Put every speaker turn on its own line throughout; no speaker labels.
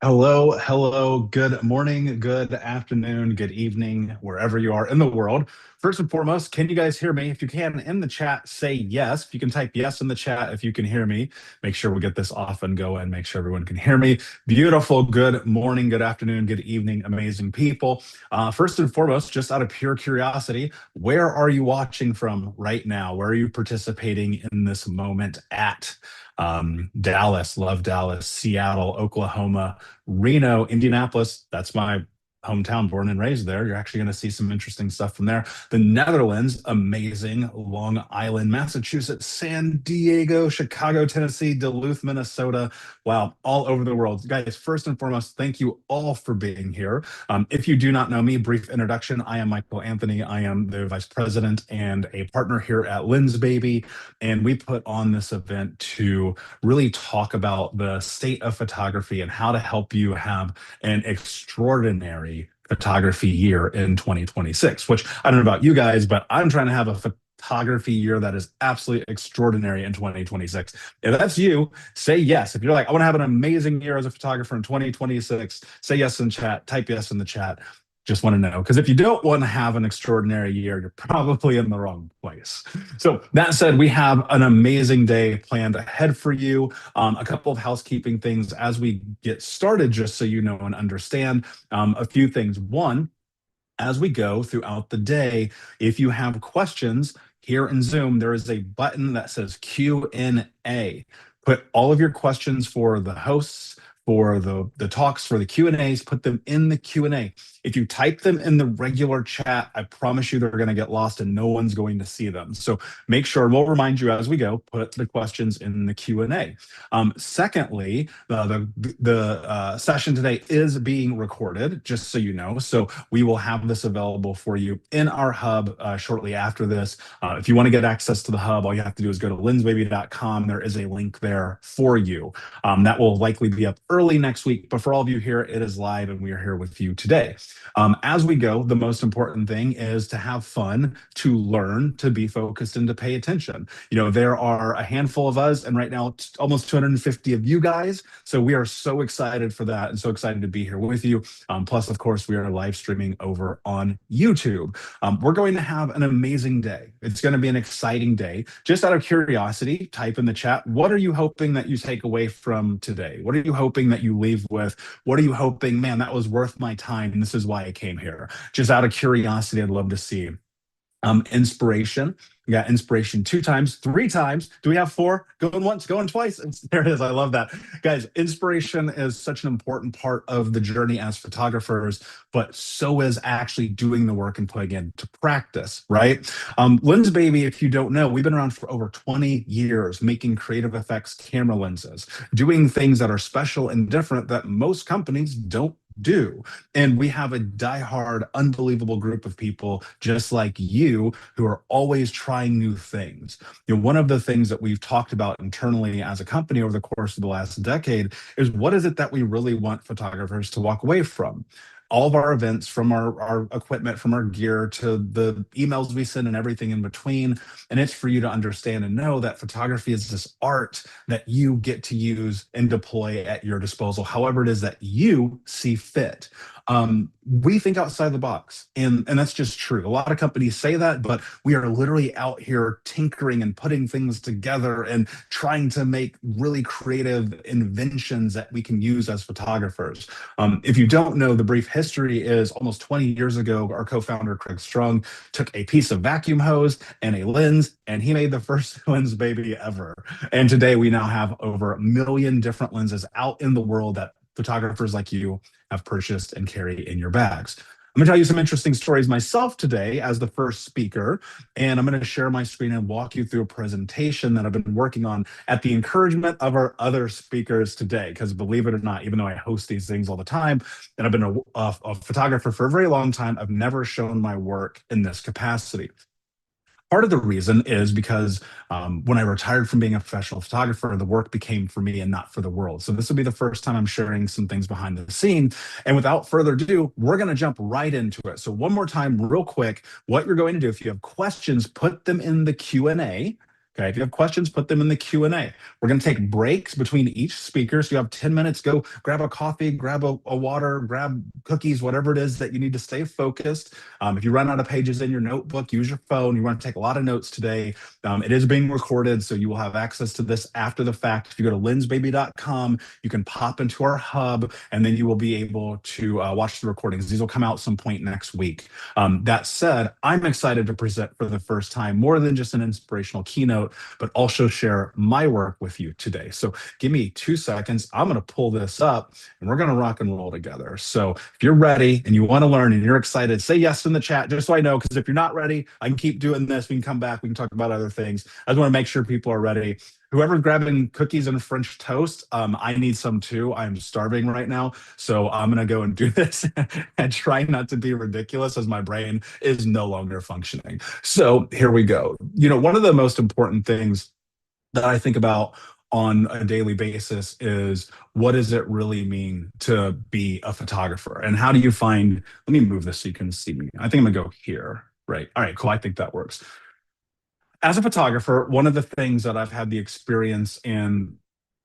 Hello, hello, good morning, good afternoon, good evening, wherever you are in the world. First and foremost, can you guys hear me? If you can, in the chat, say yes. If you can type yes in the chat, if you can hear me, make sure we get this off and going, make sure everyone can hear me. Beautiful, good morning, good afternoon, good evening, amazing people. First and foremost, just out of pure curiosity, where are you watching from right now? Where are you participating in this moment at? Dallas, love Dallas, Seattle, Oklahoma, Reno, Indianapolis. That's my hometown, born and raised there. You're actually going to see some interesting stuff from there. The Netherlands, amazing. Long Island, Massachusetts, San Diego, Chicago, Tennessee, Duluth, Minnesota. Wow, all over the world. Guys, first and foremost, thank you all for being here. If you do not know me, brief introduction. I am Michael Anthony. I am the vice president and a partner here at Lensbaby. And we put on this event to really talk about the state of photography and how to help you have an extraordinary photography year in 2026, which I don't know about you guys, but I'm trying to have a photography year that is absolutely extraordinary in 2026. If that's you, say yes. If you're like, I want to have an amazing year as a photographer in 2026, say yes in chat, type yes in the chat. Just want to know, because if you don't want to have an extraordinary year, you're probably in the wrong place. So that said, we have an amazing day planned ahead for you. A couple of housekeeping things as we get started, just so you know and understand. A few things. One, as we go throughout the day, if you have questions here in Zoom, there is a button that says Q&A. Put all of your questions for the hosts, for the talks, for the Q&As, put them in the Q&A. If you type them in the regular chat, I promise you they're going to get lost and no one's going to see them. So make sure, and we'll remind you as we go, put the questions in the Q&A. Secondly, the session today is being recorded, just so you know. So we will have this available for you in our hub shortly after this. If you want to get access to the hub, all you have to do is go to lensbaby.com. There is a link there for you. That will likely be up early next week, but for all of you here, it is live and we are here with you today. As we go, the most important thing is to have fun, to learn, to be focused, and to pay attention. You know, there are a handful of us, and right now, almost 250 of you guys. So we are so excited for that and so excited to be here with you. Plus, of course, we are live streaming over on YouTube. We're going to have an amazing day. It's going to be an exciting day. Just out of curiosity, type in the chat, what are you hoping that you take away from today? What are you hoping that you leave with? What are you hoping, man, that was worth my time, and this is why I came here? Just out of curiosity, I'd love to see. Inspiration. We got inspiration 2 times, 3 times. Do we have 4? Going once, going twice. There it is. I love that. Guys, inspiration is such an important part of the journey as photographers, but so is actually doing the work and putting into practice, right? Lensbaby, if you don't know, we've been around for over 20 years making creative effects camera lenses, doing things that are special and different that most companies don't do. And we have a diehard, unbelievable group of people just like you who are always trying new things. You know, one of the things that we've talked about internally as a company over the course of the last decade is what is it that we really want photographers to walk away from? All of our events, from our equipment, from our gear to the emails we send and everything in between. And it's for you to understand and know that photography is this art that you get to use and deploy at your disposal, however it is that you see fit. We think outside the box, and that's just true. A lot of companies say that, but we are literally out here tinkering and putting things together and trying to make really creative inventions that we can use as photographers. If you don't know, the brief history is almost 20 years ago, our co-founder, Craig Strong, took a piece of vacuum hose and a lens, and he made the first Lensbaby ever. And today we now have over 1 million different lenses out in the world that photographers like you have purchased and carry in your bags. I'm going to tell you some interesting stories myself today as the first speaker, and I'm going to share my screen and walk you through a presentation that I've been working on at the encouragement of our other speakers today. Because believe it or not, even though I host these things all the time, and I've been a photographer for a very long time, I've never shown my work in this capacity. Part of the reason is because when I retired from being a professional photographer, the work became for me and not for the world. So this will be the first time I'm sharing some things behind the scene. And without further ado, we're going to jump right into it. So one more time, real quick, what you're going to do, if you have questions, put them in the Q&A. Okay, if you have questions, put them in the Q&A. We're going to take breaks between each speaker. So you have 10 minutes, go grab a coffee, grab a water, grab cookies, whatever it is that you need to stay focused. If you run out of pages in your notebook, use your phone. You want to take a lot of notes today. It is being recorded, so you will have access to this after the fact. If you go to lensbaby.com, you can pop into our hub, and then you will be able to watch the recordings. These will come out some point next week. That said, I'm excited to present for the first time more than just an inspirational keynote, but also share my work with you today. So give me 2 seconds. I'm going to pull this up and we're going to rock and roll together. So if you're ready and you want to learn and you're excited, say yes in the chat just so I know, because if you're not ready, I can keep doing this. We can come back. We can talk about other things. I just want to make sure people are ready. Whoever's grabbing cookies and French toast, I need some too. I'm starving right now. So I'm going to go and do this and try not to be ridiculous as my brain is no longer functioning. So here we go. One of the most important things that I think about on a daily basis is, what does it really mean to be a photographer? And how do you find, let me move this so you can see me. I think I'm going to go here. Right. All right, cool. I think that works. As a photographer, one of the things that I've had the experience and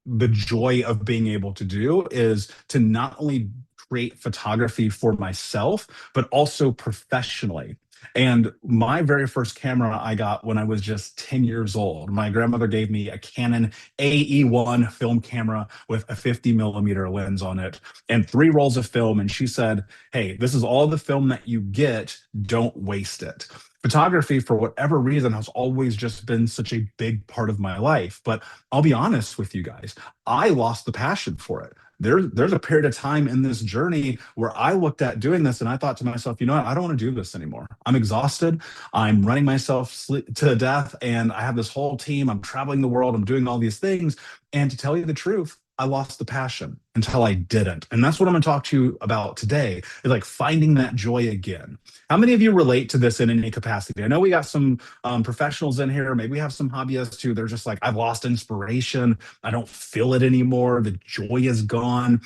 the joy of being able to do is to not only create photography for myself, but also professionally. And my very first camera I got when I was just 10 years old. My grandmother gave me a Canon AE1 film camera with a 50 millimeter lens on it and 3 rolls of film. And she said, "Hey, this is all the film that you get. Don't waste it." Photography, for whatever reason, has always just been such a big part of my life. But I'll be honest with you guys, I lost the passion for it. There's a period of time in this journey where I looked at doing this and I thought to myself, you know what? I don't want to do this anymore. I'm exhausted. I'm running myself to death, and I have this whole team. I'm traveling the world. I'm doing all these things. And to tell you the truth, I lost the passion until I didn't. And that's what I'm going to talk to you about today, is like finding that joy again. How many of you relate to this in any capacity? I know we got some professionals in here. Maybe we have some hobbyists too. They're just like, I've lost inspiration. I don't feel it anymore. The joy is gone.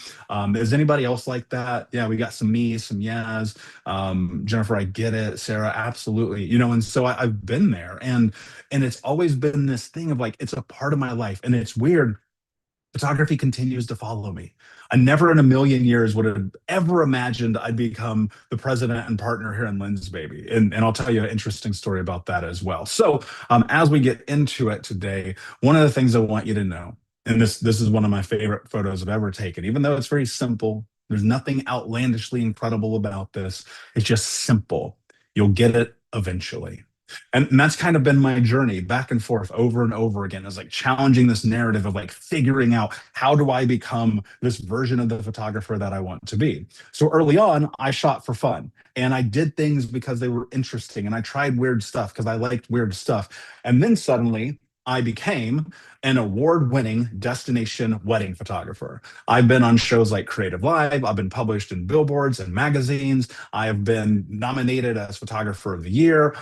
Is anybody else like that? Yeah, we got some me, some yes. Jennifer, I get it. Sarah, absolutely. And so I've been there, and it's always been this thing of like, it's a part of my life, and it's weird. Photography continues to follow me. I never in a million years would have ever imagined I'd become the president and partner here in Lensbaby. And I'll tell you an interesting story about that as well. So as we get into it today, one of the things I want you to know, and this is one of my favorite photos I've ever taken, even though it's very simple, there's nothing outlandishly incredible about this. It's just simple. You'll get it eventually. And that's kind of been my journey back and forth over and over again, is like challenging this narrative of like figuring out, how do I become this version of the photographer that I want to be? So early on, I shot for fun and I did things because they were interesting, and I tried weird stuff because I liked weird stuff. And then suddenly I became an award-winning destination wedding photographer. I've been on shows like Creative Live. I've been published in billboards and magazines. I have been nominated as Photographer of the Year,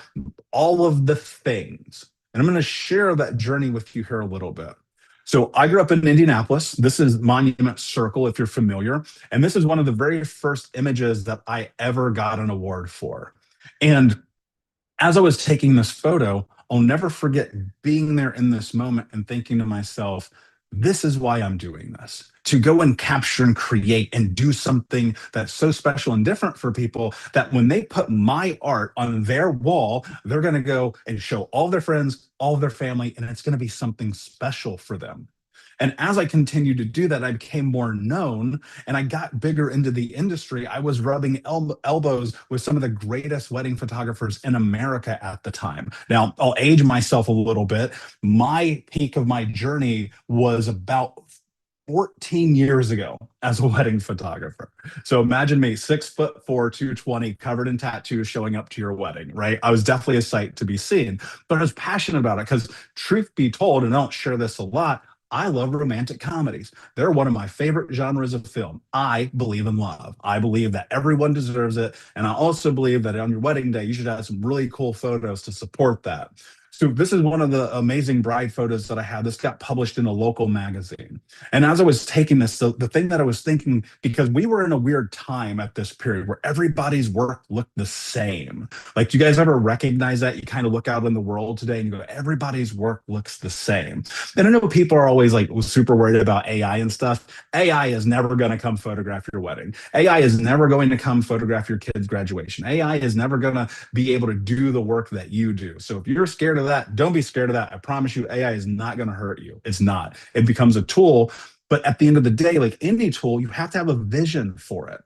all of the things. And I'm going to share that journey with you here a little bit. So I grew up in Indianapolis. This is Monument Circle, if you're familiar. And this is one of the very first images that I ever got an award for. And as I was taking this photo, I'll never forget being there in this moment and thinking to myself, this is why I'm doing this, to go and capture and create and do something that's so special and different for people that when they put my art on their wall, they're going to go and show all their friends, all their family, and it's going to be something special for them. And as I continued to do that, I became more known and I got bigger into the industry. I was rubbing elbows with some of the greatest wedding photographers in America at the time. Now, I'll age myself a little bit. My peak of my journey was about 14 years ago as a wedding photographer. So imagine me, 6'4", 220, covered in tattoos, showing up to your wedding, right? I was definitely a sight to be seen, but I was passionate about it because, truth be told, and I don't share this a lot, I love romantic comedies. They're one of my favorite genres of film. I believe in love. I believe that everyone deserves it. And I also believe that on your wedding day, you should have some really cool photos to support that. So this is one of the amazing bride photos that I had. This got published in a local magazine. And as I was taking this, the thing that I was thinking, because we were in a weird time at this period where everybody's work looked the same. Like, do you guys ever recognize that? You kind of look out in the world today and you go, everybody's work looks the same. And I know people are always like super worried about AI and stuff. AI is never going to come photograph your wedding. AI is never going to come photograph your kid's graduation. AI is never going to be able to do the work that you do. So if you're scared of that, don't be scared of that. I promise you, AI is not going to hurt you. It's not. It becomes a tool. But at the end of the day, like any tool, you have to have a vision for it,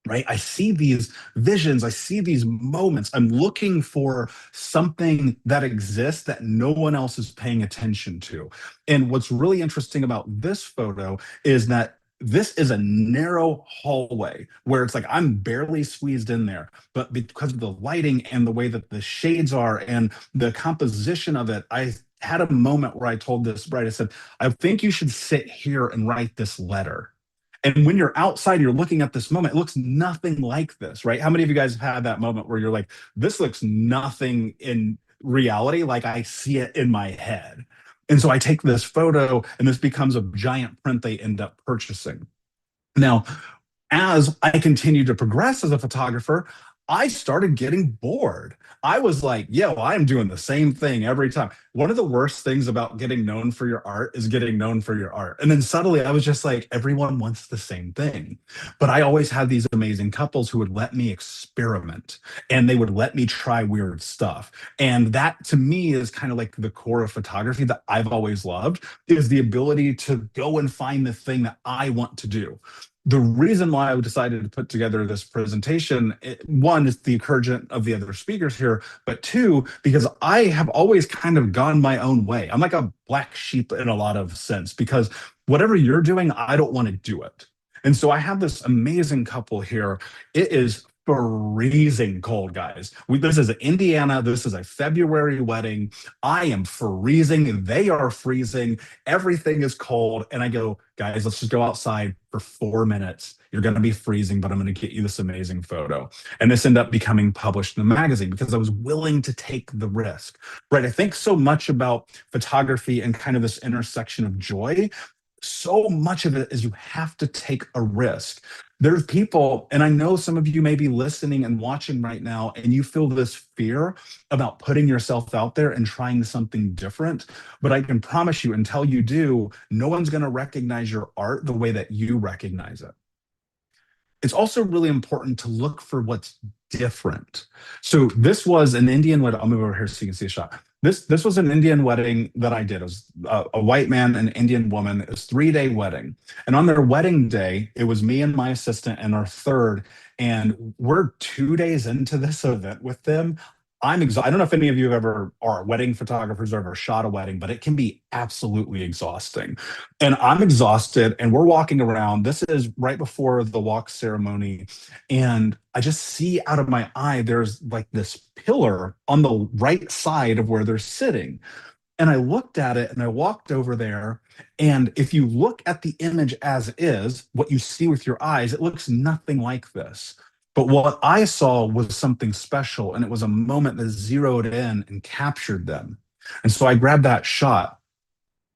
right? I see these visions, I see these moments. I'm looking for something that exists that no one else is paying attention to. And what's really interesting about this photo is that this is a narrow hallway where it's like I'm barely squeezed in there, but because of the lighting and the way that the shades are and the composition of it, I had a moment where I told this bride, I said, I think you should sit here and write this letter. And when you're outside, you're looking at this moment, it looks nothing like this, right? How many of you guys have had that moment where you're like, this looks nothing in reality, like I see it in my head? And so I take this photo, and this becomes a giant print they end up purchasing. Now, as I continued to progress as a photographer, I started getting bored. I was like, yo, I'm doing the same thing every time. One of the worst things about getting known for your art is getting known for your art. And then suddenly I was just like, everyone wants the same thing. But I always had these amazing couples who would let me experiment and they would let me try weird stuff. And that to me is kind of like the core of photography that I've always loved, is the ability to go and find the thing that I want to do. The reason why I decided to put together this presentation, one, is the encouragement of the other speakers here, but two, because I have always kind of gone my own way. I'm like a black sheep in a lot of sense, because whatever you're doing, I don't want to do it. And so I have this amazing couple here. It is freezing cold, guys. This is Indiana. This is a February wedding. I am freezing. They are freezing. Everything is cold. And I go, guys, let's just go outside for 4 minutes. You're going to be freezing, but I'm going to get you this amazing photo. And this ended up becoming published in the magazine because I was willing to take the risk, right? I think so much about photography and kind of this intersection of joy. So much of it is you have to take a risk. There's people, and I know some of you may be listening and watching right now, and you feel this fear about putting yourself out there and trying something different. But I can promise you, until you do, no one's going to recognize your art the way that you recognize it. It's also really important to look for what's different. So this was an Indian wedding. I'll move over here so you can see a shot. This was an Indian wedding that I did. It was a white man and an Indian woman. It was a 3-day wedding. And on their wedding day, it was me and my assistant and our third. And we're 2 days into this event with them. I'm exhausted. I don't know if any of you have ever are wedding photographers or ever shot a wedding, but it can be absolutely exhausting. And I'm exhausted, and we're walking around. This is right before the walk ceremony. And I just see out of my eye, there's like this pillar on the right side of where they're sitting. And I looked at it and I walked over there. And if you look at the image as is, what you see with your eyes, it looks nothing like this. But what I saw was something special, and it was a moment that zeroed in and captured them. And so I grabbed that shot.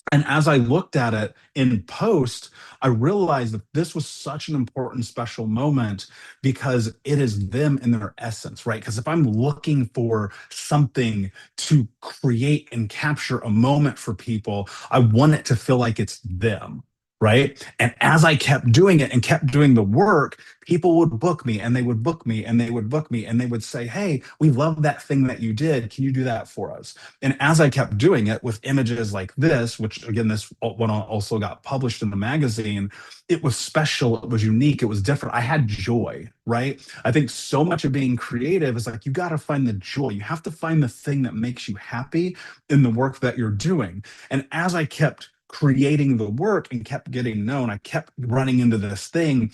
And as I looked at it in post, I realized that this was such an important, special moment because it is them in their essence, right? Because if I'm looking for something to create and capture a moment for people, I want it to feel like it's them. Right. And as I kept doing it and kept doing the work, people would book me and they would book me and they would book me and they would say, hey, we love that thing that you did. Can you do that for us? And as I kept doing it with images like this, which again, this one also got published in the magazine, it was special, it was unique, it was different. I had joy, right? I think so much of being creative is like, you got to find the joy. You have to find the thing that makes you happy in the work that you're doing. And as I kept creating the work and kept getting known, I kept running into this thing.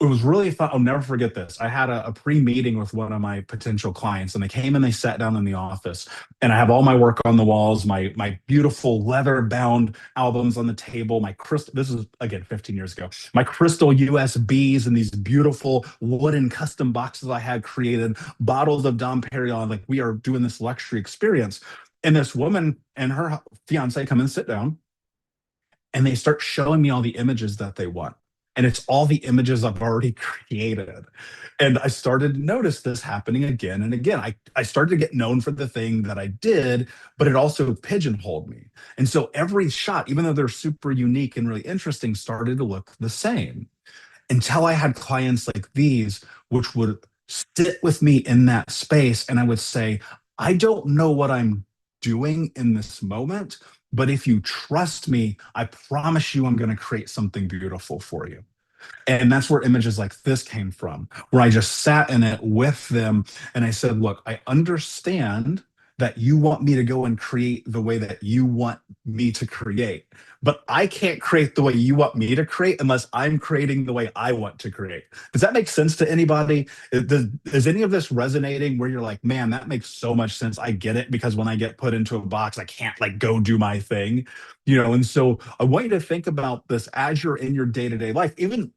It was really fun. I'll never forget this. I had a pre-meeting with one of my potential clients, and they came and they sat down in the office, and I have all my work on the walls, my beautiful leather-bound albums on the table, my crystal, this is again 15 years ago, my crystal USBs and these beautiful wooden custom boxes I had created, bottles of Dom Perignon, like we are doing this luxury experience. And this woman and her fiance come and sit down, and they start showing me all the images that they want. And it's all the images I've already created. And I started to notice this happening again and again. I started to get known for the thing that I did, but it also pigeonholed me. And so every shot, even though they're super unique and really interesting, started to look the same until I had clients like these, which would sit with me in that space. And I would say, I don't know what I'm doing in this moment, but if you trust me, I promise you I'm going to create something beautiful for you. And that's where images like this came from, where I just sat in it with them and I said, look, I understand that you want me to go and create the way that you want me to create. But I can't create the way you want me to create unless I'm creating the way I want to create. Does that make sense to anybody? Is any of this resonating where you're like, man, that makes so much sense. I get it because when I get put into a box, I can't like go do my thing, and so I want you to think about this as you're in your day-to-day life. Even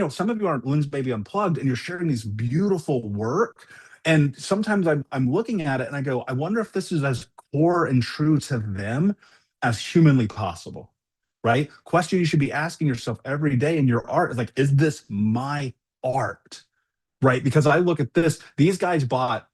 some of you are Lensbaby Unplugged and you're sharing these beautiful work. And sometimes I'm looking at it and I go, I wonder if this is as core and true to them as humanly possible. Right? Question you should be asking yourself every day in your art is like, is this my art? Right? Because I look at this, these guys bought,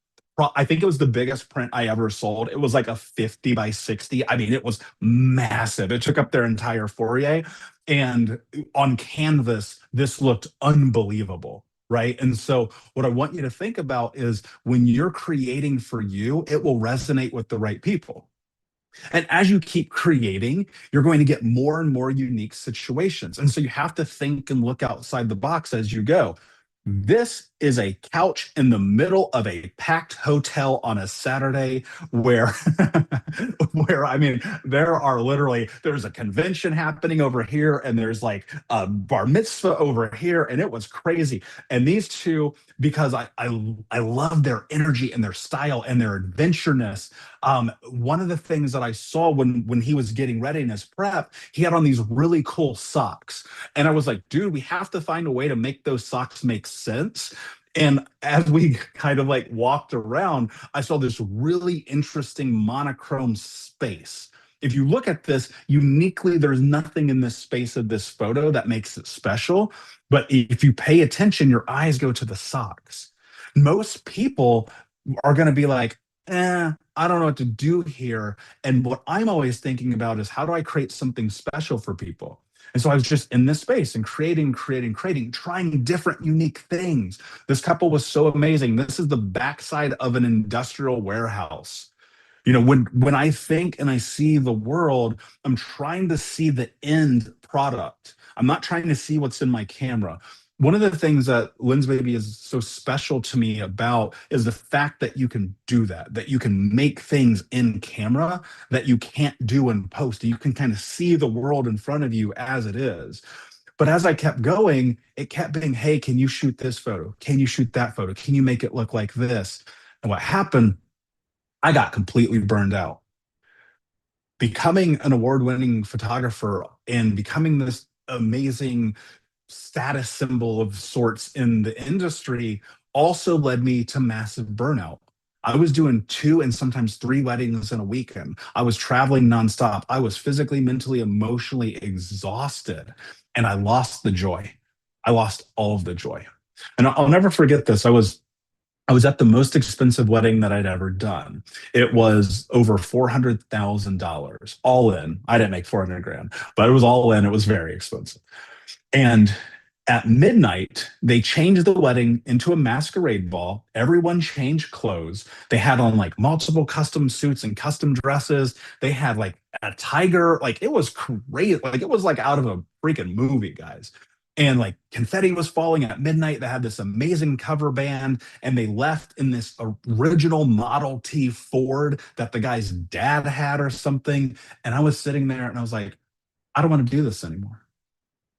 I think it was the biggest print I ever sold. It was like a 50 by 60. I mean, it was massive. It took up their entire foyer. And on canvas, this looked unbelievable. Right. And so, what I want you to think about is when you're creating for you, it will resonate with the right people. And as you keep creating, you're going to get more and more unique situations. And so you have to think and look outside the box as you go. This is a couch in the middle of a packed hotel on a Saturday where where I mean there are literally there's a convention happening over here and there's like a bar mitzvah over here and it was crazy. And these two, because I love their energy and their style and their adventureness. One of the things that I saw when he was getting ready in his prep, he had on these really cool socks. And I was like, dude, we have to find a way to make those socks make sense. And as we kind of like walked around, I saw this really interesting monochrome space. If you look at this uniquely, there's nothing in this space of this photo that makes it special. But if you pay attention, your eyes go to the socks. Most people are going to be like, I don't know what to do here. And what I'm always thinking about is how do I create something special for people? And so I was just in this space and creating, trying different, unique things. This couple was so amazing. This is the backside of an industrial warehouse. When I think and I see the world, I'm trying to see the end product. I'm not trying to see what's in my camera. One of the things that Lensbaby is so special to me about is the fact that you can do that you can make things in camera that you can't do in post. You can kind of see the world in front of you as it is. But as I kept going, it kept being, hey, can you shoot this photo? Can you shoot that photo? Can you make it look like this? And what happened, I got completely burned out. Becoming an award-winning photographer and becoming this amazing status symbol of sorts in the industry also led me to massive burnout. I was doing 2 and sometimes 3 weddings in a weekend. I was traveling nonstop. I was physically, mentally, emotionally exhausted, and I lost the joy. I lost all of the joy. And I'll never forget this. I was at the most expensive wedding that I'd ever done. It was over $400,000 all in. I didn't make 400 grand, but it was all in. It was very expensive. And at midnight, they changed the wedding into a masquerade ball. Everyone changed clothes. They had on like multiple custom suits and custom dresses. They had like a tiger. Like it was crazy. Like it was like out of a freaking movie, guys. And like confetti was falling at midnight. They had this amazing cover band and they left in this original Model T Ford that the guy's dad had or something. And I was sitting there and I was like, I don't want to do this anymore.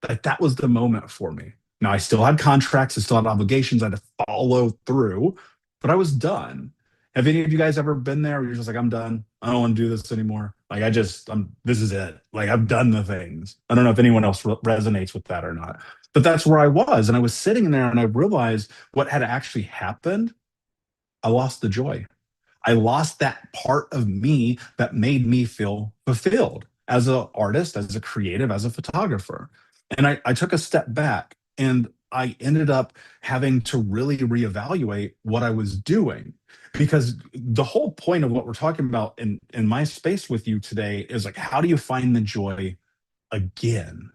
That was the moment for me. Now I still had contracts, I still had obligations I had to follow through, but I was done. Have any of you guys ever been there where you're just like, I'm done. I don't want to do this anymore. Like this is it. Like I've done the things. I don't know if anyone else resonates with that or not, but that's where I was. And I was sitting there and I realized what had actually happened. I lost the joy. I lost that part of me that made me feel fulfilled as an artist, as a creative, as a photographer. And I took a step back and I ended up having to really reevaluate what I was doing, because the whole point of what we're talking about in my space with you today is like, how do you find the joy again?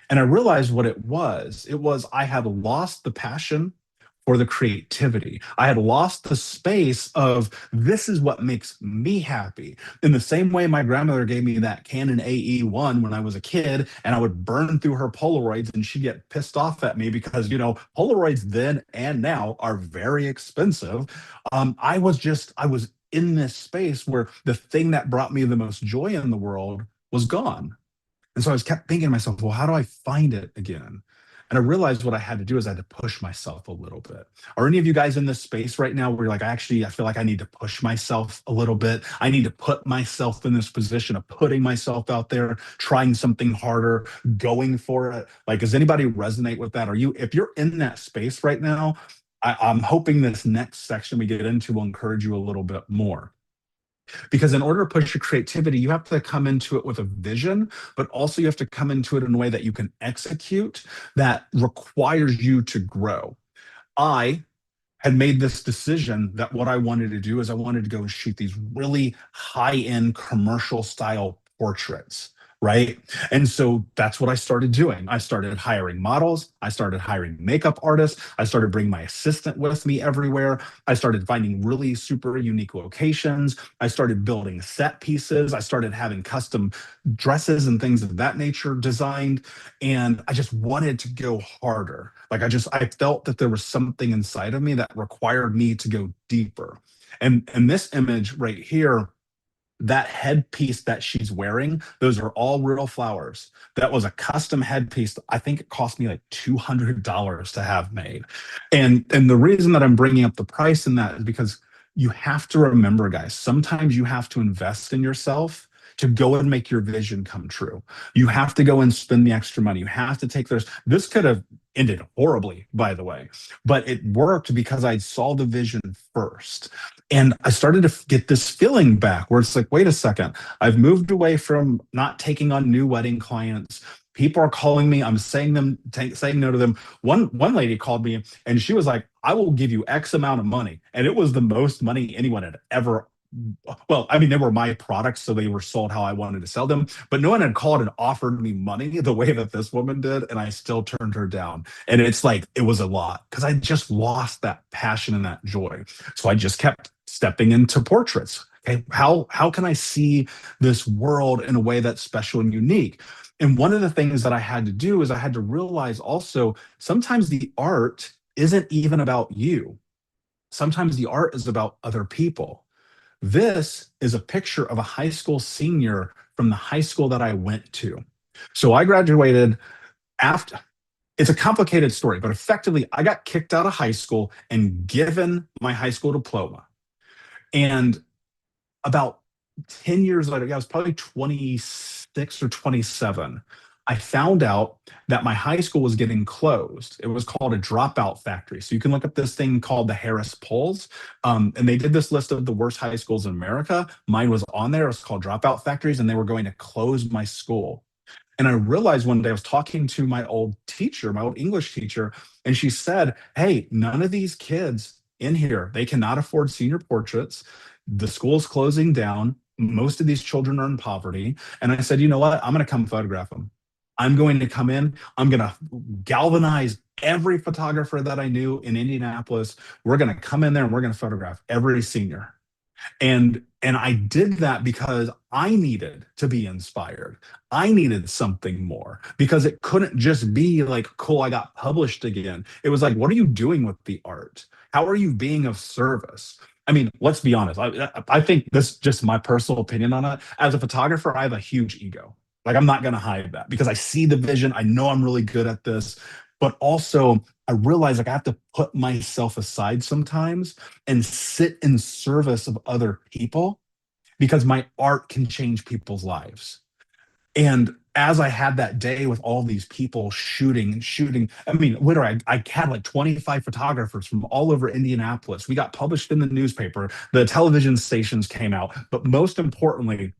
And I realized what it was. It was I had lost the passion for the creativity. I had lost the space of this is what makes me happy. In the same way my grandmother gave me that Canon AE1 when I was a kid, and I would burn through her Polaroids and she'd get pissed off at me because, Polaroids then and now are very expensive. I was in this space where the thing that brought me the most joy in the world was gone. And so I was kept thinking to myself, well, how do I find it again? And I realized what I had to do is I had to push myself a little bit. Are any of you guys in this space right now where you're like, actually, I feel like I need to push myself a little bit? I need to put myself in this position of putting myself out there, trying something harder, going for it. Like, does anybody resonate with that? If you're in that space right now, I'm hoping this next section we get into will encourage you a little bit more. Because in order to push your creativity, you have to come into it with a vision, but also you have to come into it in a way that you can execute that requires you to grow. I had made this decision that what I wanted to do is I wanted to go and shoot these really high end commercial style portraits. Right. And so that's what I started doing. I started hiring models. I started hiring makeup artists. I started bringing my assistant with me everywhere. I started finding really super unique locations. I started building set pieces. I started having custom dresses and things of that nature designed. And I just wanted to go harder. I felt that there was something inside of me that required me to go deeper. And this image right here, that headpiece that she's wearing, those are all real flowers. That was a custom headpiece. I think it cost me like $200 to have made. And the reason that I'm bringing up the price in that is because you have to remember, guys, sometimes you have to invest in yourself to go and make your vision come true. You have to go and spend the extra money. You have to take this could have ended horribly, by the way, but it worked because I saw the vision first. And I started to get this feeling back where it's like, wait a second, I've moved away from not taking on new wedding clients. People are calling me. I'm saying no to them. One lady called me and she was like, I will give you X amount of money. And it was the most money anyone had ever. Well, I mean, they were my products, so they were sold how I wanted to sell them. But no one had called and offered me money the way that this woman did, and I still turned her down. And it's like it was a lot because I just lost that passion and that joy. So I just kept stepping into portraits. Okay, how can I see this world in a way that's special and unique? And one of the things that I had to do is I had to realize also sometimes the art isn't even about you. Sometimes the art is about other people. This is a picture of a high school senior from the high school that I went to. So I graduated after, it's a complicated story, but effectively, I got kicked out of high school and given my high school diploma. And about 10 years later, I was probably 26 or 27. I found out that my high school was getting closed. It was called a dropout factory. So you can look up this thing called the Harris Polls. And they did this list of the worst high schools in America. Mine was on there. It was called dropout factories, and they were going to close my school. And I realized one day I was talking to my old teacher, my old English teacher, and she said, hey, none of these kids in here, they cannot afford senior portraits. The school's closing down. Most of these children are in poverty. And I said, you know what? I'm going to come photograph them. I'm going to come in. I'm going to galvanize every photographer that I knew in Indianapolis. We're going to come in there and we're going to photograph every senior. And I did that because I needed to be inspired. I needed something more because it couldn't just be like, cool, I got published again. It was like, what are you doing with the art? How are you being of service? I mean, let's be honest. I think this is just my personal opinion on it. As a photographer, I have a huge ego. Like, I'm not going to hide that because I see the vision. I know I'm really good at this, but also I realize like I have to put myself aside sometimes and sit in service of other people because my art can change people's lives. And as I had that day with all these people shooting and shooting, I mean, literally, I had like 25 photographers from all over Indianapolis. We got published in the newspaper, the television stations came out. But most importantly,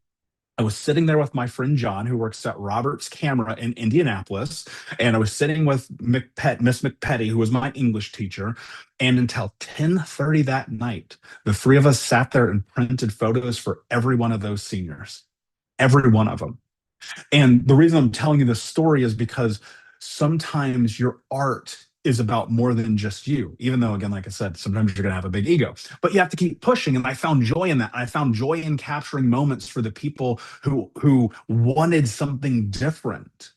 I was sitting there with my friend John, who works at Roberts Camera in Indianapolis, and I was sitting with Miss McPetty, who was my English teacher. And until 10:30 that night, the three of us sat there and printed photos for every one of those seniors, every one of them. And the reason I'm telling you this story is because sometimes your art is about more than just you, even though, again, like I said, sometimes you're going to have a big ego, but you have to keep pushing. And I found joy in that. I found joy in capturing moments for the people who wanted something different.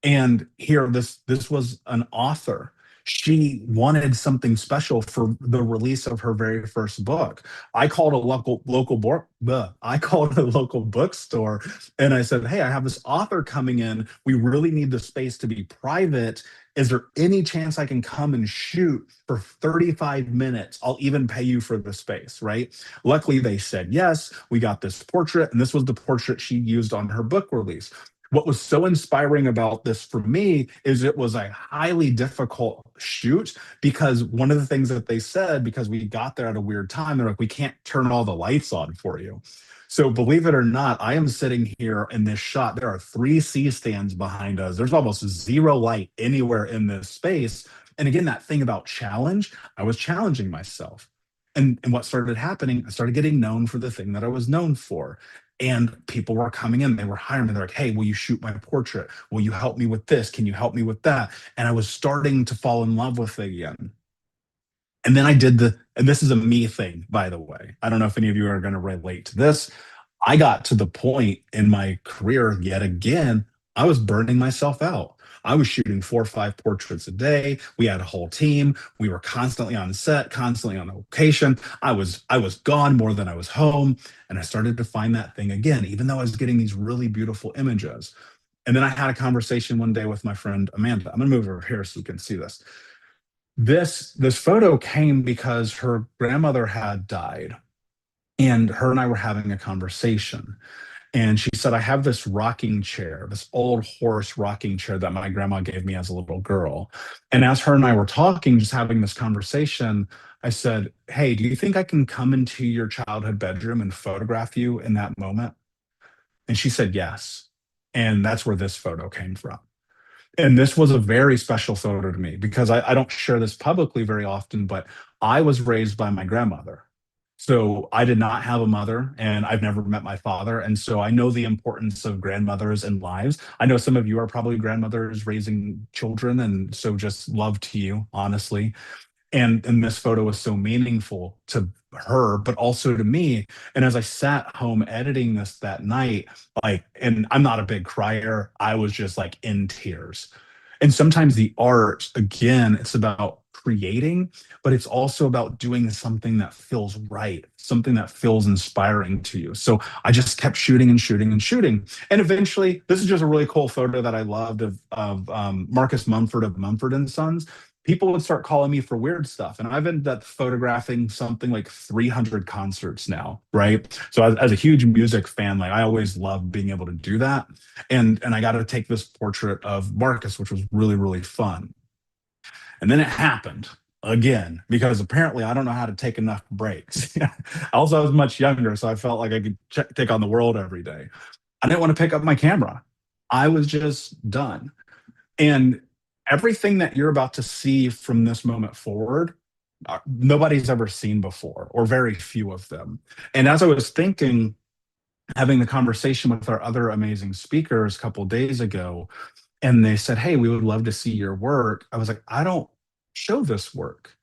And here, this was an author. She wanted something special for the release of her very first book. I called a local book. I called a local bookstore, and I said, "Hey, I have this author coming in. We really need the space to be private. Is there any chance I can come and shoot for 35 minutes? I'll even pay you for the space." Right? Luckily, they said yes. We got this portrait, and this was the portrait she used on her book release. What was so inspiring about this for me is it was a highly difficult shoot, because one of the things that they said, because we got there at a weird time, they're like, "We can't turn all the lights on for you." So believe it or not, I am sitting here in this shot. There are three C stands behind us. There's almost zero light anywhere in this space. And again, that thing about challenge, I was challenging myself. And what started happening, I started getting known for the thing that I was known for. And people were coming in, they were hiring me. They're like, "Hey, will you shoot my portrait? Will you help me with this? Can you help me with that?" And I was starting to fall in love with it again. And then I did and this is a me thing, by the way. I don't know if any of you are going to relate to this. I got to the point in my career yet again, I was burning myself out. I was shooting 4 or 5 portraits a day. We had a whole team. We were constantly on set, constantly on location. I was gone more than I was home. And I started to find that thing again, even though I was getting these really beautiful images. And then I had a conversation one day with my friend Amanda. I'm gonna move over here so you can see this. This photo came because her grandmother had died, and her and I were having a conversation. And she said, "I have this rocking chair, this old horse rocking chair that my grandma gave me as a little girl." And as her and I were talking, just having this conversation, I said, "Hey, do you think I can come into your childhood bedroom and photograph you in that moment?" And she said, "Yes." And that's where this photo came from. And this was a very special photo to me because I don't share this publicly very often, but I was raised by my grandmother. So I did not have a mother, and I've never met my father. And so I know the importance of grandmothers in lives. I know some of you are probably grandmothers raising children. And so just love to you, honestly. And this photo was so meaningful to her, but also to me. And as I sat home editing this that night, like, and I'm not a big crier, I was just like in tears. And sometimes the art, again, it's about creating, but it's also about doing something that feels right, something that feels inspiring to you. So I just kept shooting and shooting and shooting. And eventually, this is just a really cool photo that I loved of Marcus Mumford of Mumford and Sons. People would start calling me for weird stuff. And I've ended up photographing something like 300 concerts now, right? So as a huge music fan, like I always love being able to do that. And I got to take this portrait of Marcus, which was really, really fun. And then it happened again, because apparently I don't know how to take enough breaks. Also, I was much younger, so I felt like I could take on the world every day. I didn't want to pick up my camera. I was just done. And everything that you're about to see from this moment forward, nobody's ever seen before, or very few of them. And as I was thinking, having the conversation with our other amazing speakers a couple of days ago, and they said, "Hey, we would love to see your work." I was like, I don't show this work.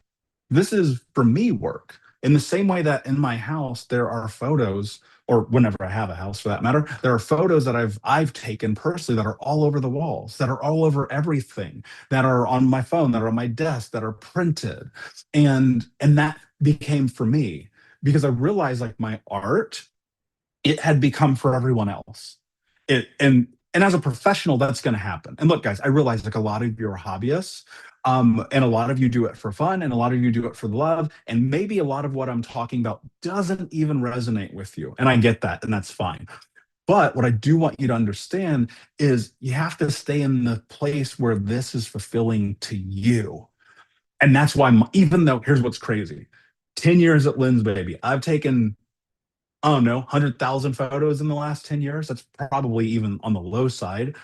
This is for me work. In the same way that in my house there are photos, or whenever I have a house for that matter, there are photos that I've taken personally that are all over the walls, that are all over everything, that are on my phone, that are on my desk, that are printed. And that became for me, because I realized like my art, it had become for everyone else. And as a professional, that's going to happen. And look, guys, I realize like a lot of you are hobbyists, and a lot of you do it for fun, and a lot of you do it for love, and maybe a lot of what I'm talking about doesn't even resonate with you, and I get that, and that's fine. But what I do want you to understand is you have to stay in the place where this is fulfilling to you. And that's why, even though, here's what's crazy: 10 years at Lensbaby, I've taken, I don't know, 100,000 photos in the last 10 years. That's probably even on the low side.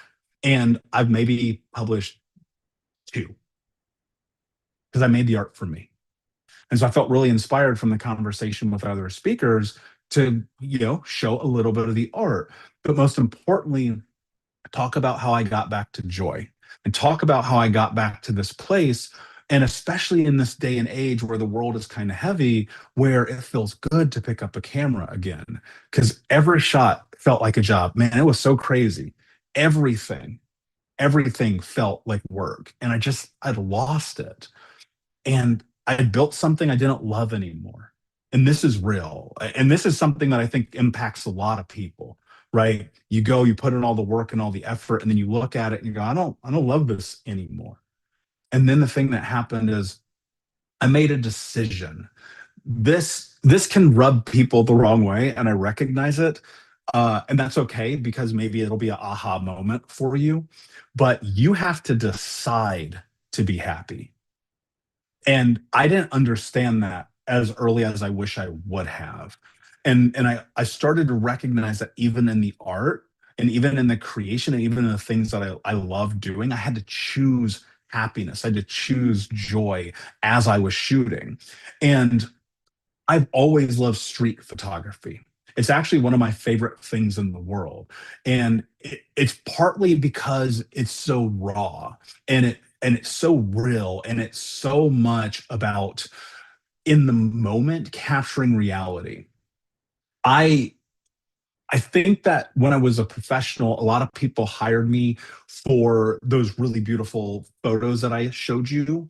And I've maybe published two because I made the art for me. And so I felt really inspired from the conversation with other speakers to, show a little bit of the art. But most importantly, talk about how I got back to joy and talk about how I got back to this place. And especially in this day and age where the world is kind of heavy, where it feels good to pick up a camera again, because every shot felt like a job. Man, it was so crazy. Everything, everything felt like work. And I'd lost it. And I had built something I didn't love anymore. And this is real. And this is something that I think impacts a lot of people, right? You go, you put in all the work and all the effort, and then you look at it and you go, I don't love this anymore. And then the thing that happened is I made a decision. This can rub people the wrong way, and I recognize it. And that's okay, because maybe it'll be an aha moment for you. But you have to decide to be happy. And I didn't understand that as early as I wish I would have. And I started to recognize that even in the art and even in the creation and even in the things that I love doing, I had to choose happiness. I had to choose joy as I was shooting. And I've always loved street photography. It's actually one of my favorite things in the world. And it's partly because it's so raw, and it's so real, and it's so much about in the moment capturing reality. I I think that when I was a professional, a lot of people hired me for those really beautiful photos that I showed you.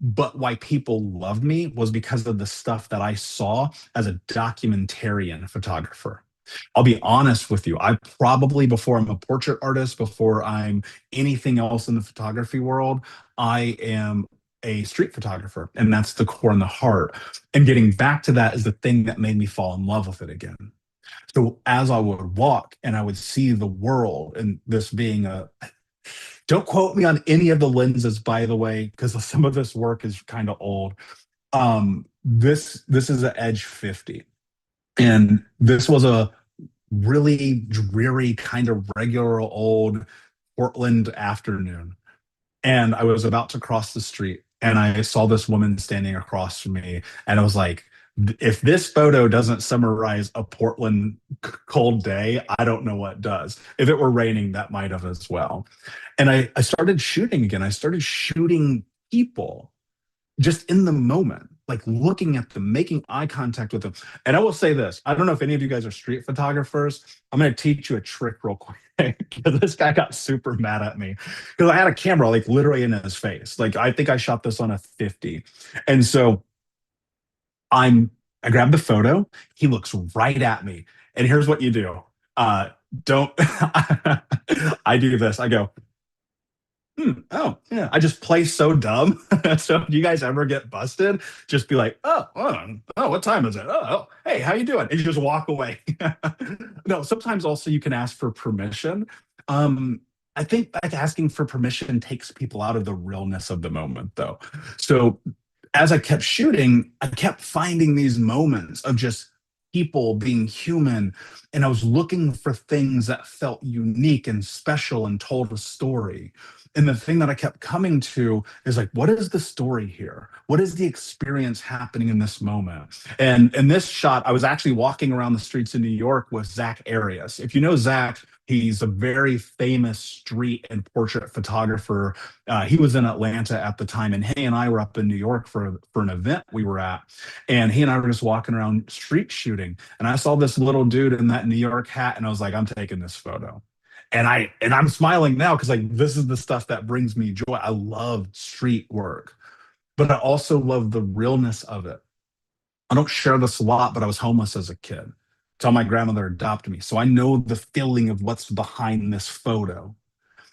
But why people loved me was because of the stuff that I saw as a documentarian photographer. I'll be honest with you. I probably, before I'm a portrait artist, before I'm anything else in the photography world, I am a street photographer. And that's the core and the heart. And getting back to that is the thing that made me fall in love with it again. So as I would walk and I would see the world, and this being a, don't quote me on any of the lenses, by the way, because some of this work is kind of old. This is an Edge 50, and this was a really dreary, kind of regular old Portland afternoon. And I was about to cross the street, and I saw this woman standing across from me, and I was like, if this photo doesn't summarize a Portland cold day, I don't know what does. If it were raining, that might have as well. And I started shooting again. I started shooting people just in the moment, like looking at them, making eye contact with them. And I will say this: I don't know if any of you guys are street photographers. I'm going to teach you a trick real quick, because this guy got super mad at me because I had a camera like literally in his face. Like, I think I shot this on a 50. And so I'm I grab the photo. He looks right at me. And here's what you do. Don't I do this. I go, oh, yeah. I just play so dumb. So if you guys ever get busted, just be like, oh, what time is it? Oh, hey, how you doing? And you just walk away. No, sometimes also you can ask for permission. Um, I think that asking for permission takes people out of the realness of the moment, though. So as I kept shooting, I kept finding these moments of just people being human. And I was looking for things that felt unique and special and told a story. And the thing that I kept coming to is like, what is the story here? What is the experience happening in this moment? And in this shot, I was actually walking around the streets in New York with Zach Arias. If you know Zach, he's a very famous street and portrait photographer. He was in Atlanta at the time, and he and I were up in New York for an event we were at, and he and I were just walking around street shooting, and I saw this little dude in that New York hat, and I was like, I'm taking this photo. And I'm smiling now because like this is the stuff that brings me joy. I love street work, but I also love the realness of it. I don't share this a lot, but I was homeless as a kid until my grandmother adopted me. So I know the feeling of what's behind this photo.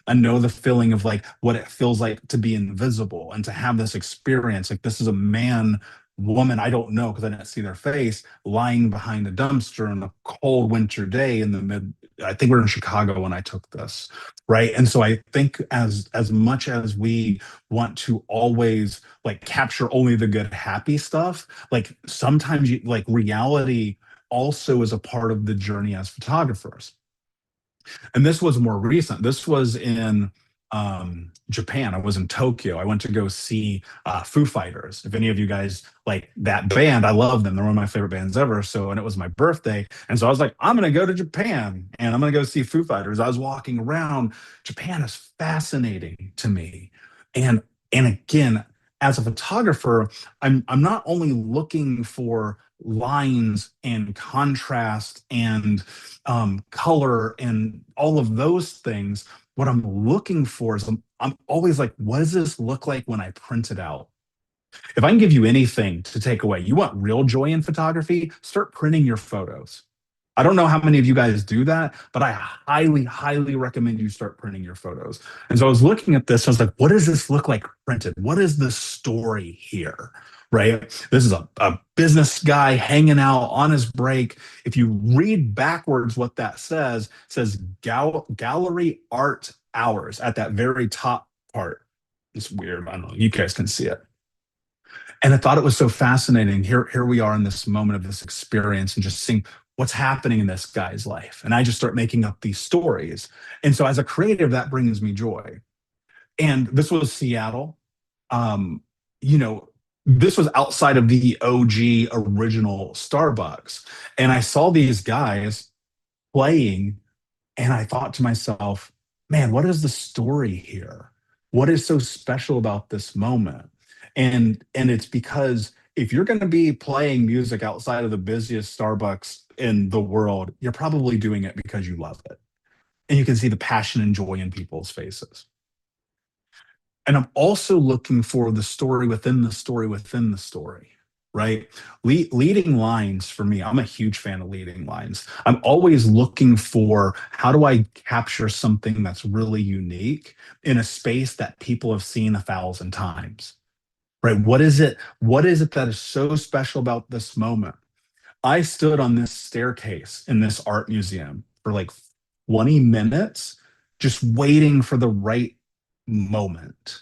I know the feeling of like what it feels like to be invisible and to have this experience. Like, this is a man, woman, I don't know because I didn't see their face, lying behind a dumpster on a cold winter day in the I think we're in Chicago when I took this, right? And so I think as much as we want to always like capture only the good, happy stuff, like sometimes you like reality also is a part of the journey as photographers. And this was more recent. This was in Japan. I was in Tokyo. I went to go see Foo Fighters. If any of you guys like that band, I love them. They're one of my favorite bands ever. So, and it was my birthday. And so I was like, I'm going to go to Japan and I'm going to go see Foo Fighters. I was walking around. Japan is fascinating to me. And, and again, as a photographer, I'm not only looking for lines and contrast and color and all of those things. What I'm looking for is I'm always like, what does this look like when I print it out? If I can give you anything to take away, you want real joy in photography, start printing your photos. I don't know how many of you guys do that, but I highly, highly recommend you start printing your photos. And so I was looking at this, I was like, what does this look like printed? What is the story here? Right? This is a business guy hanging out on his break. If you read backwards what that says, it says gallery art hours at that very top part. It's weird. I don't know. You guys can see it. And I thought it was so fascinating. Here we are in this moment of this experience and just seeing what's happening in this guy's life. And I just start making up these stories. And so as a creative, that brings me joy. And this was Seattle. Um, you know, this was outside of the OG original Starbucks. And I saw these guys playing and I thought to myself, man, what is the story here? What is so special about this moment? And it's because if you're going to be playing music outside of the busiest Starbucks in the world, you're probably doing it because you love it. And you can see the passion and joy in people's faces. And I'm also looking for the story within the story within the story, right? Leading lines for me, I'm a huge fan of leading lines. I'm always looking for how do I capture something that's really unique in a space that people have seen 1,000 times, right? What is it that is so special about this moment? I stood on this staircase in this art museum for like 20 minutes, just waiting for the right moment.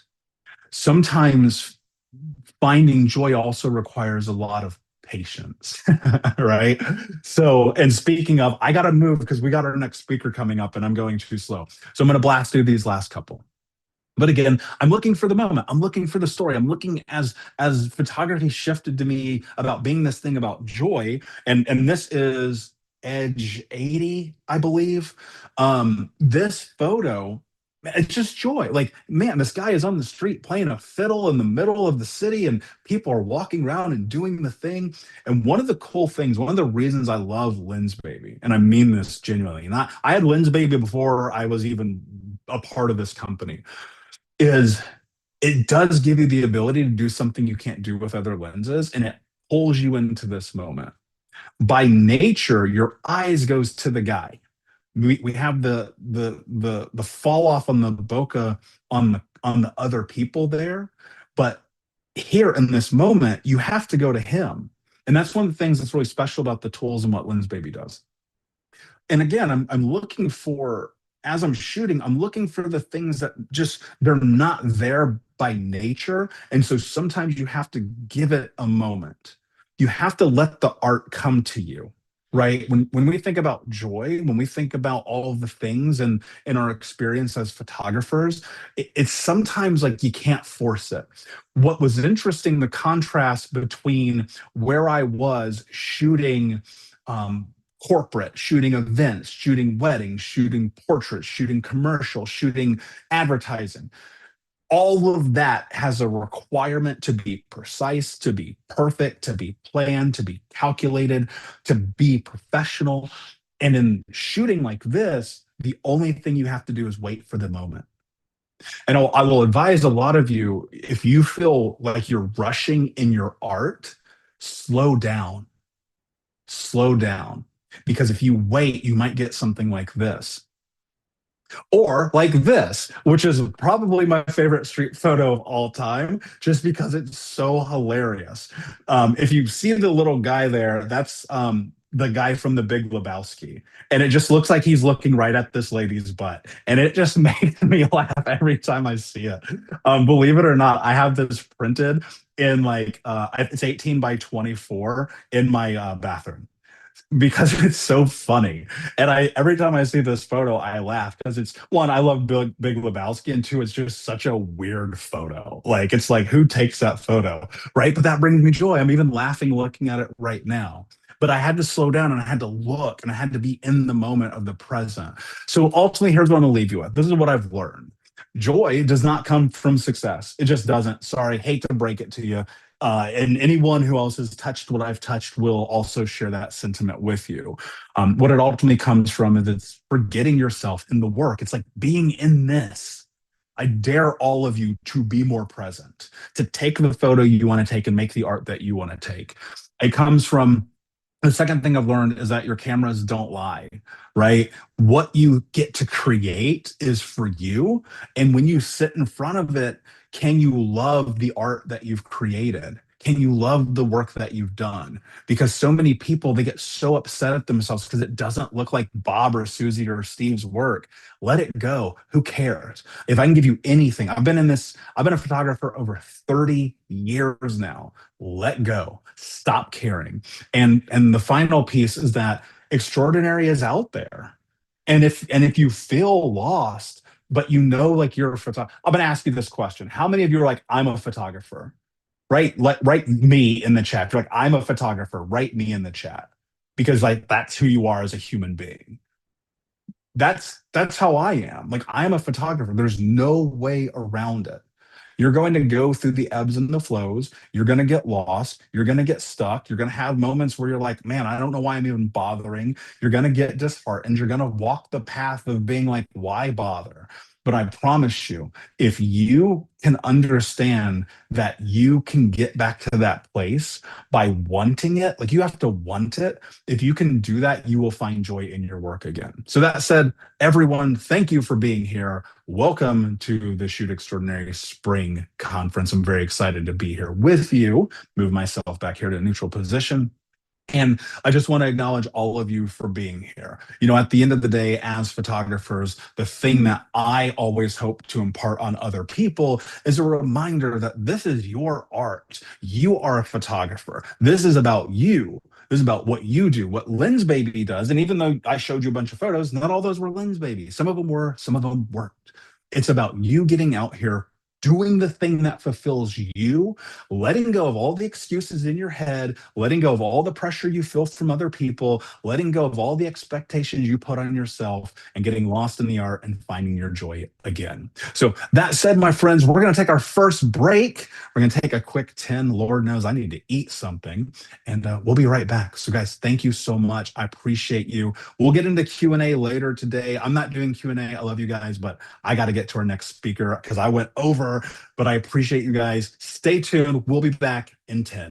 Sometimes finding joy also requires a lot of patience, right? So, and speaking of, I got to move because we got our next speaker coming up and I'm going too slow. So I'm going to blast through these last couple. But again, I'm looking for the moment. I'm looking for the story. I'm looking as photography shifted to me about being this thing about joy. And this is Edge 80, I believe. This photo, it's just joy. Like, man, this guy is on the street playing a fiddle in the middle of the city, and people are walking around and doing the thing. And one of the cool things, one of the reasons I love Lensbaby, and I mean this genuinely, and I had Lensbaby before I was even a part of this company is it does give you the ability to do something you can't do with other lenses and it pulls you into this moment. By nature, your eyes goes to the guy. We have the fall off on the bokeh on the other people there, but here in this moment, you have to go to him. And that's one of the things that's really special about the tools and what Lensbaby does. And again, I'm looking for as I'm shooting, I'm looking for the things that just they're not there by nature. And so sometimes you have to give it a moment. You have to let the art come to you. Right. When we think about joy, when we think about all of the things and in our experience as photographers, it's sometimes like you can't force it. What was interesting, the contrast between where I was shooting um, corporate, shooting events, shooting weddings, shooting portraits, shooting commercial, shooting advertising. All of that has a requirement to be precise, to be perfect, to be planned, to be calculated, to be professional. And in shooting like this, the only thing you have to do is wait for the moment. And I will advise a lot of you if you feel like you're rushing in your art, slow down, slow down. Because if you wait, you might get something like this. Or like this, which is probably my favorite street photo of all time, just because it's so hilarious. If you see the little guy there, the guy from the Big Lebowski. And it just looks like he's looking right at this lady's butt. And it just makes me laugh every time I see it. Believe it or not, I have this printed in like it's 18 by 24 in my bathroom because it's so funny. And I every time I see this photo, I laugh because it's one, I love Big Lebowski, and two, it's just such a weird photo. Like it's like who takes that photo, right? But that brings me joy. I'm even laughing looking at it right now. But I had to slow down and I had to look and I had to be in the moment of the present. So ultimately, here's what I'm gonna leave you with. This is what I've learned. Joy does not come from success. It just doesn't. Sorry, hate to break it to you. And anyone who else has touched what I've touched will also share that sentiment with you. What it ultimately comes from is it's forgetting yourself in the work. It's like being in this. I dare all of you to be more present, to take the photo you want to take and make the art that you want to take. It comes from the second thing I've learned is that your cameras don't lie, right? What you get to create is for you. And when you sit in front of it, can you love the art that you've created? Can you love the work that you've done? Because so many people, they get so upset at themselves because it doesn't look like Bob or Susie or Steve's work. Let it go. Who cares? If I can give you anything, I've been a photographer over 30 years now. Let go. Stop caring. And the final piece is that extraordinary is out there. And if you feel lost, but you know like you're a photographer, I'm gonna ask you this question. How many of you are like, I'm a photographer? Right? Write me in the chat. If you're like, I'm a photographer, write me in the chat. Because like that's who you are as a human being. That's how I am. Like I'm a photographer. There's no way around it. You're going to go through the ebbs and the flows. You're going to get lost. You're going to get stuck. You're going to have moments where you're like, man, I don't know why I'm even bothering. You're going to get disheartened. You're going to walk the path of being like, why bother? But I promise you, if you can understand that you can get back to that place by wanting it, like you have to want it. If you can do that, you will find joy in your work again. So that said, everyone, thank you for being here. Welcome to the Shoot Extraordinary Spring Conference. I'm very excited to be here with you. Move myself back here to a neutral position. And I just want to acknowledge all of you for being here. You know, at the end of the day, as photographers, the thing that I always hope to impart on other people is a reminder that this is your art. You are a photographer. This is about you. This is about what you do, what Lensbaby does. And even though I showed you a bunch of photos, not all those were Lensbaby. Some of them were, some of them weren't. It's about you getting out here, doing the thing that fulfills you, letting go of all the excuses in your head, letting go of all the pressure you feel from other people, letting go of all the expectations you put on yourself, and getting lost in the art and finding your joy again. So that said, my friends, we're going to take our first break. We're going to take a quick 10. Lord knows I need to eat something, and we'll be right back. So guys, thank you so much. I appreciate you. We'll get into Q&A later today. I'm not doing Q&A. I love you guys, but I got to get to our next speaker because I went over, but I appreciate you guys. Stay tuned. We'll be back in 10.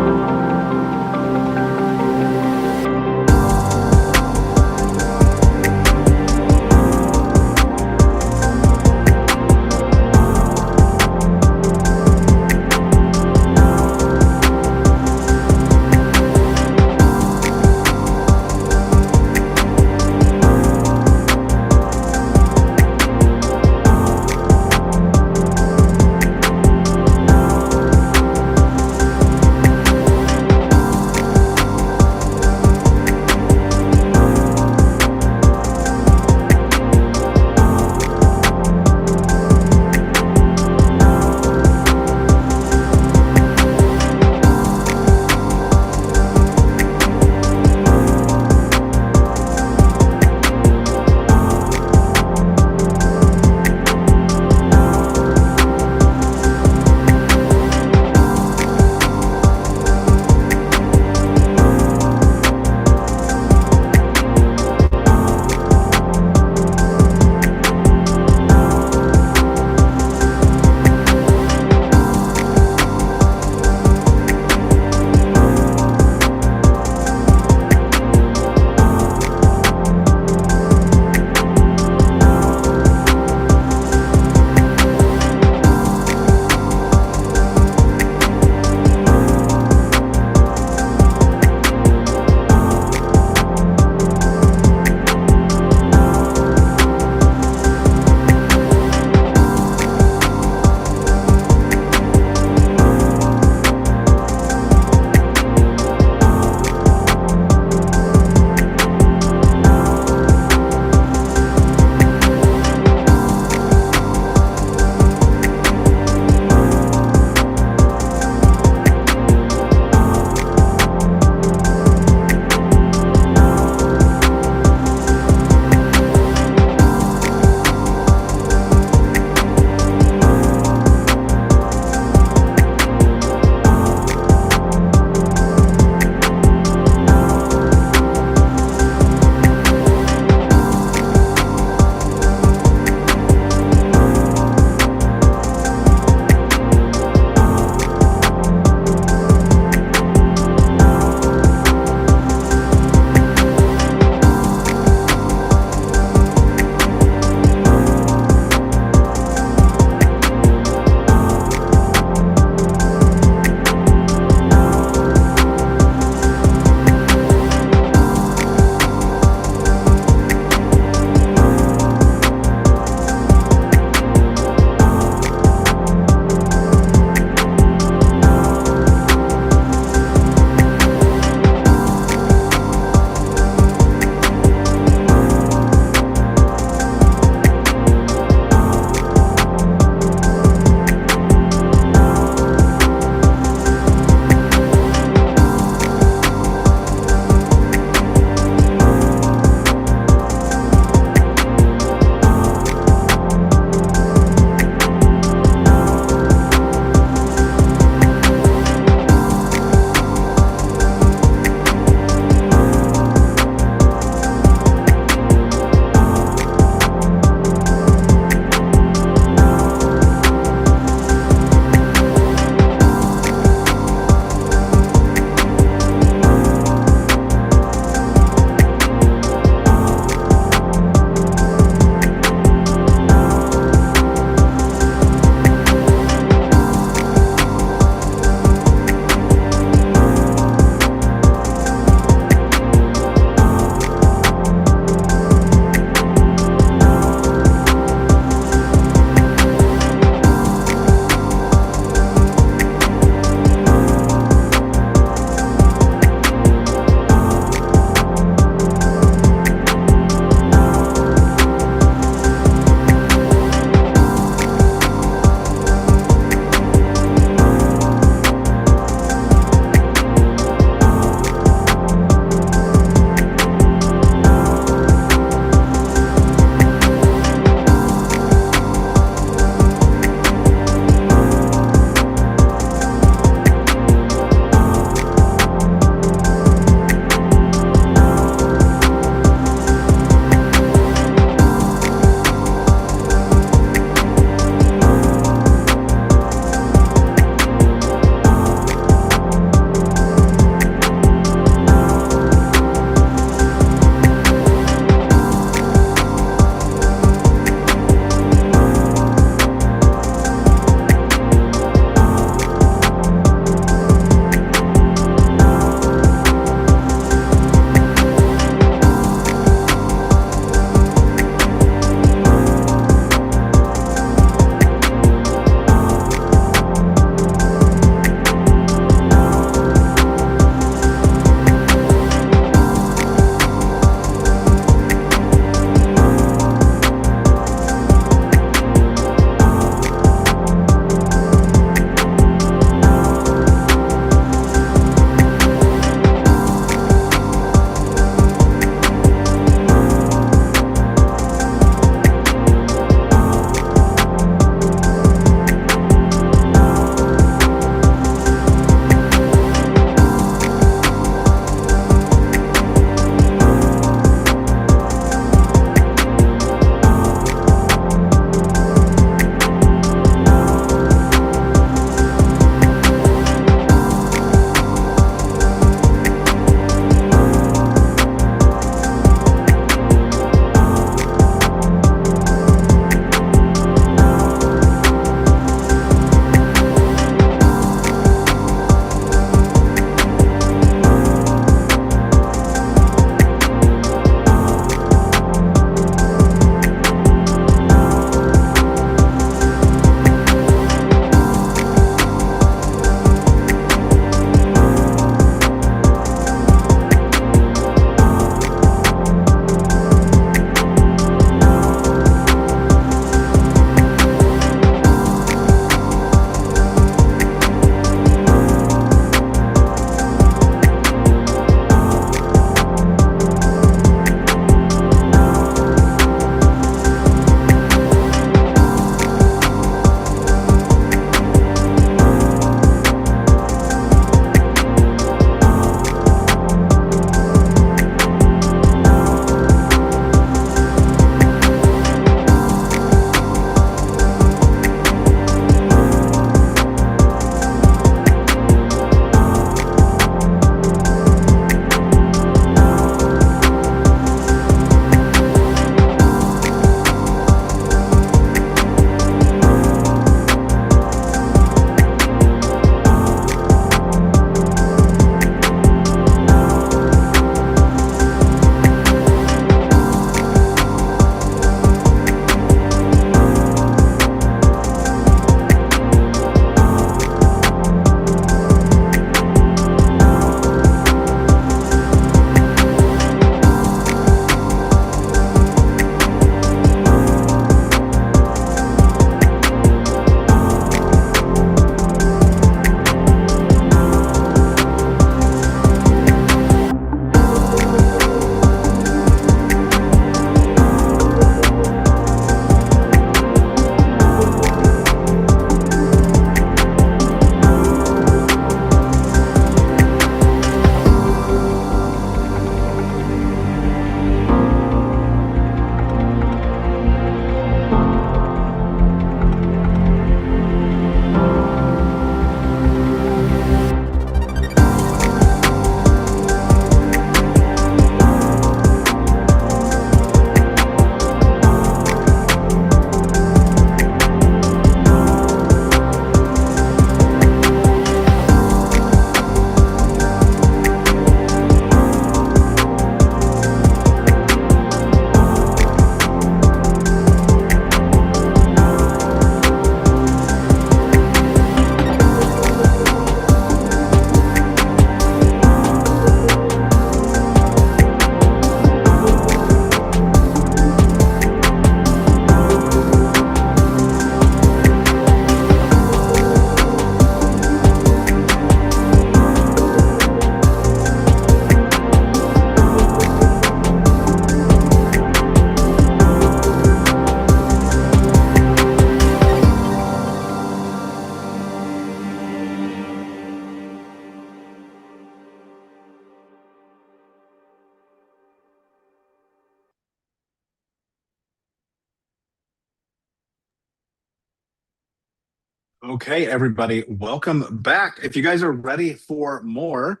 Okay, everybody, welcome back. If you guys are ready for more,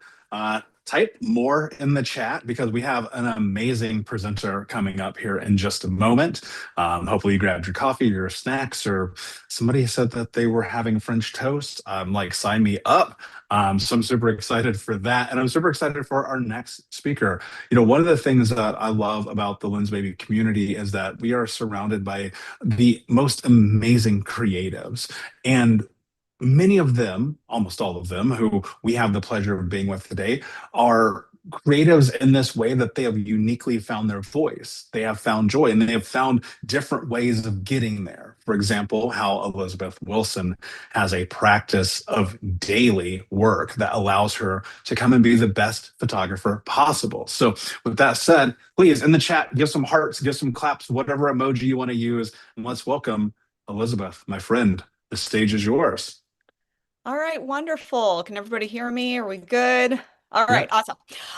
type more in the chat because we have an amazing presenter coming up here in just a moment. Hopefully, you grabbed your coffee, your snacks, or somebody said that they were having French toast. Like, sign me up. So I'm super excited for that, and I'm super excited for our next speaker. One of the things that I love about the Lensbaby community is that we are surrounded by the most amazing creatives. And many of them, almost all of them, who we have the pleasure of being with today, are creatives in this way that they have uniquely found their voice. They have found joy and they have found different ways of getting there. For example, how Elizabeth Wilson has a practice of daily work that allows her to come and be the best photographer possible. So, with that said, please in the chat, give some hearts, give some claps, whatever emoji you want to use, and let's welcome Elizabeth, my friend. The stage is yours.
All right, wonderful. Can everybody hear me? Are we good? All right,
Yep.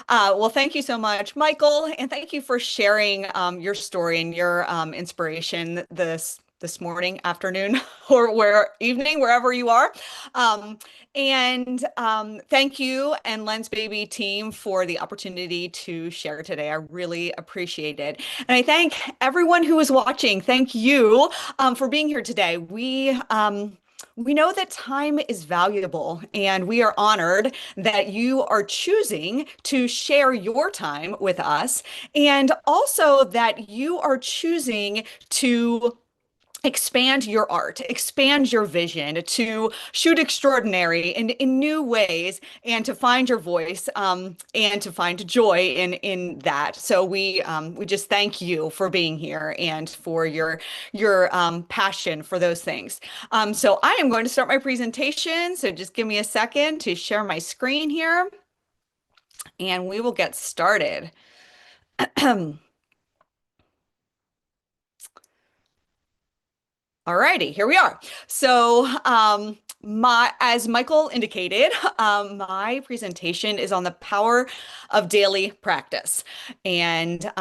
awesome. Well, thank you so much, Michael, and thank you for sharing your story and your inspiration this morning, afternoon, or where evening, wherever you are. Um, and thank you and Lens Baby team for the opportunity to share today. I really appreciate it. And I thank everyone who is watching. Thank you for being here today. We know that time is valuable, and we are honored that you are choosing to share your time with us, and also that you are choosing to expand your art, expand your vision, to shoot extraordinary in new ways, and to find your voice, and to find joy in that. So we just thank you for being here and for your passion for those things. So I am going to start my presentation. So just give me a second to share my screen here, and we will get started. All righty, here we are. So, as Michael indicated, my presentation is on the power of daily practice, and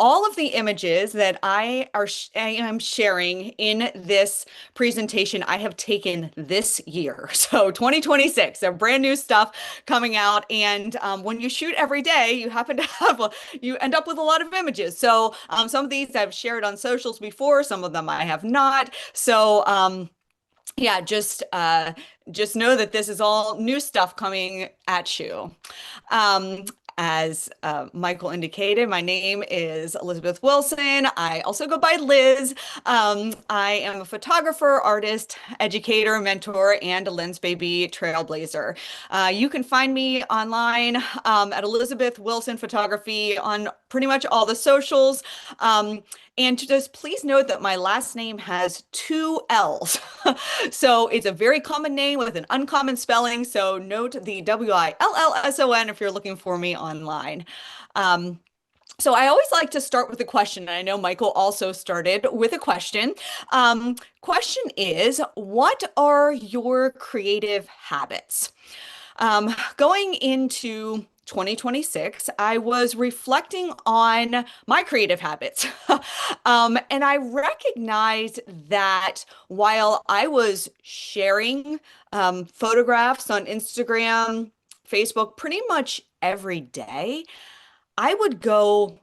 all of the images that I am sharing in this presentation I have taken this year. So 2026, they're brand new stuff coming out, and when you shoot every day, you happen to you end up with a lot of images. So some of these I've shared on socials before, some of them I have not. So yeah, just know that this is all new stuff coming at you. Um, as Michael indicated, my name is Elizabeth Wilson. I also go by Liz. I am a photographer, artist, educator, mentor, and a Lens Baby trailblazer. You can find me online at Elizabeth Wilson Photography on pretty much all the socials. And just please note that my last name has two L's. So it's a very common name with an uncommon spelling. So note the Willson if you're looking for me online. Um, so I always like to start with a question. And I know Michael also started with a question. Question is, what are your creative habits? Going into 2026, I was reflecting on my creative habits. And I recognized that while I was sharing photographs on Instagram, Facebook pretty much every day, I would go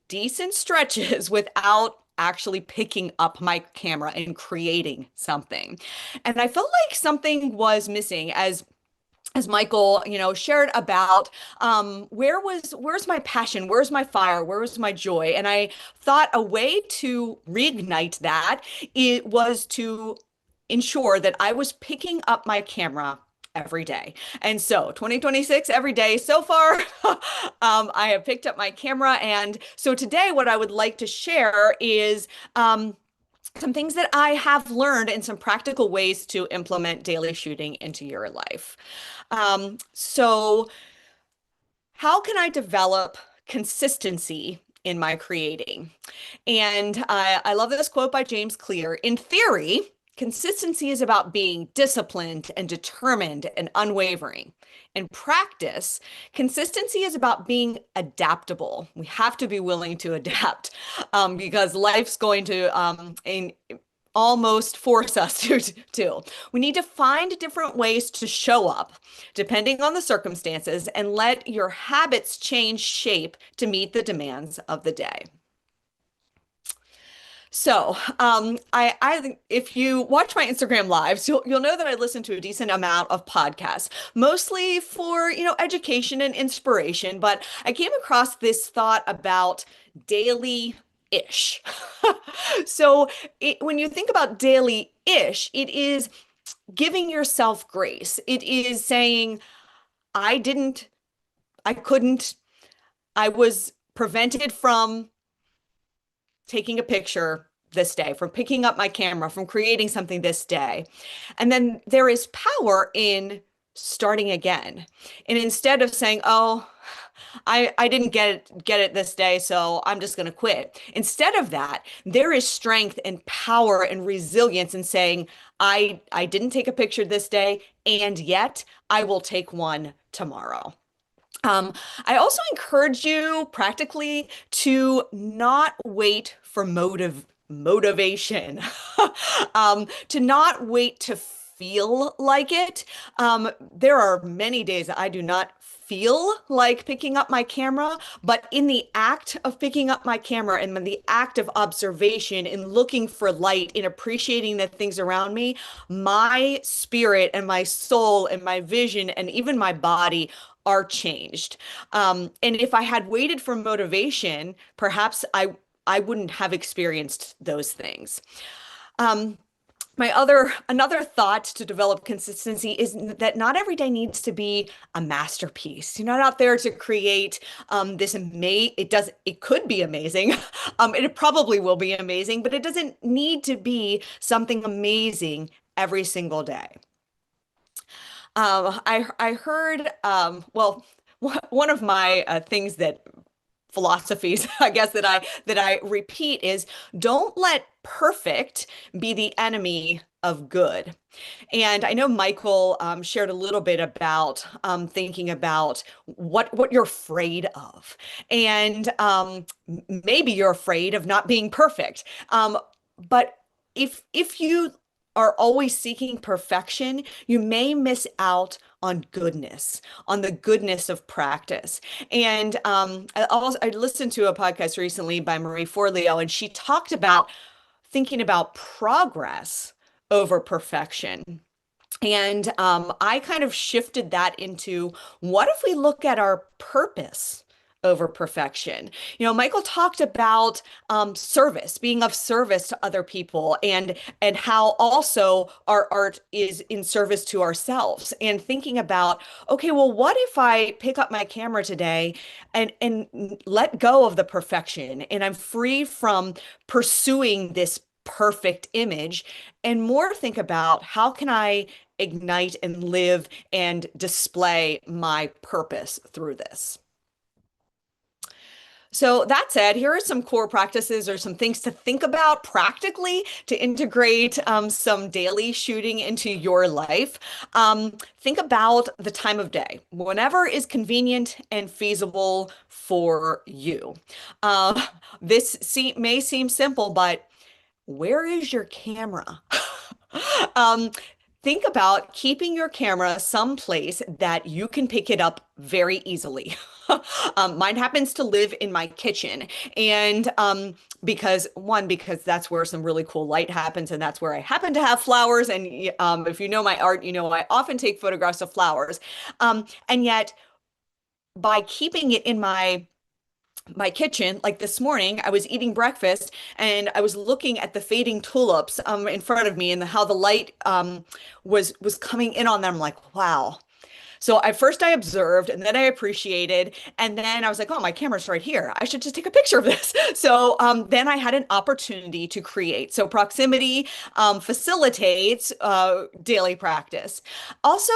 decent stretches without actually picking up my camera and creating something. And I felt like something was missing as Michael, shared about where's my passion, where's my fire, where's my joy, and I thought a way to reignite that it was to ensure that I was picking up my camera every day. And so 2026 every day so far, I have picked up my camera, and so today what I would like to share is some things that I have learned and some practical ways to implement daily shooting into your life. So, how can I develop consistency in my creating? And I love this quote by James Clear. In theory, consistency is about being disciplined and determined and unwavering. In practice, consistency is about being adaptable. We have to be willing to adapt because life's going to almost force us to do. We need to find different ways to show up depending on the circumstances and let your habits change shape to meet the demands of the day. So, if you watch my Instagram lives, you'll know that I listen to a decent amount of podcasts, mostly for, education and inspiration. But I came across this thought about daily-ish. So, when you think about daily-ish, it is giving yourself grace. It is saying, I didn't, I couldn't, I was prevented from taking a picture this day, from picking up my camera, from creating something this day. And then there is power in starting again. And instead of saying, oh, I didn't get it this day, so I'm just going to quit. Instead of that, there is strength and power and resilience in saying, I didn't take a picture this day, and yet I will take one tomorrow. I also encourage you practically to not wait for motivation, to not wait to feel like it. There are many days that I do not feel like picking up my camera, but in the act of picking up my camera and in the act of observation, in looking for light, in appreciating the things around me, my spirit and my soul and my vision and even my body are changed. And if I had waited for motivation, perhaps I wouldn't have experienced those things. Um, another thought to develop consistency is that not every day needs to be a masterpiece. You're not out there to create it could be amazing. It probably will be amazing, but it doesn't need to be something amazing every single day. I heard, one of my things that philosophies, I guess, that I repeat is, don't let perfect be the enemy of good. And I know Michael shared a little bit about thinking about what you're afraid of, and maybe you're afraid of not being perfect. But if you are always seeking perfection, you may miss out on goodness, on the goodness of practice. And I listened to a podcast recently by Marie Forleo, and she talked about thinking about progress over perfection. And I kind of shifted that into, what if we look at our purpose over perfection? Michael talked about service, being of service to other people, and how also our art is in service to ourselves. And thinking about, okay, well, what if I pick up my camera today and let go of the perfection, and I'm free from pursuing this perfect image, and more think about, how can I ignite and live and display my purpose through this? So that said, here are some core practices or some things to think about practically to integrate some daily shooting into your life. Think about the time of day, whenever is convenient and feasible for you. May seem simple, but where is your camera? Um, Think about keeping your camera someplace that you can pick it up very easily. Mine happens to live in my kitchen, and because that's where some really cool light happens, and that's where I happen to have flowers. And if you know my art, I often take photographs of flowers. And yet, by keeping it in my kitchen, like this morning, I was eating breakfast and I was looking at the fading tulips in front of me, and how the light was coming in on them. I'm like, wow. So at first I observed, and then I appreciated, and then I was like, oh, my camera's right here. I should just take a picture of this. So then I had an opportunity to create. So proximity facilitates daily practice. Also,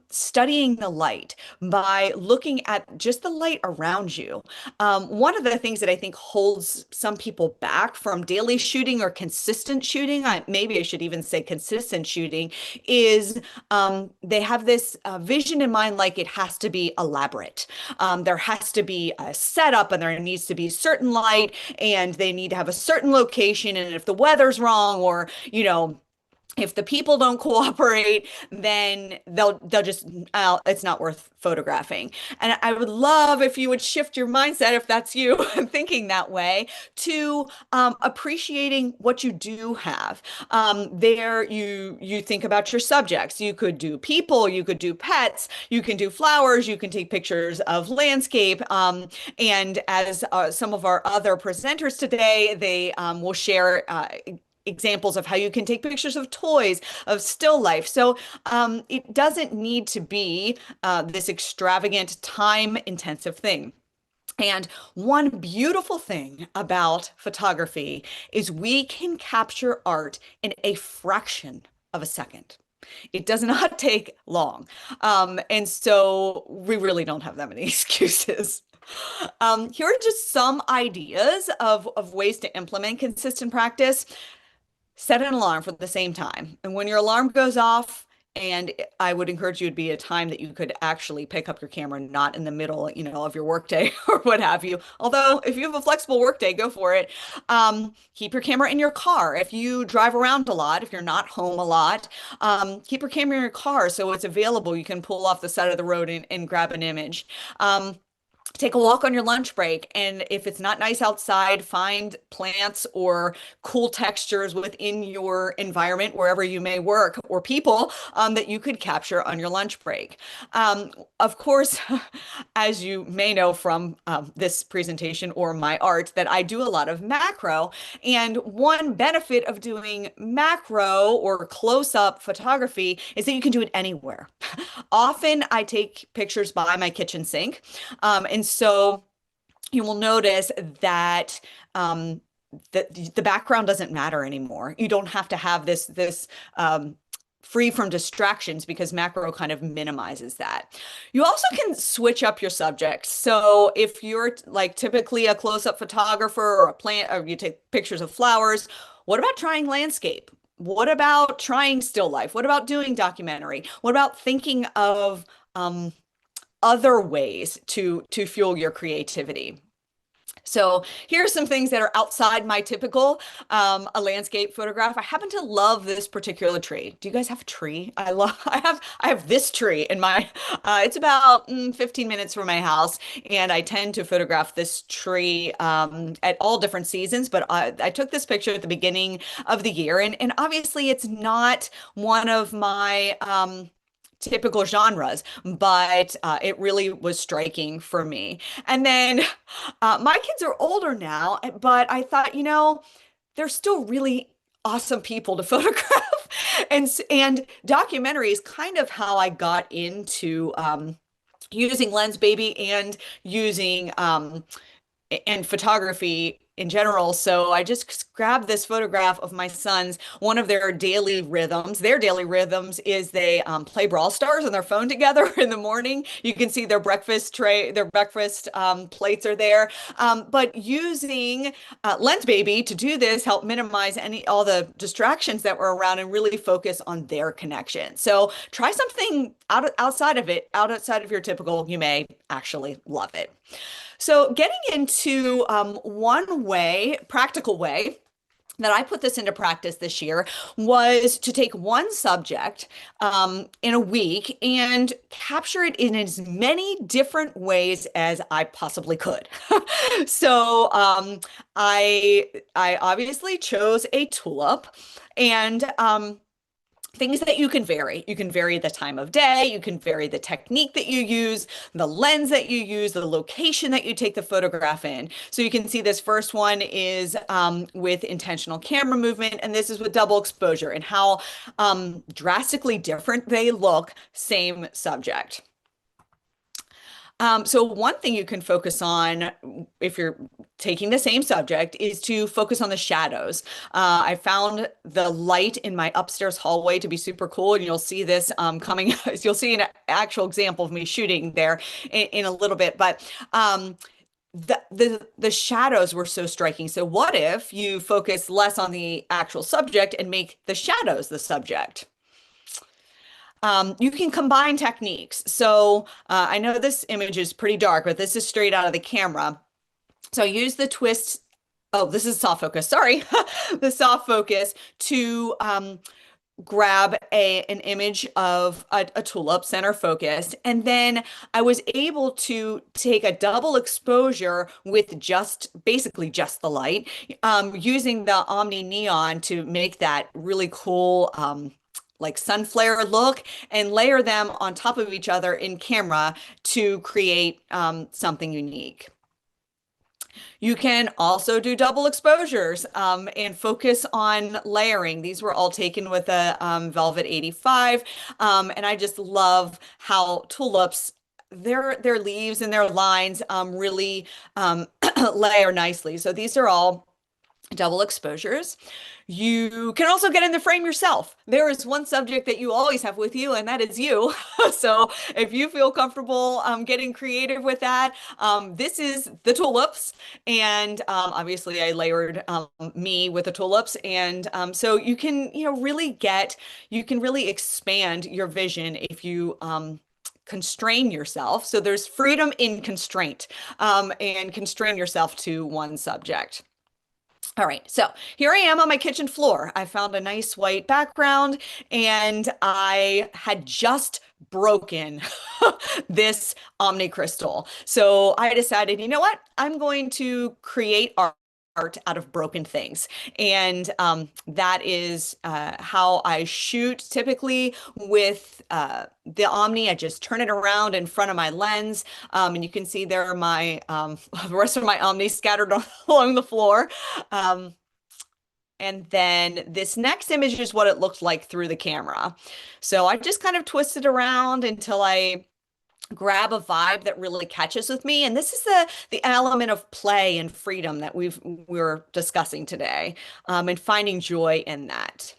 studying the light by looking at just the light around you. One of the things that I think holds some people back from daily shooting or consistent shooting, maybe I should even say consistent shooting, is they have this vision composition in mind, like it has to be elaborate. There has to be a setup and there needs to be certain light and they need to have a certain location. And if the weather's wrong or, if the people don't cooperate, then they'll just it's not worth photographing. And I would love if you would shift your mindset, if that's you thinking that way, to appreciating what you do have. There you think about your subjects. You could do people, you could do pets, you can do flowers, you can take pictures of landscape. And as some of our other presenters today, they will share examples of how you can take pictures of toys, of still life. So it doesn't need to be this extravagant, time-intensive thing. And one beautiful thing about photography is we can capture art in a fraction of a second. It does not take long. And so we really don't have that many excuses. Here are just some ideas of ways to implement consistent practice. Set an alarm for the same time. And when your alarm goes off, and I would encourage you to be a time that you could actually pick up your camera, not in the middle, of your workday or what have you. Although if you have a flexible workday, go for it. Keep your camera in your car. If you drive around a lot, if you're not home a lot, keep your camera in your car so it's available. You can pull off the side of the road and grab an image. Take a walk on your lunch break. And if it's not nice outside, find plants or cool textures within your environment, wherever you may work, or people that you could capture on your lunch break. Of course, as you may know from this presentation or my art, that I do a lot of macro. And one benefit of doing macro or close-up photography is that you can do it anywhere. Often I take pictures by my kitchen sink. And so you will notice that the background doesn't matter anymore. You don't have to have this free from distractions because macro kind of minimizes that. You also can switch up your subjects. So if you're like typically a close-up photographer or a plant, or you take pictures of flowers, what about trying landscape? What about trying still life? What about doing documentary? What about thinking of other ways to fuel your creativity? So here's some things that are outside my typical a landscape photograph. I happen to love this particular tree. Do you guys have a tree? I have this tree in my it's about 15 minutes from my house, and I tend to photograph this tree at all different seasons, but I took this picture at the beginning of the year, and obviously it's not one of my typical genres, but it really was striking for me. And then my kids are older now, but I thought, they're still really awesome people to photograph. And documentary is kind of how I got into using Lensbaby and using and photography in general. So I just grabbed this photograph of my sons. One of their daily rhythms, is they play Brawl Stars on their phone together in the morning. You can see their breakfast tray, their breakfast plates are there. But using Lensbaby to do this helped minimize all the distractions that were around and really focus on their connection. So try something outside of your typical, you may actually love it. So getting into one practical way that I put this into practice this year was to take one subject in a week and capture it in as many different ways as I possibly could. So I obviously chose a tulip, and things that you can vary. You can vary the time of day, you can vary the technique that you use, the lens that you use, the location that you take the photograph in. So you can see this first one is with intentional camera movement, and this is with double exposure, and how drastically different they look, same subject. So one thing you can focus on if you're taking the same subject is to focus on the shadows. I found the light in my upstairs hallway to be super cool, and you'll see this coming. You'll see an actual example of me shooting there in a little bit, but the shadows were so striking. So what if you focus less on the actual subject and make the shadows the subject? You can combine techniques. So I know this image is pretty dark, but this is straight out of the camera. So use the twist. Oh, this is soft focus. Sorry, the soft focus to grab an image of a tulip center focused. And then I was able to take a double exposure with basically just the light, using the Omni Neon to make that really cool like sun flare look and layer them on top of each other in camera to create something unique. You can also do double exposures and focus on layering. These were all taken with a Velvet 85. And I just love how tulips, their leaves and their lines really layer nicely. So these are all double exposures. You can also get in the frame yourself. There is one subject that you always have with you, and that is you. So if you feel comfortable getting creative with that, this is the tulips. And obviously I layered me with the tulips. And so you can, you can really expand your vision if you constrain yourself. So there's freedom in constraint, and constrain yourself to one subject. All right, so here I am on my kitchen floor. I found a nice white background and I had just broken this Omni crystal. So I decided, you know what? I'm going to create art out of broken things. And that is how I shoot typically with the Omni. I just turn it around in front of my lens. And you can see there are my the rest of my Omni scattered along the floor. And then this next image is what it looked like through the camera. So I just kind of twisted around until I grab a vibe that really catches with me. And this is the element of play and freedom that we're discussing today, and finding joy in that.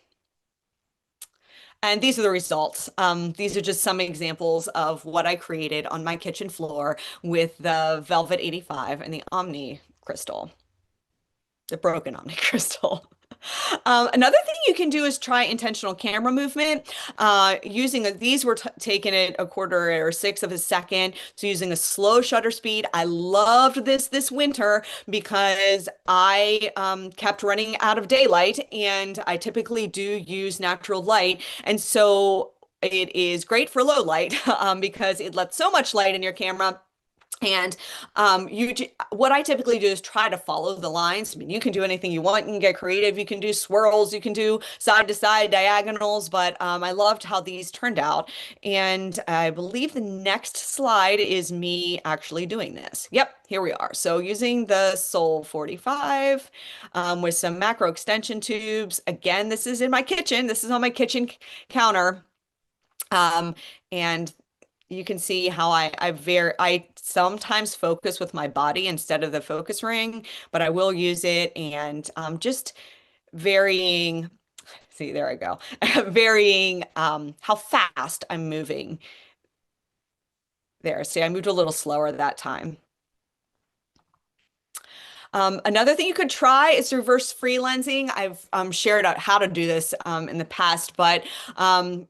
And these are the results. These are just some examples of what I created on my kitchen floor with the Velvet 85 and the Omni crystal, the broken Omni crystal. Another thing you can do is try intentional camera movement. These were taken at a quarter or sixth of a second. So using a slow shutter speed. I loved this winter because I kept running out of daylight and I typically do use natural light. And so it is great for low light because it lets so much light in your camera. And what I typically do is try to follow the lines. I mean, you can do anything you want. You can get creative. You can do swirls. You can do side to side diagonals. But I loved how these turned out. And I believe the next slide is me actually doing this. Yep, here we are. So using the Sol 45 with some macro extension tubes. Again, this is in my kitchen. This is on my kitchen counter. And you can see how I sometimes focus with my body instead of the focus ring, but I will use it and just varying, see, there I go, varying how fast I'm moving there. See, I moved a little slower that time. Another thing you could try is reverse freelancing. I've shared out how to do this in the past, but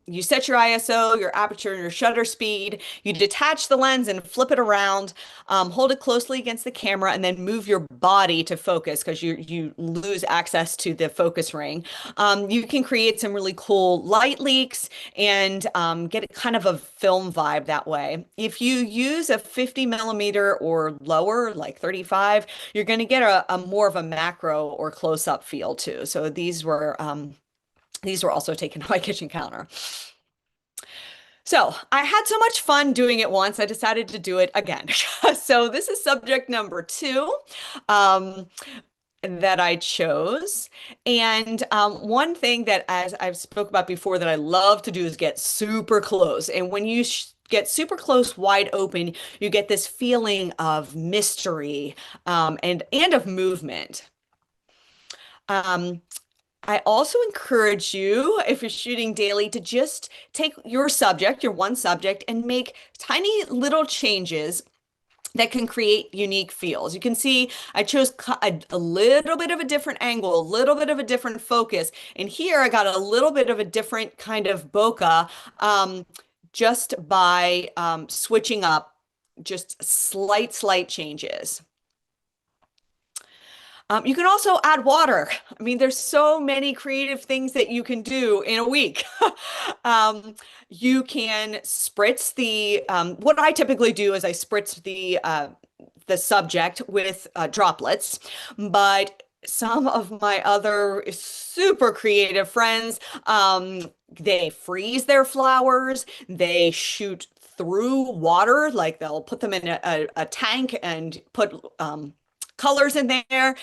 you set your ISO, your aperture, and your shutter speed. You detach the lens and flip it around, hold it closely against the camera, and then move your body to focus because you lose access to the focus ring. You can create some really cool light leaks and get kind of a film vibe that way. If you use a 50 millimeter or lower, like 35, you're going to get a more of a macro or close-up feel too. So these were also taken on my kitchen counter. So I had so much fun doing it once, I decided to do it again. So this is subject number 2. That I chose. And one thing that, as I've spoke about before, that I love to do is get super close. And when you get super close, wide open, you get this feeling of mystery and of movement. I also encourage you, if you're shooting daily, to just take your subject, your one subject, and make tiny little changes that can create unique feels. You can see I chose a little bit of a different angle, a little bit of a different focus. And here I got a little bit of a different kind of bokeh just by switching up just slight changes. You can also add water. I mean, there's so many creative things that you can do in a week. You can spritz what I typically do is I spritz the subject with droplets, but some of my other super creative friends, they freeze their flowers, they shoot through water, like they'll put them in a tank and put colors in there.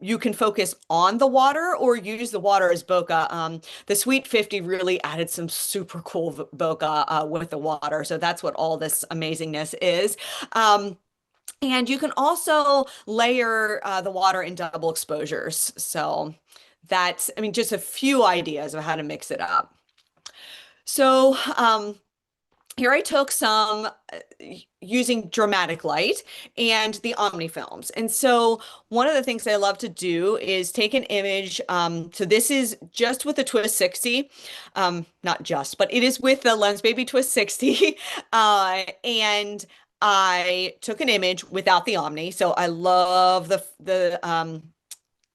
You can focus on the water or use the water as bokeh. The Sweet 50 really added some super cool bokeh with the water. So that's what all this amazingness is. And you can also layer the water in double exposures. So that's, I mean, just a few ideas of how to mix it up. So here I took some using dramatic light and the Omni films. And so one of the things I love to do is take an image. So this is just with the Twist 60, not just, but it is with the Lensbaby Twist 60. And I took an image without the Omni. So I love the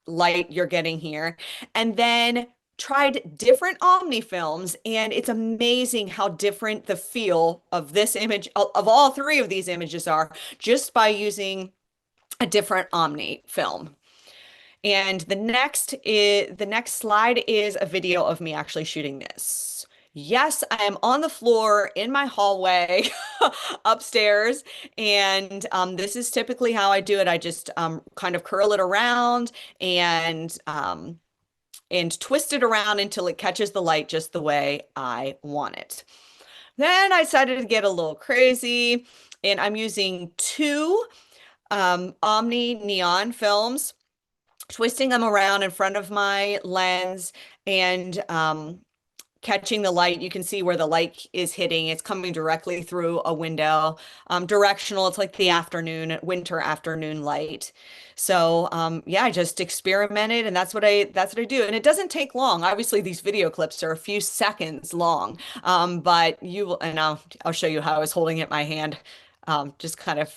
light you're getting here. And then tried different Omni films, and it's amazing how different the feel of this image, of all three of these images are, just by using a different Omni film. And the next slide is a video of me actually shooting this. Yes, I am on the floor in my hallway upstairs, and this is typically how I do it. I just kind of curl it around and twist it around until it catches the light just the way I want it. Then I decided to get a little crazy, and I'm using two Omni neon films, twisting them around in front of my lens and catching the light. You can see where the light is hitting. It's coming directly through a window. Directional, it's like the winter afternoon light. So yeah, I just experimented, and that's what I do. And it doesn't take long. Obviously, these video clips are a few seconds long, but you will, and I'll show you how I was holding it in my hand. Just kind of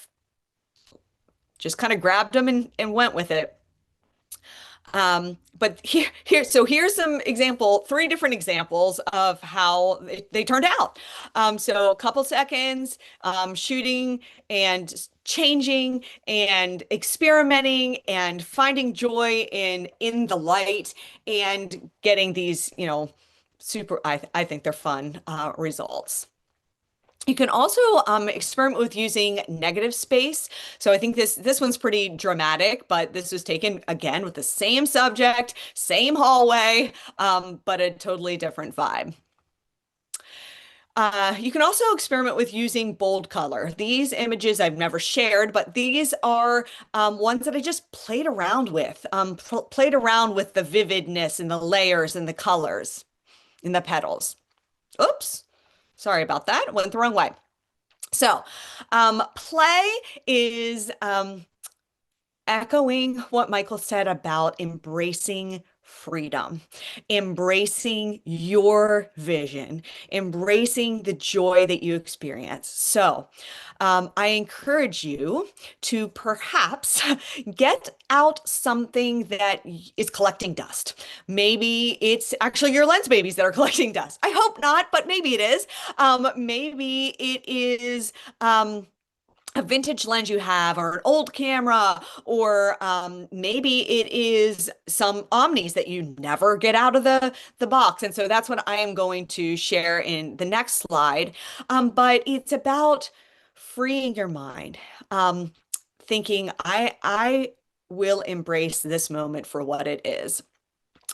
grabbed them and went with it. But here's some three different examples of how they turned out. So a couple seconds, shooting and changing and experimenting and finding joy in the light and getting these, super, I think they're fun, results. You can also experiment with using negative space. So I think this one's pretty dramatic, but this was taken again with the same subject, same hallway, but a totally different vibe. You can also experiment with using bold color. These images I've never shared, but these are ones that I just played around with, played around with the vividness and the layers and the colors in the petals. Oops. Sorry about that. Went the wrong way. So, play is echoing what Michael said about embracing freedom, embracing your vision, embracing the joy that you experience. So, I encourage you to perhaps get out something that is collecting dust. Maybe it's actually your Lensbabies that are collecting dust. I hope not, but maybe it is. Maybe it is a vintage lens you have, or an old camera, or maybe it is some Omnis that you never get out of the box. And so that's what I am going to share in the next slide. But it's about freeing your mind, thinking, I will embrace this moment for what it is.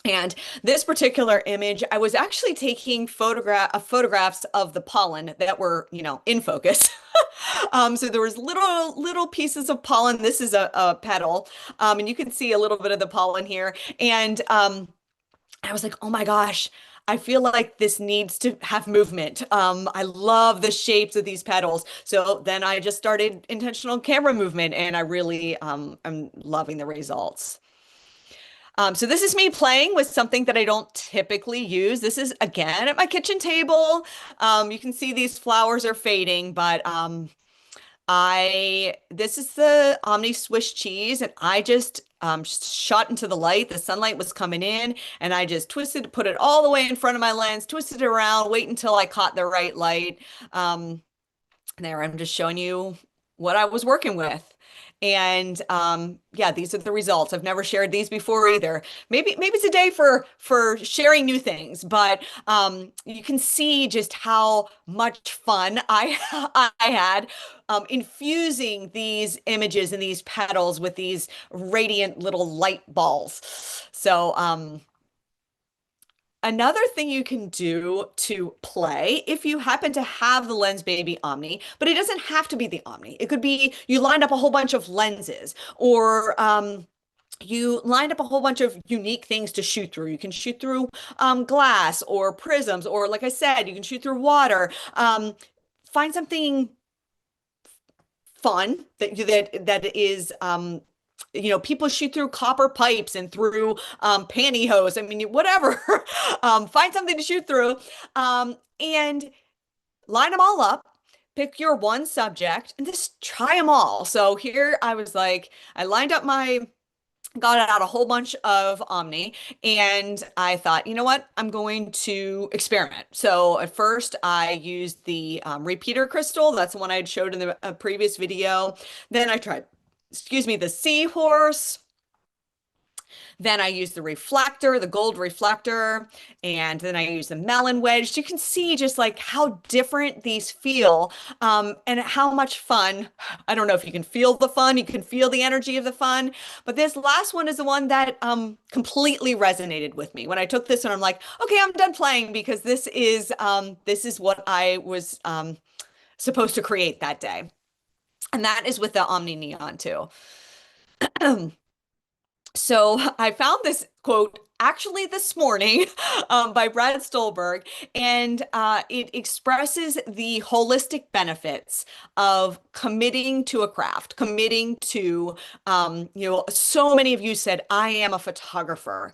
And this particular image, I was actually taking photographs of the pollen that were, in focus. So there was little pieces of pollen. This is a petal, and you can see a little bit of the pollen here. And I was like, oh my gosh, I feel like this needs to have movement. I love the shapes of these petals. So then I just started intentional camera movement, and I really am loving the results. So this is me playing with something that I don't typically use. This is again at my kitchen table. You can see these flowers are fading, but I this is the Omni Swiss cheese, and I just shot into the light. The sunlight was coming in, and I just twisted, put it all the way in front of my lens, twisted it around, wait until I caught the right light. There, I'm just showing you what I was working with. And yeah, these are the results. I've never shared these before either. Maybe it's a day for sharing new things, but you can see just how much fun I I had infusing these images and these petals with these radiant little light balls. So another thing you can do to play, if you happen to have the Lensbaby Omni, but it doesn't have to be the Omni. It could be you lined up a whole bunch of lenses, or you lined up a whole bunch of unique things to shoot through. You can shoot through glass or prisms, or like I said, you can shoot through water. Find something fun that is people shoot through copper pipes and through pantyhose. I mean, whatever. Find something to shoot through, and line them all up. Pick your one subject and just try them all. So here I was like, I lined up my got out a whole bunch of Omni, and I thought, you know what? I'm going to experiment. So at first I used the repeater crystal. That's the one I had showed in the previous video. Then I tried, excuse me, the seahorse. Then I use the reflector, the gold reflector, and then I use the melon wedge. You can see just like how different these feel, and how much fun. I don't know if you can feel the fun, you can feel the energy of the fun, but this last one is the one that completely resonated with me. When I took this one, I'm like, okay, I'm done playing because this is what I was supposed to create that day. And that is with the Omni Neon too. So I found this quote actually this morning by Brad Stolberg, and it expresses the holistic benefits of committing to a craft, committing to, so many of you said, I am a photographer.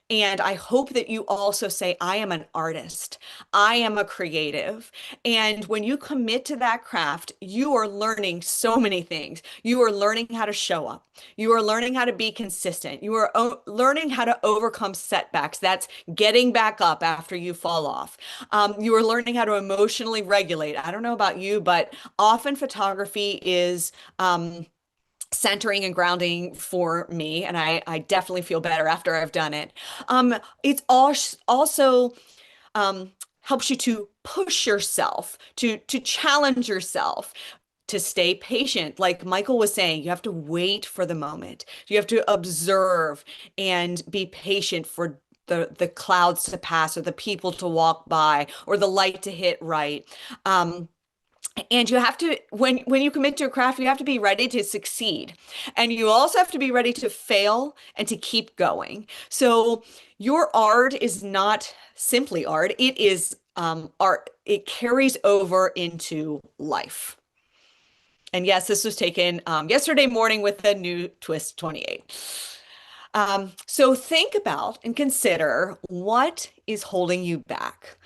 And I hope that you also say, I am an artist. I am a creative. And when you commit to that craft, you are learning so many things. You are learning how to show up. You are learning how to be consistent. You are learning how to overcome setbacks. That's getting back up after you fall off. You are learning how to emotionally regulate. I don't know about you, but often photography is centering and grounding for me, and I definitely feel better after I've done it. It's also helps you to push yourself, to challenge yourself, to stay patient. Like Michael was saying, you have to wait for the moment. You have to observe and be patient for the clouds to pass, or the people to walk by, or the light to hit right. And you have to, when you commit to a craft, you have to be ready to succeed. And you also have to be ready to fail and to keep going. So your art is not simply art, it is art. It carries over into life. And yes, this was taken yesterday morning with the new Twist 28. So think about and consider what is holding you back.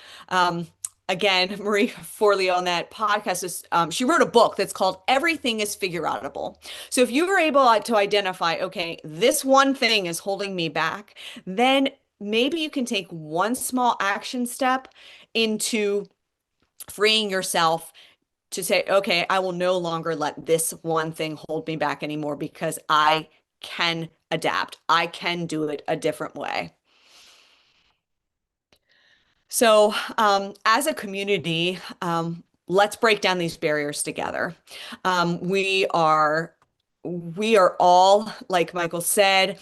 Again, Marie Forleo on that podcast she wrote a book that's called Everything is Figure Outable. So if you were able to identify, okay, this one thing is holding me back, then maybe you can take one small action step into freeing yourself to say, okay, I will no longer let this one thing hold me back anymore because I can adapt. I can do it a different way. So, as a community, let's break down these barriers together. We are all, like Michael said,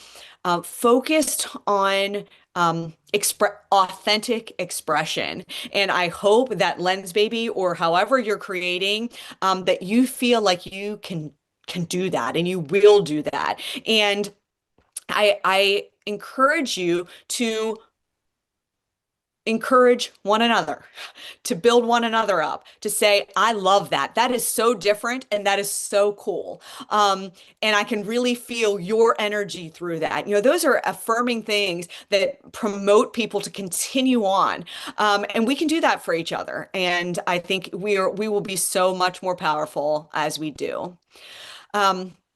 focused on authentic expression. And I hope that Lensbaby, or however you're creating, that you feel like you can do that, and you will do that. And I encourage you to encourage one another, to build one another up, to say, I love that. That is so different and that is so cool. And I can really feel your energy through that. Those are affirming things that promote people to continue on. And we can do that for each other. And I think we will be so much more powerful as we do.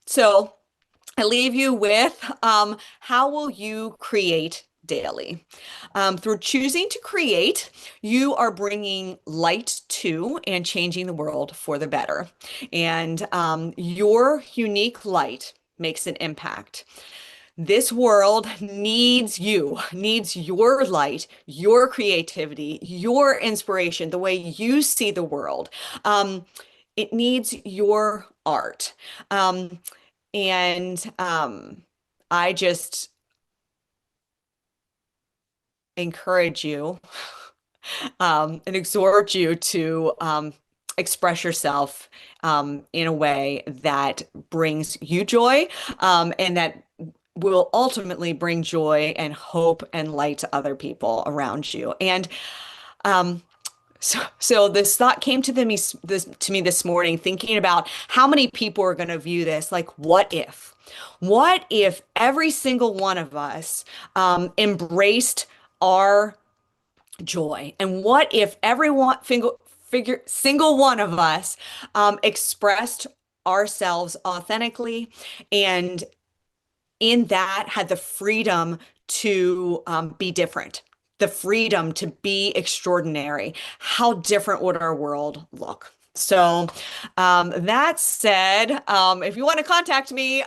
So I leave you with how will you create daily? Through choosing to create, you are bringing light to and changing the world for the better. And your unique light makes an impact. This world needs you, needs your light, your creativity, your inspiration, the way you see the world. It needs your art. And I just encourage you and exhort you to express yourself in a way that brings you joy and that will ultimately bring joy and hope and light to other people around you. And um, so this thought came to me this morning, thinking about how many people are going to view this. Like, what if? What if every single one of us embraced our joy? And what if single one of us expressed ourselves authentically and in that had the freedom to be different, the freedom to be extraordinary? How different would our world look? So, that said, if you want to contact me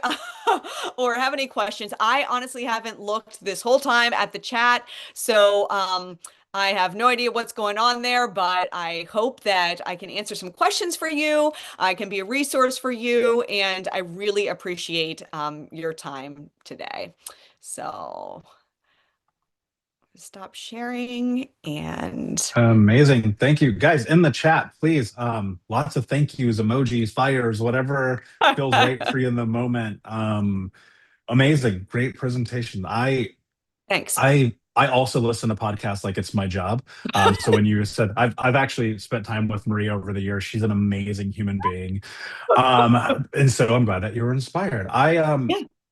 or have any questions, I honestly haven't looked this whole time at the chat. So, I have no idea what's going on there, but I hope that I can answer some questions for you. I can be a resource for you, and I really appreciate your time today. So stop sharing and
Amazing. Thank you. Guys, in the chat, please, lots of thank yous, emojis, fires, whatever feels right for you in the moment. Amazing. Great presentation.
thanks.
I also listen to podcasts like it's my job. So when you said I've actually spent time with Maria over the years. She's an amazing human being. And so I'm glad that you were inspired.
Yeah,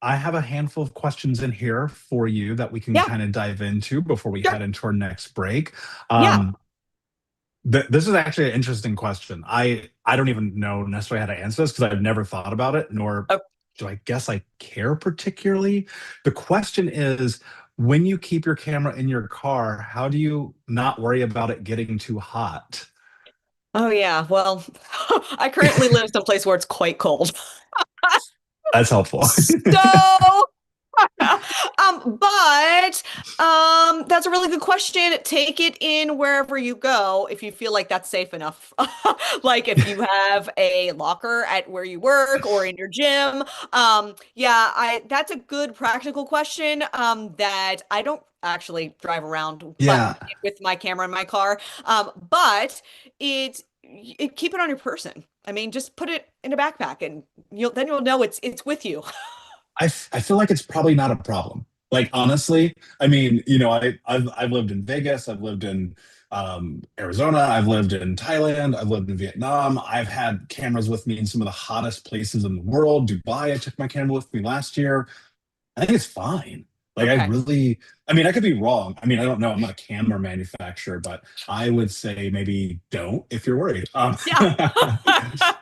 I have a handful of questions in here for you that we can
yeah,
kind of dive into before we
sure.
head into our next break.
Yeah.
Um, this is actually an interesting question. I don't even know necessarily how to answer this because I've never thought about it, nor
Oh,
do I guess I care particularly. The question is, when you keep your camera in your car, how do you not worry about it getting too hot?
oh yeah. Well, I currently live someplace where it's quite cold.
That's helpful.
So but that's a really good question. Take it in wherever you go if you feel like that's safe enough. Like if you have a locker at where you work or in your gym. Yeah, I that's a good practical question that I don't actually drive around but
Yeah,
with my camera in my car. But keep it on your person. I mean, just put it in a backpack and you'll know it's with you.
I feel like it's probably not a problem. Like honestly, I mean, I've lived in Vegas, I've lived in Arizona, I've lived in Thailand, I've lived in Vietnam. I've had cameras with me in some of the hottest places in the world. Dubai, I took my camera with me last year. I think it's fine. Like I
Okay.
really, I mean, I could be wrong. I mean, I don't know. I'm not a camera manufacturer, but I would say maybe don't if you're worried.
Yeah.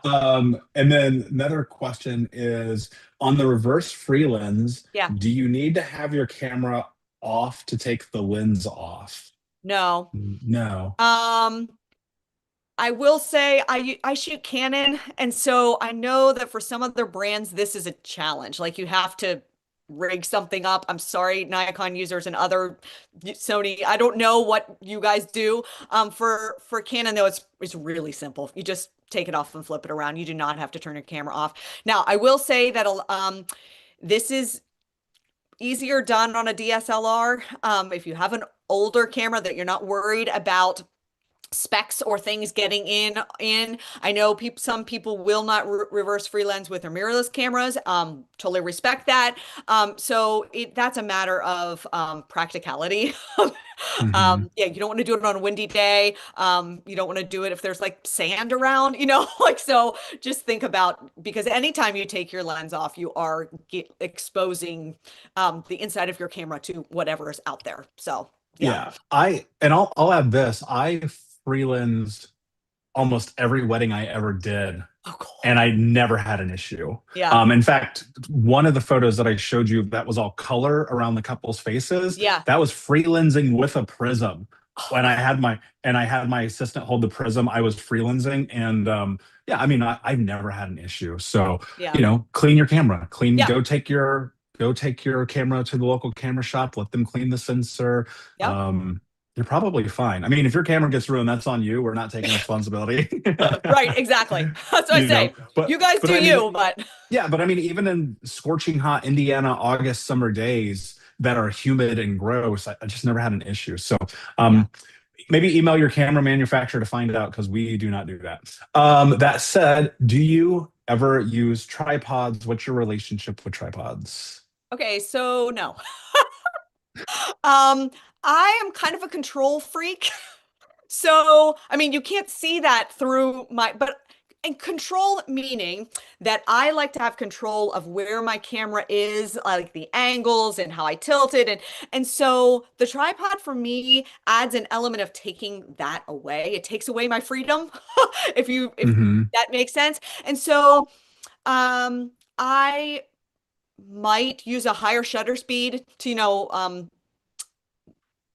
And then another question is on the reverse free lens,
Yeah.
do you need to have your camera off to take the lens off?
No.
No.
Um, I will say I shoot Canon, and so I know that for some other brands this is a challenge. Like you have to rig something up. I'm sorry, Nikon users and other Sony. I don't know what you guys do. For Canon though, it's really simple. You just take it off and flip it around. You do not have to turn your camera off. Now, I will say that this is easier done on a DSLR. If you have an older camera that you're not worried about specks or things getting in. I know some people will not reverse free lens with their mirrorless cameras. Totally respect that. So that's a matter of practicality.
Hmm.
Yeah, you don't want to do it on a windy day. You don't want to do it if there's like sand around, like, so just think about, because anytime you take your lens off, you are exposing the inside of your camera to whatever is out there. So yeah.
Yeah, I'll add this. I freelanced almost every wedding I ever did,
Oh, cool.
and I never had an issue.
Yeah.
In fact, one of the photos that I showed you that was all color around the couple's faces,
Yeah.
that was freelancing with a prism.
Oh,
When
cool.
I had my assistant hold the prism, I was freelancing, and yeah, I mean, I've never had an issue. So,
Yeah.
clean your camera,
Yeah.
go take your camera to the local camera shop, let them clean the sensor.
Yep.
Um, you're probably fine. I mean, if your camera gets ruined, that's on you. We're not taking responsibility.
Right, exactly. That's what I say. You guys
But
do
I mean,
you, but
yeah, but I mean, even in scorching hot Indiana August summer days that are humid and gross, I just never had an issue. So,
yeah.
um, maybe email your camera manufacturer to find out, because we do not do that. That said, do you ever use tripods? What's your relationship with tripods?
Okay, so no. Um, I am kind of a control freak. So, I mean, you can't see that through but and control meaning that I like to have control of where my camera is, like the angles and how I tilt it. And so the tripod for me adds an element of taking that away. It takes away my freedom, if
Hmm.
that makes sense. And so I might use a higher shutter speed to,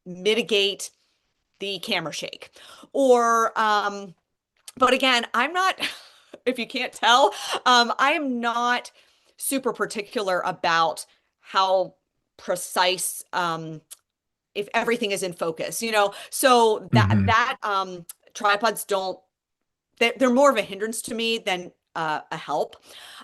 mitigate the camera shake. Or but again, I'm not, if you can't tell, I am not super particular about how precise, if everything is in focus, so
Hmm.
tripods don't, they're more of a hindrance to me than a help.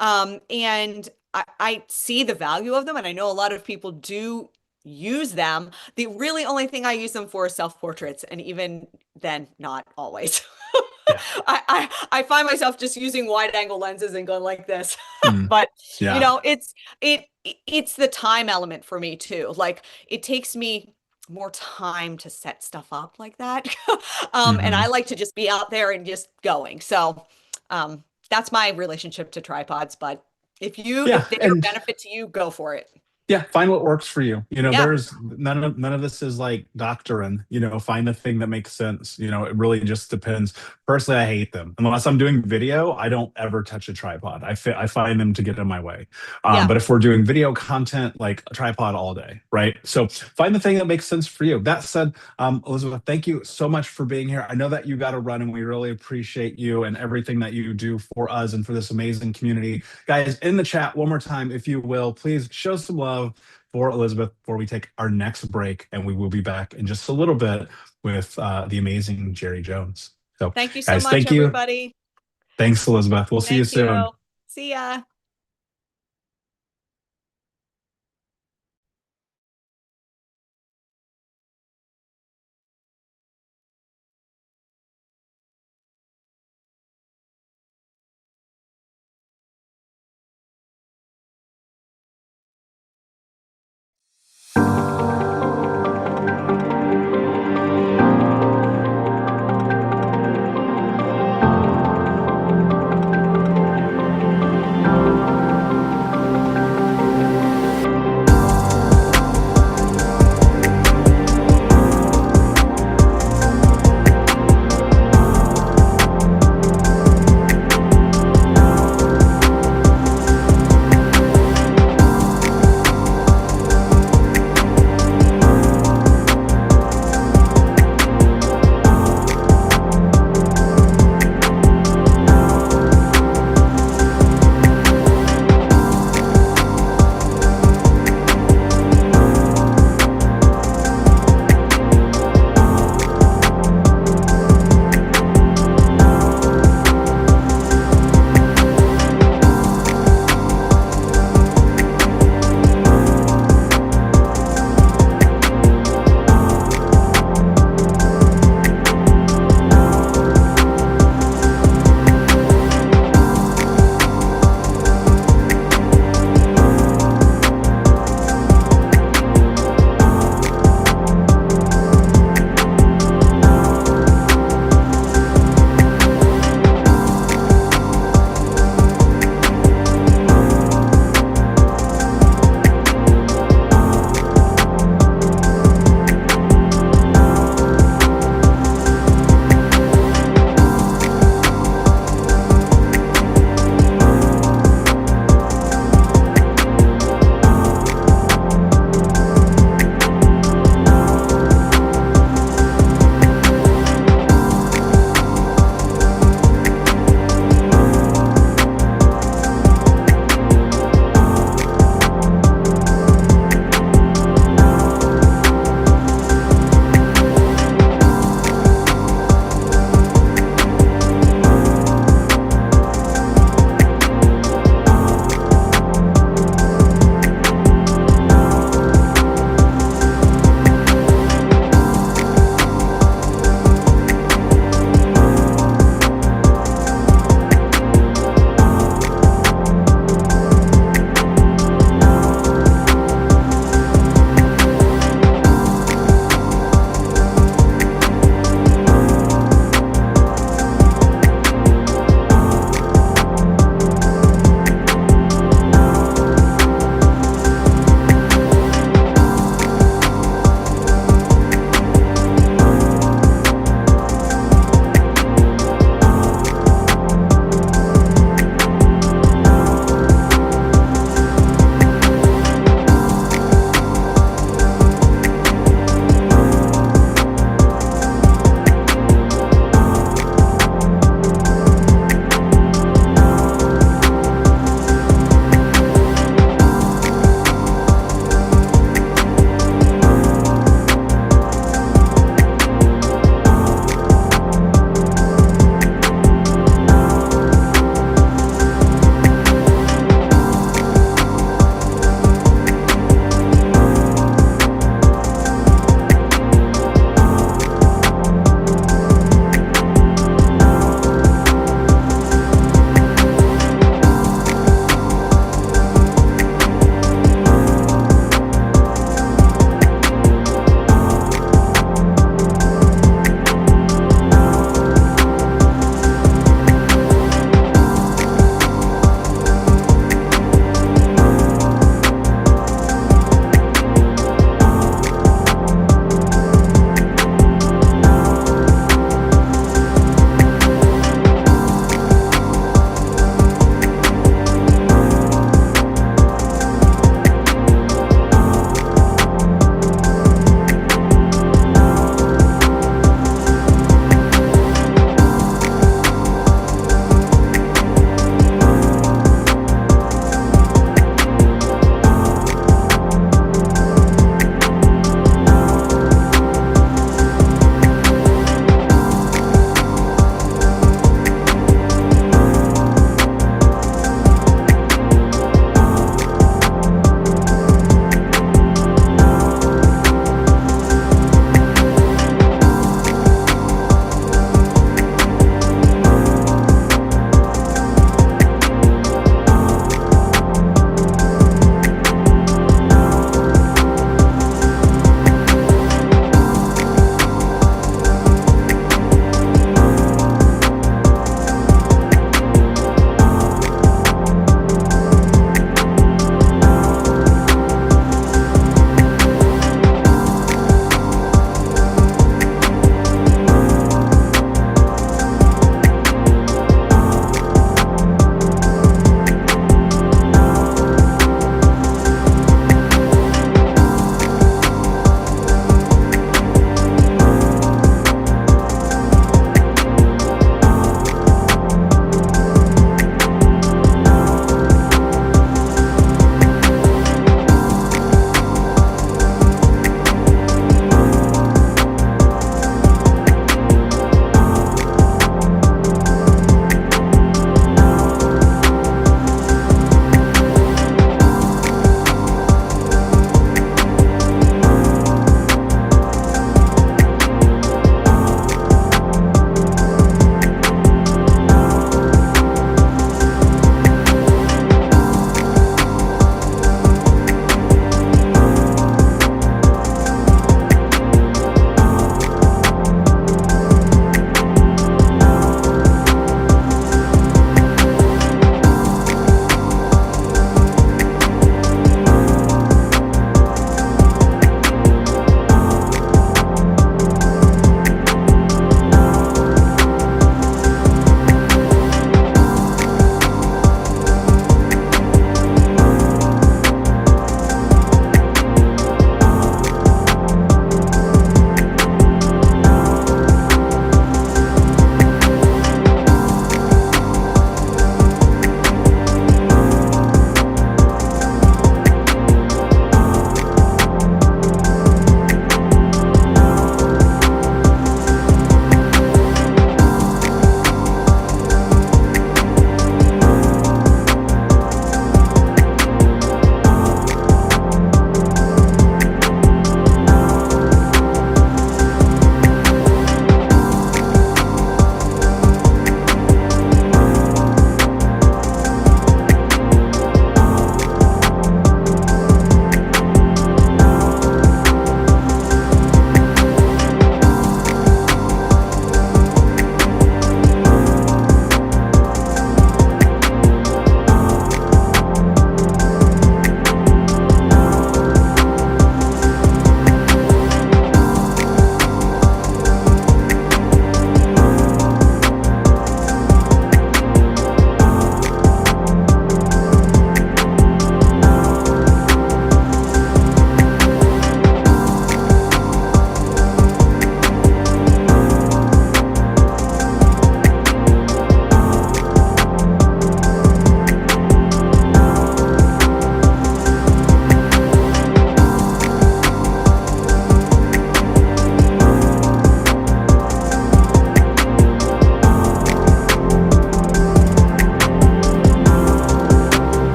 And I see the value of them, and I know a lot of people do use them. The really only thing I use them for is self-portraits, and even then, not always.
Yeah.
I find myself just using wide angle lenses and going like this.
Mm.
But
Yeah.
it's the time element for me too. Like, it takes me more time to set stuff up like that. And I
Hmm.
like to just be out there and just going. So that's my relationship to tripods. But
Yeah.
if they're a
And
benefit to you, go for it.
yeah, find what works for you.
Yeah.
There's none of this is like doctrine. Find the thing that makes sense. It really just depends. Personally, I hate them. Unless I'm doing video, I don't ever touch a tripod. I find them to get in my way.
Yeah.
But if we're doing video content, like a tripod all day, right? So find the thing that makes sense for you. That said, Elizabeth, thank you so much for being here. I know that you got to run, and we really appreciate you and everything that you do for us and for this amazing community. Guys, in the chat, one more time, if you will, please show some love for Elizabeth before we take our next break, and we will be back in just a little bit with the amazing Jerry Jones. So,
Thank you so
guys,
much,
thank you.
everybody.
Thanks, Elizabeth. We'll see you
Thank
soon.
you. See ya.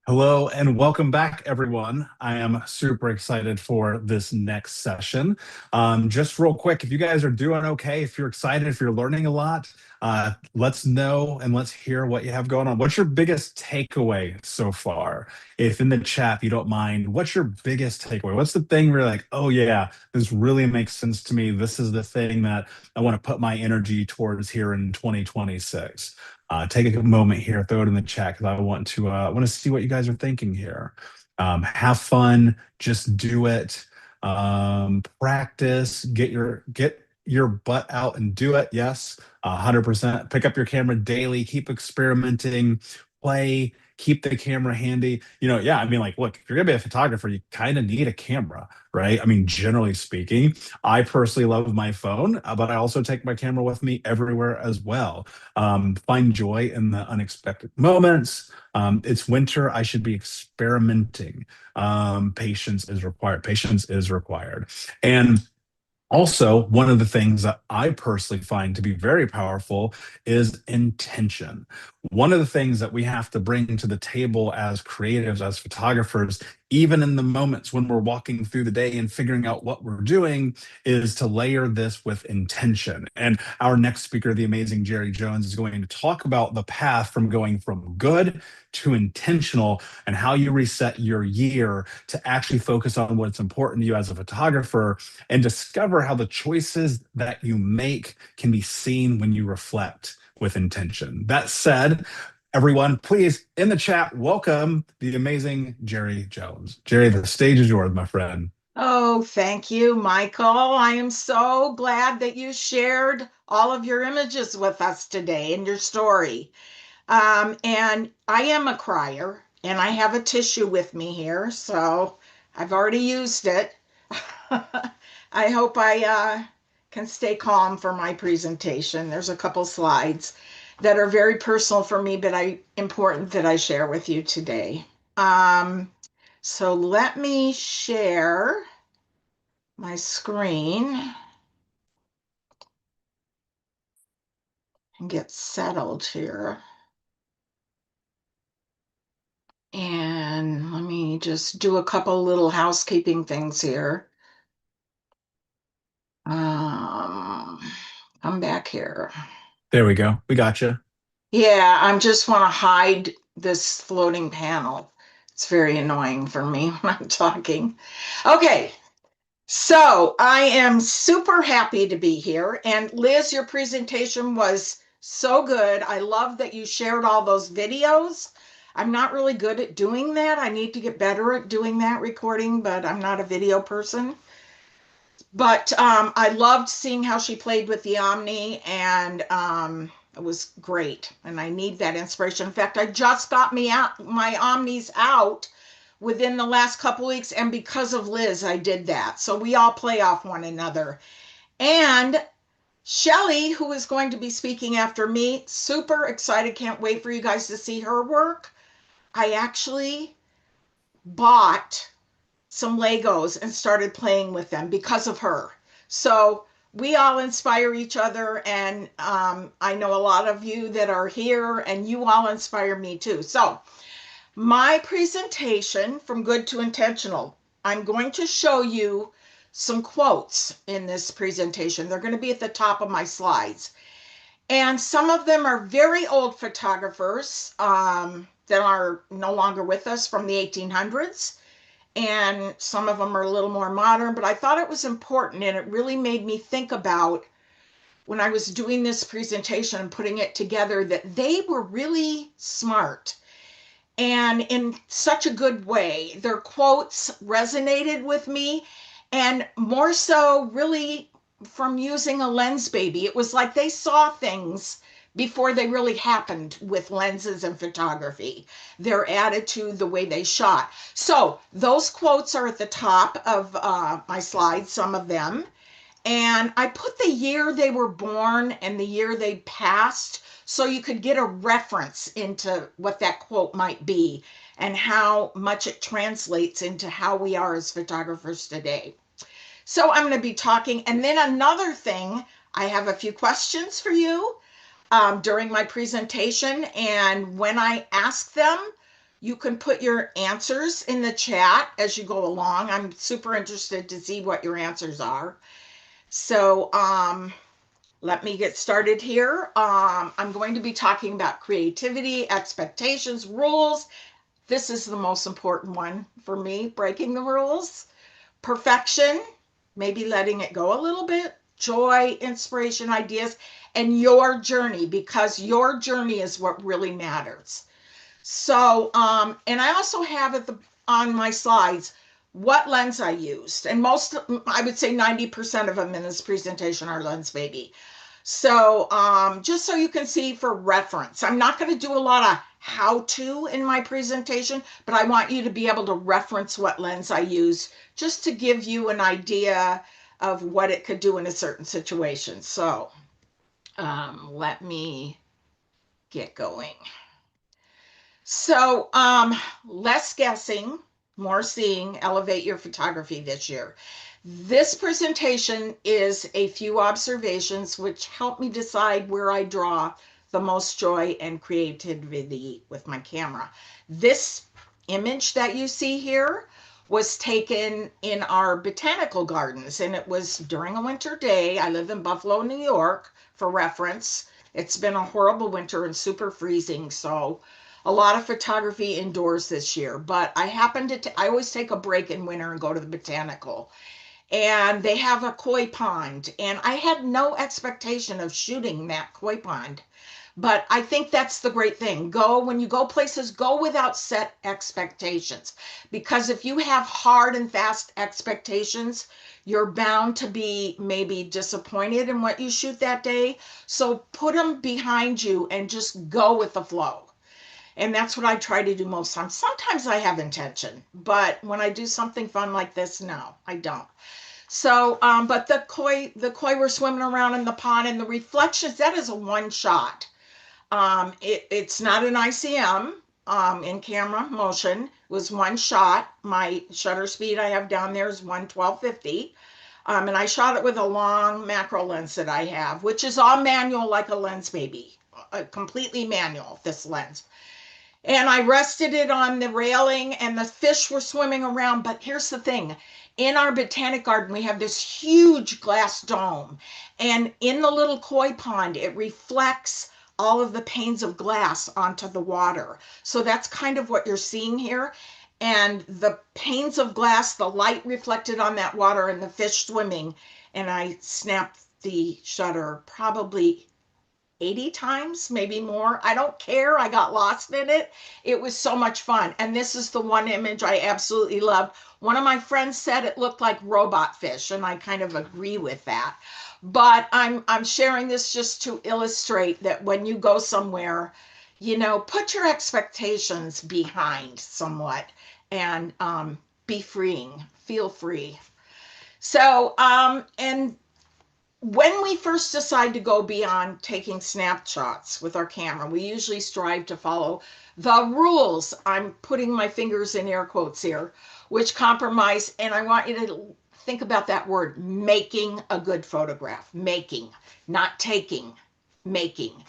Hello and welcome back, everyone. I am super excited for this next session. Just real quick, if you guys are doing okay, if you're excited, if you're learning a lot, let's know and let's hear what you have going on. What's your biggest takeaway so far? If in the chat, if you don't mind, what's your biggest takeaway? What's the thing where you're like, oh, yeah, this really makes sense to me. This is the thing that I want to put my energy towards here in 2026. Take a moment here, throw it in the chat because I want to see what you guys are thinking here. Have fun, just do it. Practice, get your butt out and do it. Yes, 100%. Pick up your camera daily, keep experimenting, play, keep the camera handy. Yeah, I mean, like, look, if you're gonna be a photographer, you kind of need a camera, right? I mean, generally speaking, I personally love my phone, but I also take my camera with me everywhere as well. Find joy in the unexpected moments. It's winter. I should be experimenting. Patience is required. Patience is required. And also, one of the things that I personally find to be very powerful is intention. One of the things that we have to bring to the table as creatives, as photographers, even in the moments when we're walking through the day and figuring out what we're doing, is to layer this with intention. And our next speaker, the amazing Jerry Jones, is going to talk about the path from going from good to intentional and how you reset your year to actually focus on what's important to you as a photographer and discover how the choices that you make can be seen when you reflect with intention. That said, everyone, please in the chat, welcome the amazing Jerry Jones. Jerry, the stage is yours, my friend.
Oh, thank you, Michael. I am so glad that you shared all of your images with us today and your story. And I am a crier, and I have a tissue with me here, so I've already used it. I hope I can stay calm for my presentation. There's a couple slides that are very personal for me, but important that I share with you today. So let me share my screen and get settled here. And let me just do a couple little housekeeping things here. Um, I'm back here.
There we go. We got you.
Yeah, I just want to hide this floating panel. It's very annoying for me when I'm talking. Okay, so I am super happy to be here. And Liz, your presentation was so good. I love that you shared all those videos. I'm not really good at doing that. I need to get better at doing that recording, but I'm not a video person. But I loved seeing how she played with the Omni, and it was great. And I need that inspiration. In fact, I just got me out my Omnis out within the last couple weeks, and because of Liz, I did that. So we all play off one another. And Shelly, who is going to be speaking after me, super excited. Can't wait for you guys to see her work. I actually bought some Legos and started playing with them because of her. So we all inspire each other, and I know a lot of you that are here, and you all inspire me too. So my presentation, From Good to Intentional, I'm going to show you some quotes in this presentation. They're going to be at the top of my slides. And some of them are very old photographers that are no longer with us from the 1800s, and some of them are a little more modern, but I thought it was important, and it really made me think about when I was doing this presentation and putting it together that they were really smart and in such a good way. Their quotes resonated with me, and more so, really, from using a Lensbaby. It was like they saw things before they really happened with lenses and photography, their attitude, the way they shot. So, those quotes are at the top of my slides, some of them. And I put the year they were born and the year they passed so you could get a reference into what that quote might be and how much it translates into how we are as photographers today. So I'm going to be talking. And then another thing, I have a few questions for you during my presentation. And when I ask them, You can put your answers in the chat as you go along. I'm super interested to see what your answers are. So let me get started here. I'm going to be talking about creativity, expectations, rules. This is the most important one for me, breaking the rules. Perfection, maybe letting it go a little bit. Joy, inspiration, ideas, and your journey, because your journey is what really matters. So, and I also have on my slides what lens I used. And most, I would say 90% of them in this presentation are Lensbaby. So just so you can see for reference, I'm not going to do a lot of how-to in my presentation, but I want you to be able to reference what lens I use just to give you an idea of what it could do in a certain situation. So let me get going. So less guessing, more seeing, elevate your photography this year. This presentation is a few observations which help me decide where I draw the most joy and creativity with my camera. This image that you see here was taken in our botanical gardens, and it was during a winter day. I live in Buffalo, New York, for reference. It's been a horrible winter and super freezing, so a lot of photography indoors this year. But I happened to, I always take a break in winter and go to the botanical, and they have a koi pond, and I had no expectation of shooting that koi pond. But I think that's the great thing. When you go places, go without set expectations. Because if you have hard and fast expectations, you're bound to be maybe disappointed in what you shoot that day. So put them behind you and just go with the flow. And that's what I try to do most times. Sometimes I have intention, but when I do something fun like this, no, I don't. So, but the koi were swimming around in the pond, and the reflections, that is a one shot. It's not an ICM, in camera motion. It was one shot. My shutter speed I have down there is 1/1250. And I shot it with a long macro lens that I have, which is all manual like a Lensbaby, completely manual, this lens. And I rested it on the railing, and the fish were swimming around. But here's the thing. In our botanic garden, we have this huge glass dome. And in the little koi pond, it reflects all of the panes of glass onto the water. So that's kind of what you're seeing here. And the panes of glass, the light reflected on that water and the fish swimming. And I snapped the shutter probably 80 times, maybe more. I don't care. I got lost in it. It was so much fun. And this is the one image I absolutely loved. One of my friends said it looked like robot fish, and I kind of agree with that. But I'm sharing this just to illustrate that when you go somewhere, put your expectations behind somewhat, and be freeing, feel free. So, and when we first decide to go beyond taking snapshots with our camera, we usually strive to follow the rules. I'm putting my fingers in air quotes here, which compromise. And I want you to think about that word, making a good photograph. Making, not taking, making.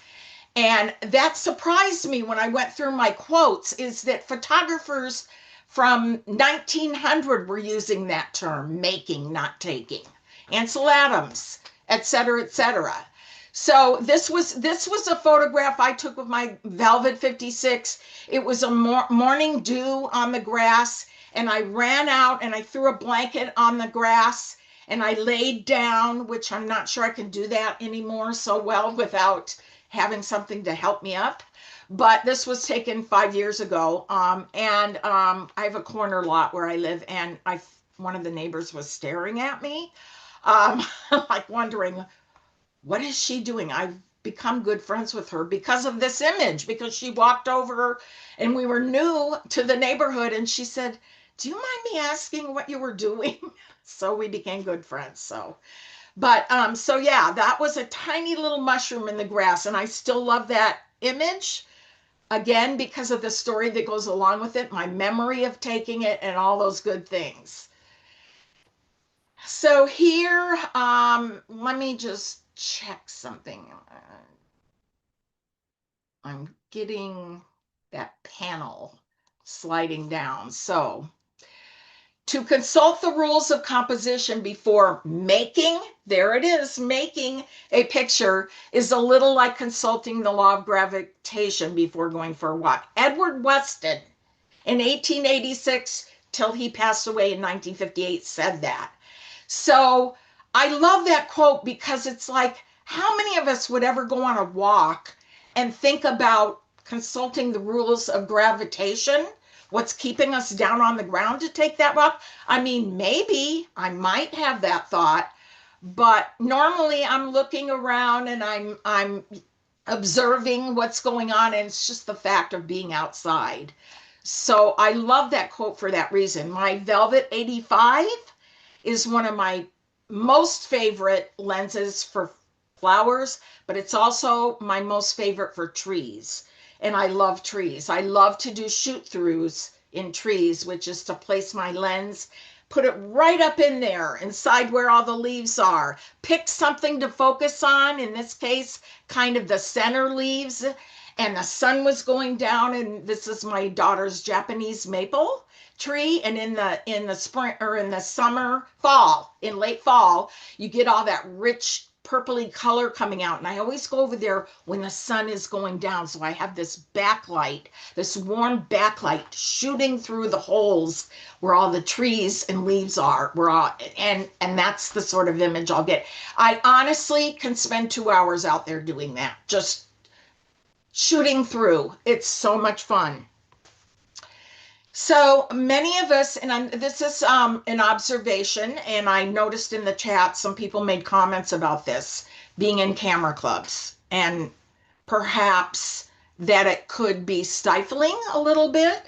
And that surprised me when I went through my quotes, is that photographers from 1900 were using that term, making, not taking. Ansel Adams, et cetera, et cetera. So this was a photograph I took with my Velvet 56. It was a morning dew on the grass, and I ran out and I threw a blanket on the grass, and I laid down, which I'm not sure I can do that anymore so well without having something to help me up. But this was taken 5 years ago. I have a corner lot where I live, and one of the neighbors was staring at me, like wondering, what is she doing? I've become good friends with her because of this image, because she walked over, and we were new to the neighborhood, and she said, do you mind me asking what you were doing? So we became good friends. So yeah, that was a tiny little mushroom in the grass, and I still love that image, again, because of the story that goes along with it, my memory of taking it, and all those good things. So here, let me just check something. I'm getting that panel sliding down. So to consult the rules of composition before making, there it is, making a picture is a little like consulting the law of gravitation before going for a walk. Edward Weston in 1886 till he passed away in 1958 said that. So I love that quote because it's like, how many of us would ever go on a walk and think about consulting the rules of gravitation? What's keeping us down on the ground to take that walk? I mean, maybe I might have that thought, but normally I'm looking around and I'm observing what's going on, and it's just the fact of being outside. So I love that quote for that reason. My Velvet 85 is one of my most favorite lenses for flowers, but it's also my most favorite for trees. And I love trees. I love to do shoot throughs in trees, which is to place my lens, put it right up in there inside where all the leaves are, pick something to focus on, in this case, kind of the center leaves, and the sun was going down, and this is my daughter's Japanese maple tree, and in the spring or in the summer, fall, in late fall, you get all that rich purpley color coming out, and I always go over there when the sun is going down, so I have this backlight, this warm backlight shooting through the holes where all the trees and leaves are, and that's the sort of image I'll get. I honestly can spend 2 hours out there doing that, just shooting through. It's so much fun. So many of us, and this is an observation, and I noticed in the chat some people made comments about this, being in camera clubs, and perhaps that it could be stifling a little bit.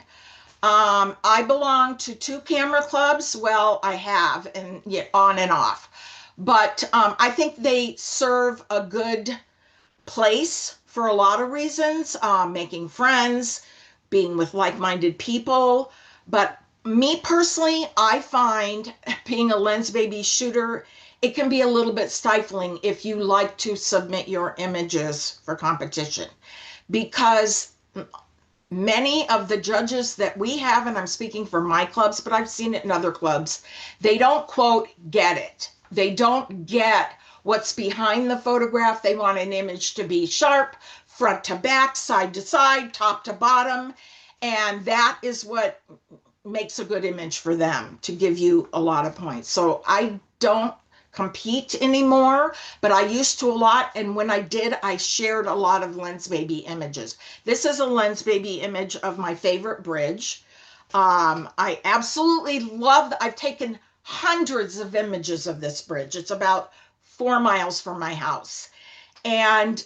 I belong to 2 camera clubs. Well, I have, and yet on and off. But I think they serve a good place for a lot of reasons, making friends, being with like-minded people. But me personally, I find being a Lensbaby shooter, it can be a little bit stifling if you like to submit your images for competition, because many of the judges that we have, and I'm speaking for my clubs, but I've seen it in other clubs, they don't, quote, get it. They don't get what's behind the photograph. They want an image to be sharp, front to back, side to side, top to bottom. And that is what makes a good image for them, to give you a lot of points. So I don't compete anymore, but I used to a lot. And when I did, I shared a lot of Lensbaby images. This is a Lensbaby image of my favorite bridge. I absolutely love, I've taken hundreds of images of this bridge. It's about 4 miles from my house. And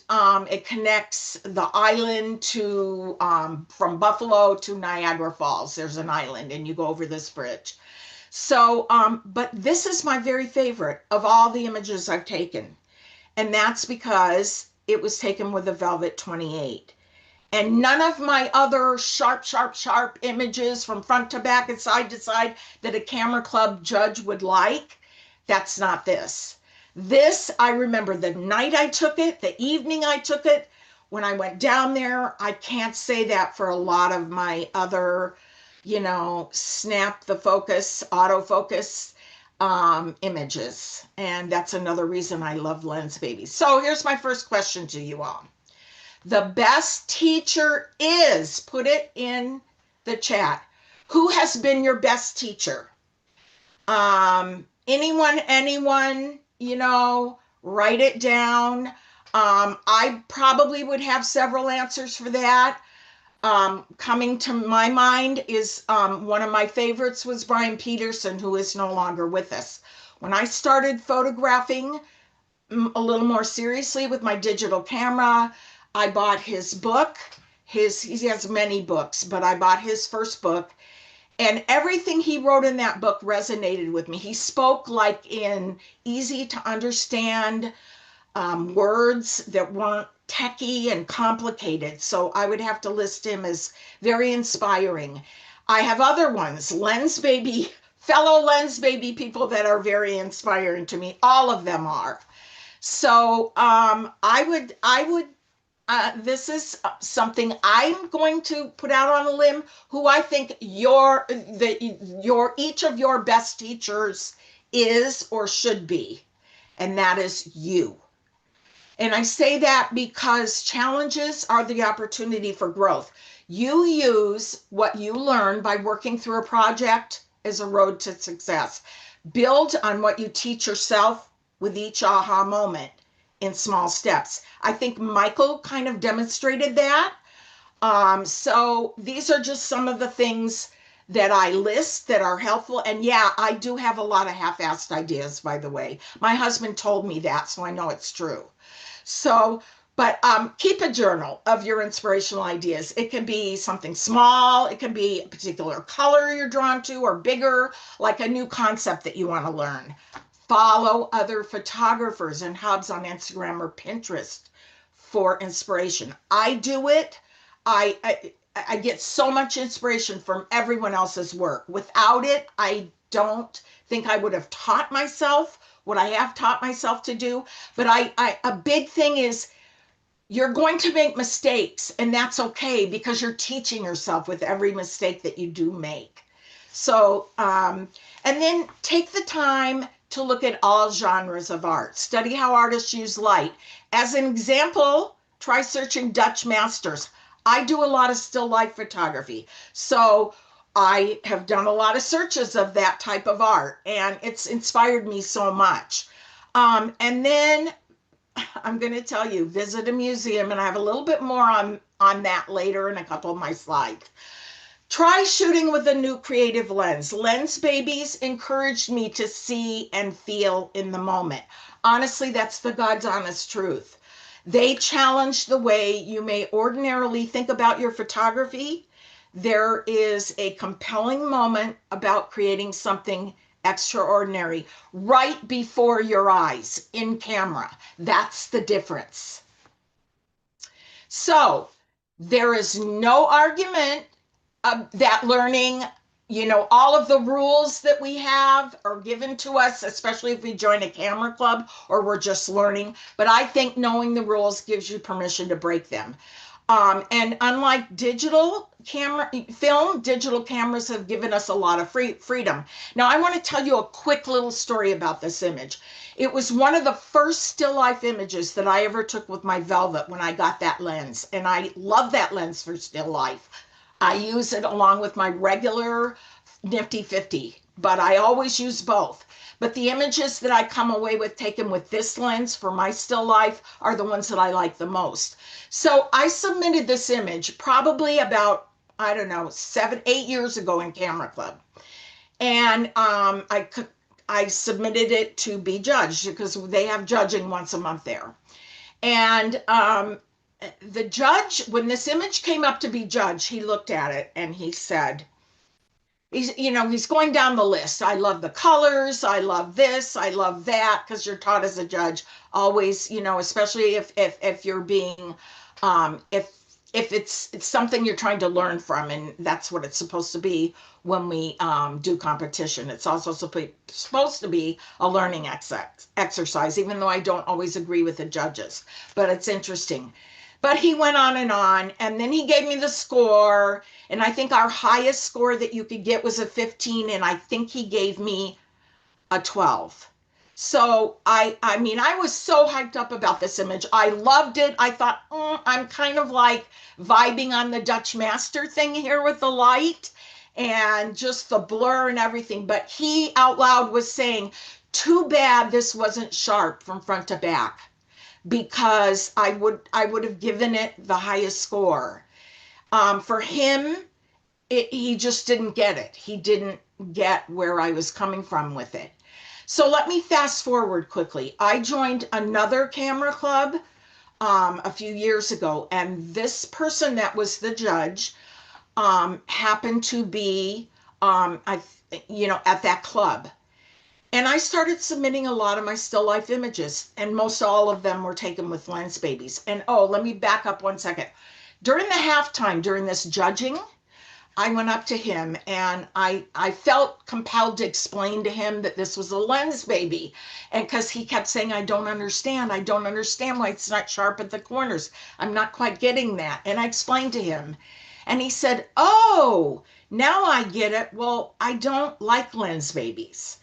it connects the island to, from Buffalo to Niagara Falls. There's an island, and you go over this bridge. So, but this is my very favorite of all the images I've taken. And that's because it was taken with a Velvet 28. And none of my other sharp, sharp, sharp images from front to back and side to side that a camera club judge would like, that's not this. This, I remember the night I took it, the evening I took it, when I went down there. I can't say that for a lot of my other, snap the focus, autofocus images. And that's another reason I love Lensbaby. So here's my first question to you all. The best teacher is, put it in the chat. Who has been your best teacher? Anyone, write it down. I probably would have several answers for that. Coming to my mind is one of my favorites was Brian Peterson, who is no longer with us. When I started photographing a little more seriously with my digital camera, I bought his book. He has many books, but I bought his first book, and everything he wrote in that book resonated with me. He spoke like in easy to understand words that weren't techy and complicated. So I would have to list him as very inspiring. I have other ones, Lensbaby, fellow Lensbaby people that are very inspiring to me. All of them are. So I would this is something I'm going to put out on a limb, who I think each of your best teachers is or should be, and that is you. And I say that because challenges are the opportunity for growth. You use what you learn by working through a project as a road to success. Build on what you teach yourself with each aha moment in small steps. I think Michael kind of demonstrated that. So these are just some of the things that I list that are helpful. And yeah, I do have a lot of half-assed ideas, by the way. My husband told me that, so I know it's true. So, but keep a journal of your inspirational ideas. It can be something small, it can be a particular color you're drawn to, or bigger, like a new concept that you want to learn. Follow other photographers and hubs on Instagram or Pinterest for inspiration. I do it. I get so much inspiration from everyone else's work. Without it, I don't think I would have taught myself what I have taught myself to do. But a big thing is you're going to make mistakes, and that's okay because you're teaching yourself with every mistake that you do make. So, and then take the time to look at all genres of art. Study how artists use light. As an example, try searching Dutch masters. I do a lot of still life photography. So I have done a lot of searches of that type of art, and it's inspired me so much. And then I'm going to tell you, visit a museum, and I have a little bit more on that later in a couple of my slides. Try shooting with a new creative lens. Lensbabies encouraged me to see and feel in the moment. Honestly, that's the God's honest truth. They challenge the way you may ordinarily think about your photography. There is a compelling moment about creating something extraordinary right before your eyes in camera. That's the difference. So there is no argument that learning, all of the rules that we have are given to us, especially if we join a camera club or we're just learning. But I think knowing the rules gives you permission to break them. And unlike digital cameras have given us a lot of freedom. Now, I want to tell you a quick little story about this image. It was one of the first still life images that I ever took with my Velvet when I got that lens. And I love that lens for still life. I use it along with my regular Nifty 50, but I always use both. But the images that I come away with taken with this lens for my still life are the ones that I like the most. So I submitted this image probably about, 7, 8 years ago in Camera Club. And I submitted it to be judged because they have judging once a month there. And the judge, when this image came up to be judged, he looked at it and he said, he's going down the list. I love the colors. I love this. I love that. Because you're taught as a judge always, especially if you're being, if it's something you're trying to learn from, and that's what it's supposed to be when we do competition. It's also supposed to be a learning exercise, even though I don't always agree with the judges. But it's interesting. But he went on, and then he gave me the score, and I think our highest score that you could get was a 15, and I think he gave me a 12. So I was so hyped up about this image. I loved it. I thought, I'm kind of like vibing on the Dutch master thing here with the light and just the blur and everything. But he out loud was saying, too bad this wasn't sharp from front to back, because I would have given it the highest score. For him, he just didn't get it. He didn't get where I was coming from with it. So let me fast forward quickly. I joined another camera club a few years ago, and this person that was the judge happened to be at that club. And I started submitting a lot of my still life images, and most all of them were taken with Lensbabies. And let me back up 1 second. During the halftime, during this judging, I went up to him and I felt compelled to explain to him that this was a Lensbaby. And because he kept saying, I don't understand why it's not sharp at the corners. I'm not quite getting that. And I explained to him. And he said, oh, now I get it. Well, I don't like Lensbabies.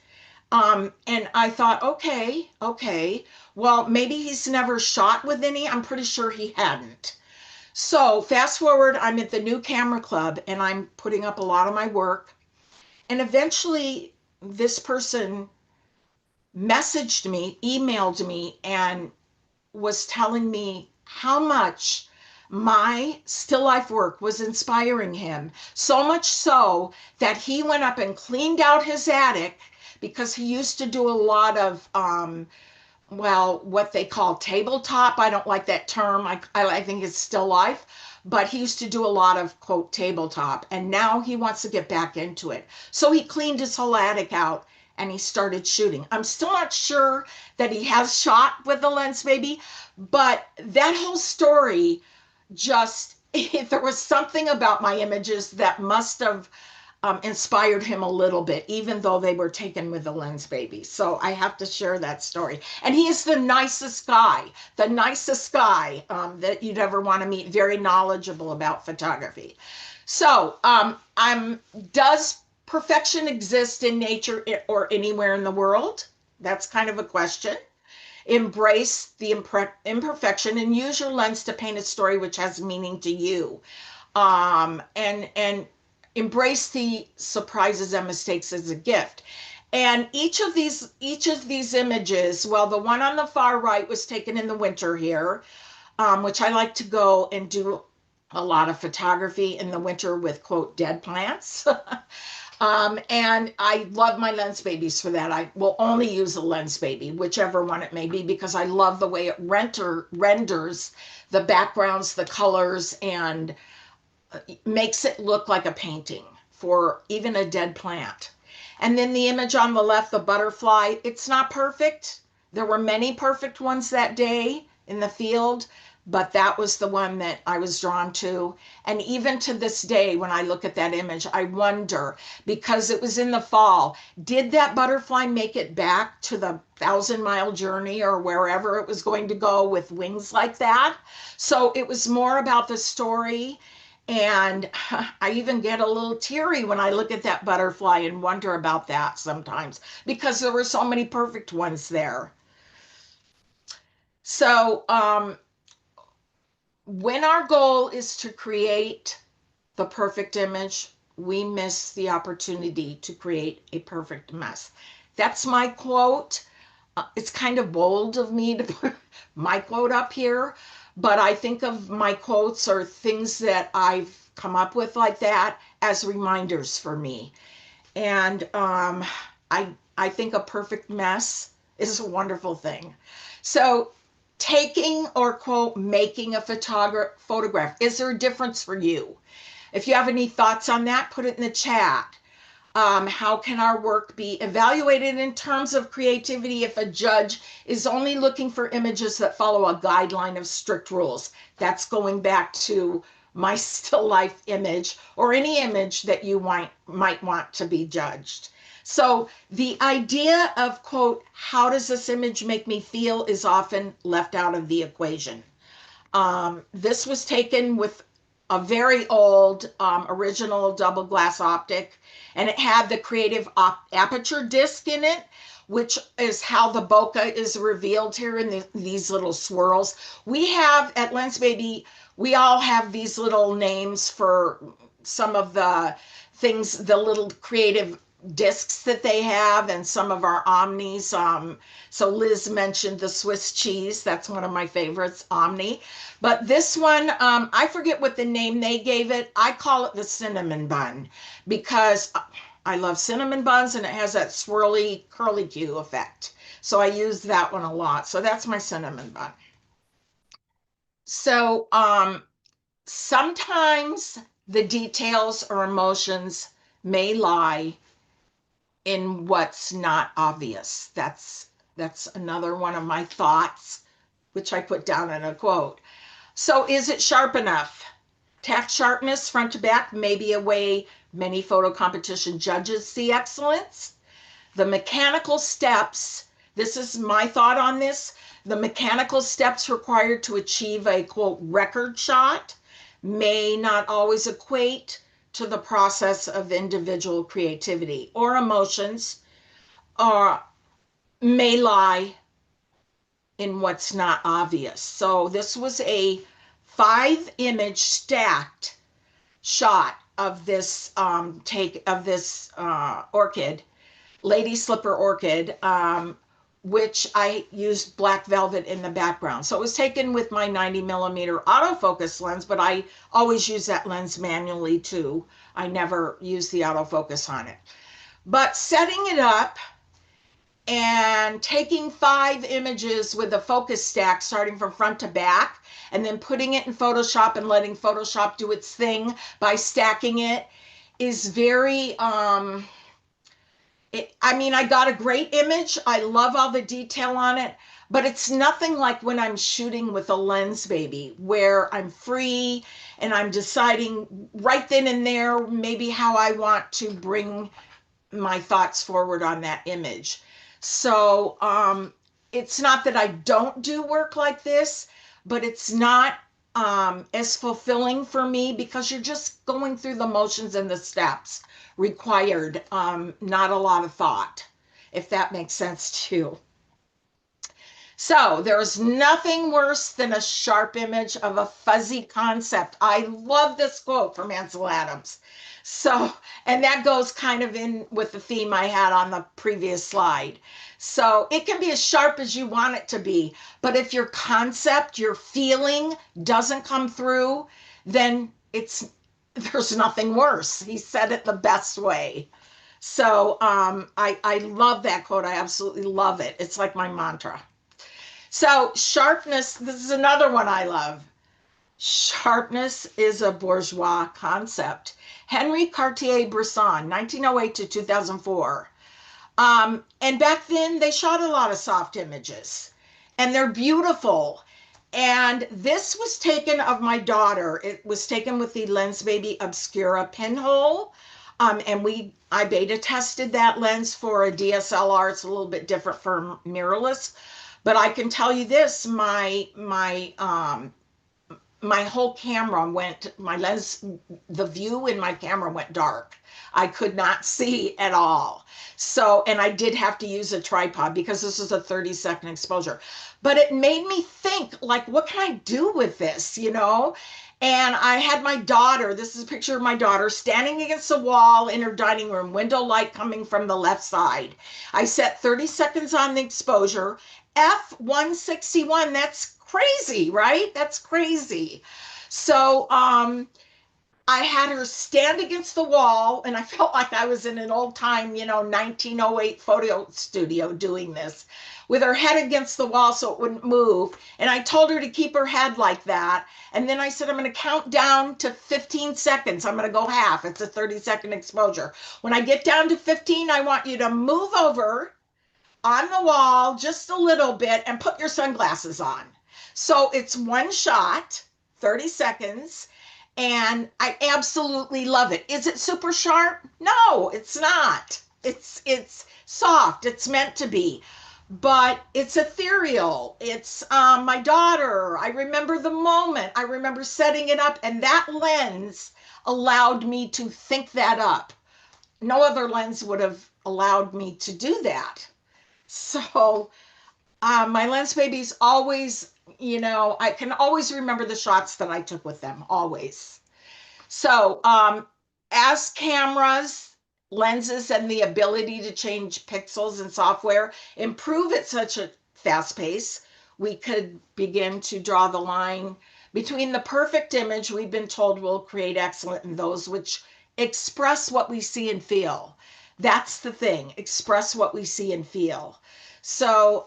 And I thought, okay. Well, maybe he's never shot with any. I'm pretty sure he hadn't. So fast forward, I'm at the new camera club and I'm putting up a lot of my work. And eventually this person messaged me, emailed me, and was telling me how much my still life work was inspiring him. So much so that he went up and cleaned out his attic because he used to do a lot of well, what they call tabletop. I don't like that term. I think it's still life, but he used to do a lot of quote tabletop, and now he wants to get back into it. So he cleaned his whole attic out and he started shooting. I'm still not sure that he has shot with the Lensbaby, but that whole story just, there was something about my images that must have inspired him a little bit, even though they were taken with the Lensbaby. So I have to share that story. And he is the nicest guy that you'd ever want to meet, very knowledgeable about photography. So does perfection exist in nature or anywhere in the world? That's kind of a question. Embrace the imperfection and use your lens to paint a story which has meaning to you. And embrace the surprises and mistakes as a gift. And each of these images, well, the one on the far right was taken in the winter here, which I like to go and do a lot of photography in the winter with quote dead plants. And I love my Lensbabies for that. I will only use a Lensbaby, whichever one it may be, because I love the way it renders the backgrounds, the colors, and makes it look like a painting for even a dead plant. And then the image on the left, the butterfly, it's not perfect. There were many perfect ones that day in the field, but that was the one that I was drawn to. And even to this day, when I look at that image, I wonder, because it was in the fall, did that butterfly make it back to the 1,000-mile journey or wherever it was going to go with wings like that? So it was more about the story. And I even get a little teary when I look at that butterfly and wonder about that sometimes, because there were so many perfect ones there. So when our goal is to create the perfect image, we miss the opportunity to create a perfect mess. That's my quote. It's kind of bold of me to put my quote up here, but I think of my quotes or things that I've come up with like that as reminders for me. And I think a perfect mess is a wonderful thing. So taking or quote making a photograph, is there a difference for you? If you have any thoughts on that, put it in the chat. How can our work be evaluated in terms of creativity if a judge is only looking for images that follow a guideline of strict rules? That's going back to my still life image or any image that you might want to be judged. So the idea of, quote, how does this image make me feel is often left out of the equation. This was taken with a very old original double glass optic, and it had the creative aperture disc in it, which is how the bokeh is revealed here in these little swirls. We have at Lensbaby, we all have these little names for some of the things, the little creative discs that they have, and some of our omnis. So Liz mentioned the Swiss cheese. That's one of my favorites, omni. But this one, I forget what the name they gave it. I call it the cinnamon bun because I love cinnamon buns and it has that swirly curly Q effect. So I use that one a lot. So that's my cinnamon bun. So sometimes the details or emotions may lie in what's not obvious. That's another one of my thoughts, which I put down in a quote. So is it sharp enough? Tack sharpness, front to back, may be a way many photo competition judges see excellence. The mechanical steps, this is my thought on this, the mechanical steps required to achieve a, quote, record shot may not always equate to the process of individual creativity or emotions, or may lie in what's not obvious. So this was a 5-image stacked shot of this orchid, lady slipper orchid, which I used black velvet in the background. So it was taken with my 90mm autofocus lens, but I always use that lens manually too. I never use the autofocus on it. But setting it up and taking 5 images with a focus stack starting from front to back, and then putting it in Photoshop and letting Photoshop do its thing by stacking it is very, I got a great image. I love all the detail on it, but it's nothing like when I'm shooting with a Lensbaby, where I'm free and I'm deciding right then and there maybe how I want to bring my thoughts forward on that image. So it's not that I don't do work like this, but it's not as fulfilling for me because you're just going through the motions and the steps required, not a lot of thought, if that makes sense to you. So there's nothing worse than a sharp image of a fuzzy concept. I love this quote from Ansel Adams. So, and that goes kind of in with the theme I had on the previous slide. So it can be as sharp as you want it to be, but if your concept, your feeling doesn't come through, then there's nothing worse. He said it the best way. So I love that quote. I absolutely love it. It's like my mantra. So sharpness, this is another one I love. Sharpness is a bourgeois concept. Henri Cartier-Bresson, 1908 to 2004. And back then they shot a lot of soft images and they're beautiful. And this was taken of my daughter. It was taken with the Lensbaby Obscura pinhole. I beta tested that lens for a DSLR. It's a little bit different for mirrorless, but I can tell you this, my whole camera went, my lens, the view in my camera went dark. I could not see at all. So, and I did have to use a tripod because this is a 30-second exposure. But it made me think, like, what can I do with this, you know? And I had my daughter, this is a picture of my daughter, standing against the wall in her dining room, window light coming from the left side. I set 30 seconds on the exposure, f161, that's crazy, right? That's crazy. So I had her stand against the wall, and I felt like I was in an old time, 1908 photo studio doing this, with her head against the wall so it wouldn't move. And I told her to keep her head like that. And then I said, I'm going to count down to 15 seconds. I'm going to go half. It's a 30-second exposure. When I get down to 15, I want you to move over on the wall just a little bit and put your sunglasses on. So it's one shot, 30 seconds, and I absolutely love it. Is it super sharp? No, it's not. It's soft. It's meant to be. But it's ethereal. It's my daughter. I remember the moment. I remember setting it up, and that lens allowed me to think that up. No other lens would have allowed me to do that. So my Lensbabies always, I can always remember the shots that I took with them, always. So as cameras, lenses, and the ability to change pixels and software improve at such a fast pace, we could begin to draw the line between the perfect image we've been told will create excellent and those which express what we see and feel. That's the thing, express what we see and feel. So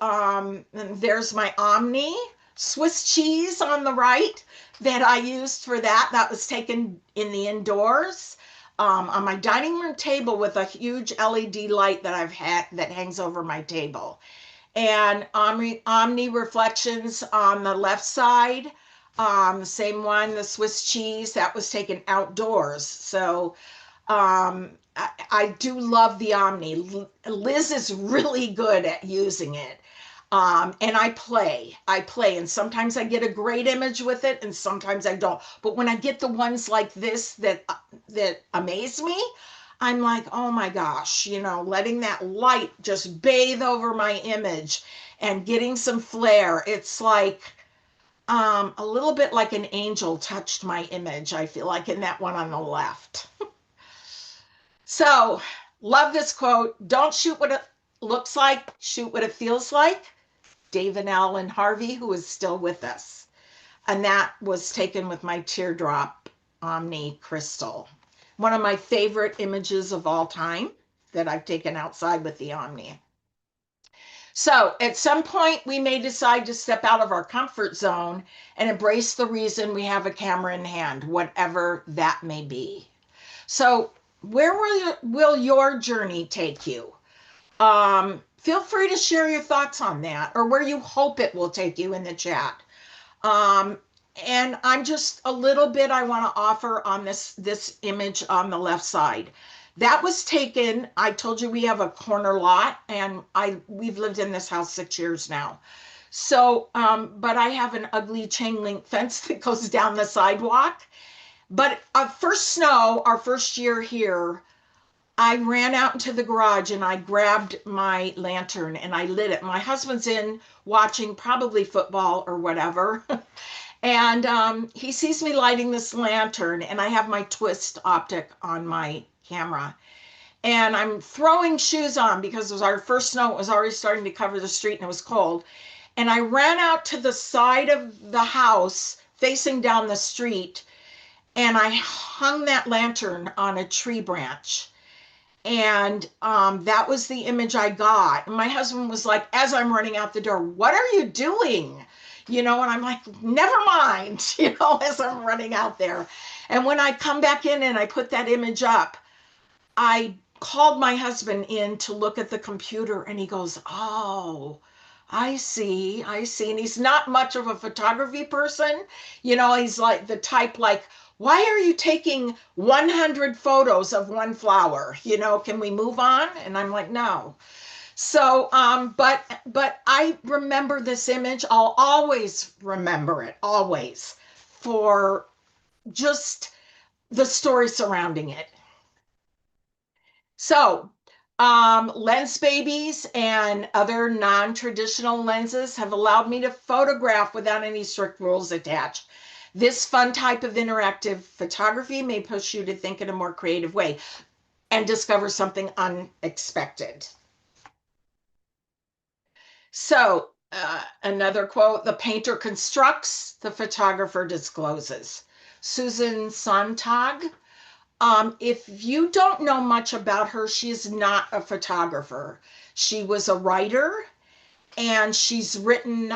there's my Omni Swiss cheese on the right that I used for that. That was taken in the indoors on my dining room table with a huge LED light that I've had that hangs over my table. And Omni reflections on the left side. The same one, the Swiss cheese, that was taken outdoors. So I do love the Omni. Liz is really good at using it. And I play, and sometimes I get a great image with it, and sometimes I don't. But when I get the ones like this that amaze me, I'm like, oh my gosh, letting that light just bathe over my image and getting some flare. It's like a little bit like an angel touched my image, I feel like, in that one on the left. So, love this quote. Don't shoot what it looks like, shoot what it feels like. David Allen Harvey, who is still with us. And that was taken with my teardrop Omni crystal. One of my favorite images of all time that I've taken outside with the Omni. So at some point, we may decide to step out of our comfort zone and embrace the reason we have a camera in hand, whatever that may be. So where will your journey take you? Feel free to share your thoughts on that, or where you hope it will take you in the chat. And I'm just a little bit I want to offer on this image on the left side. That was taken, I told you we have a corner lot, and we've lived in this house 6 years now. So, but I have an ugly chain link fence that goes down the sidewalk. But first snow, our first year here, I ran out into the garage and I grabbed my lantern and I lit it. My husband's in watching probably football or whatever. And he sees me lighting this lantern, and I have my twist optic on my camera. And I'm throwing shoes on because it was our first snow. It was already starting to cover the street and it was cold. And I ran out to the side of the house facing down the street, and I hung that lantern on a tree branch. And that was the image I got. And my husband was like, as I'm running out the door, what are you doing? And I'm like, never mind, as I'm running out there. And when I come back in and I put that image up, I called my husband in to look at the computer, and he goes, oh, I see. And he's not much of a photography person. He's like the type like, why are you taking 100 photos of one flower? Can we move on? And I'm like, no. So, but I remember this image. I'll always remember it, always, for just the story surrounding it. So, lens babies and other non-traditional lenses have allowed me to photograph without any strict rules attached. This fun type of interactive photography may push you to think in a more creative way and discover something unexpected. So, another quote, the painter constructs, the photographer discloses. Susan Sontag. If you don't know much about her, she is not a photographer. She was a writer, and she's written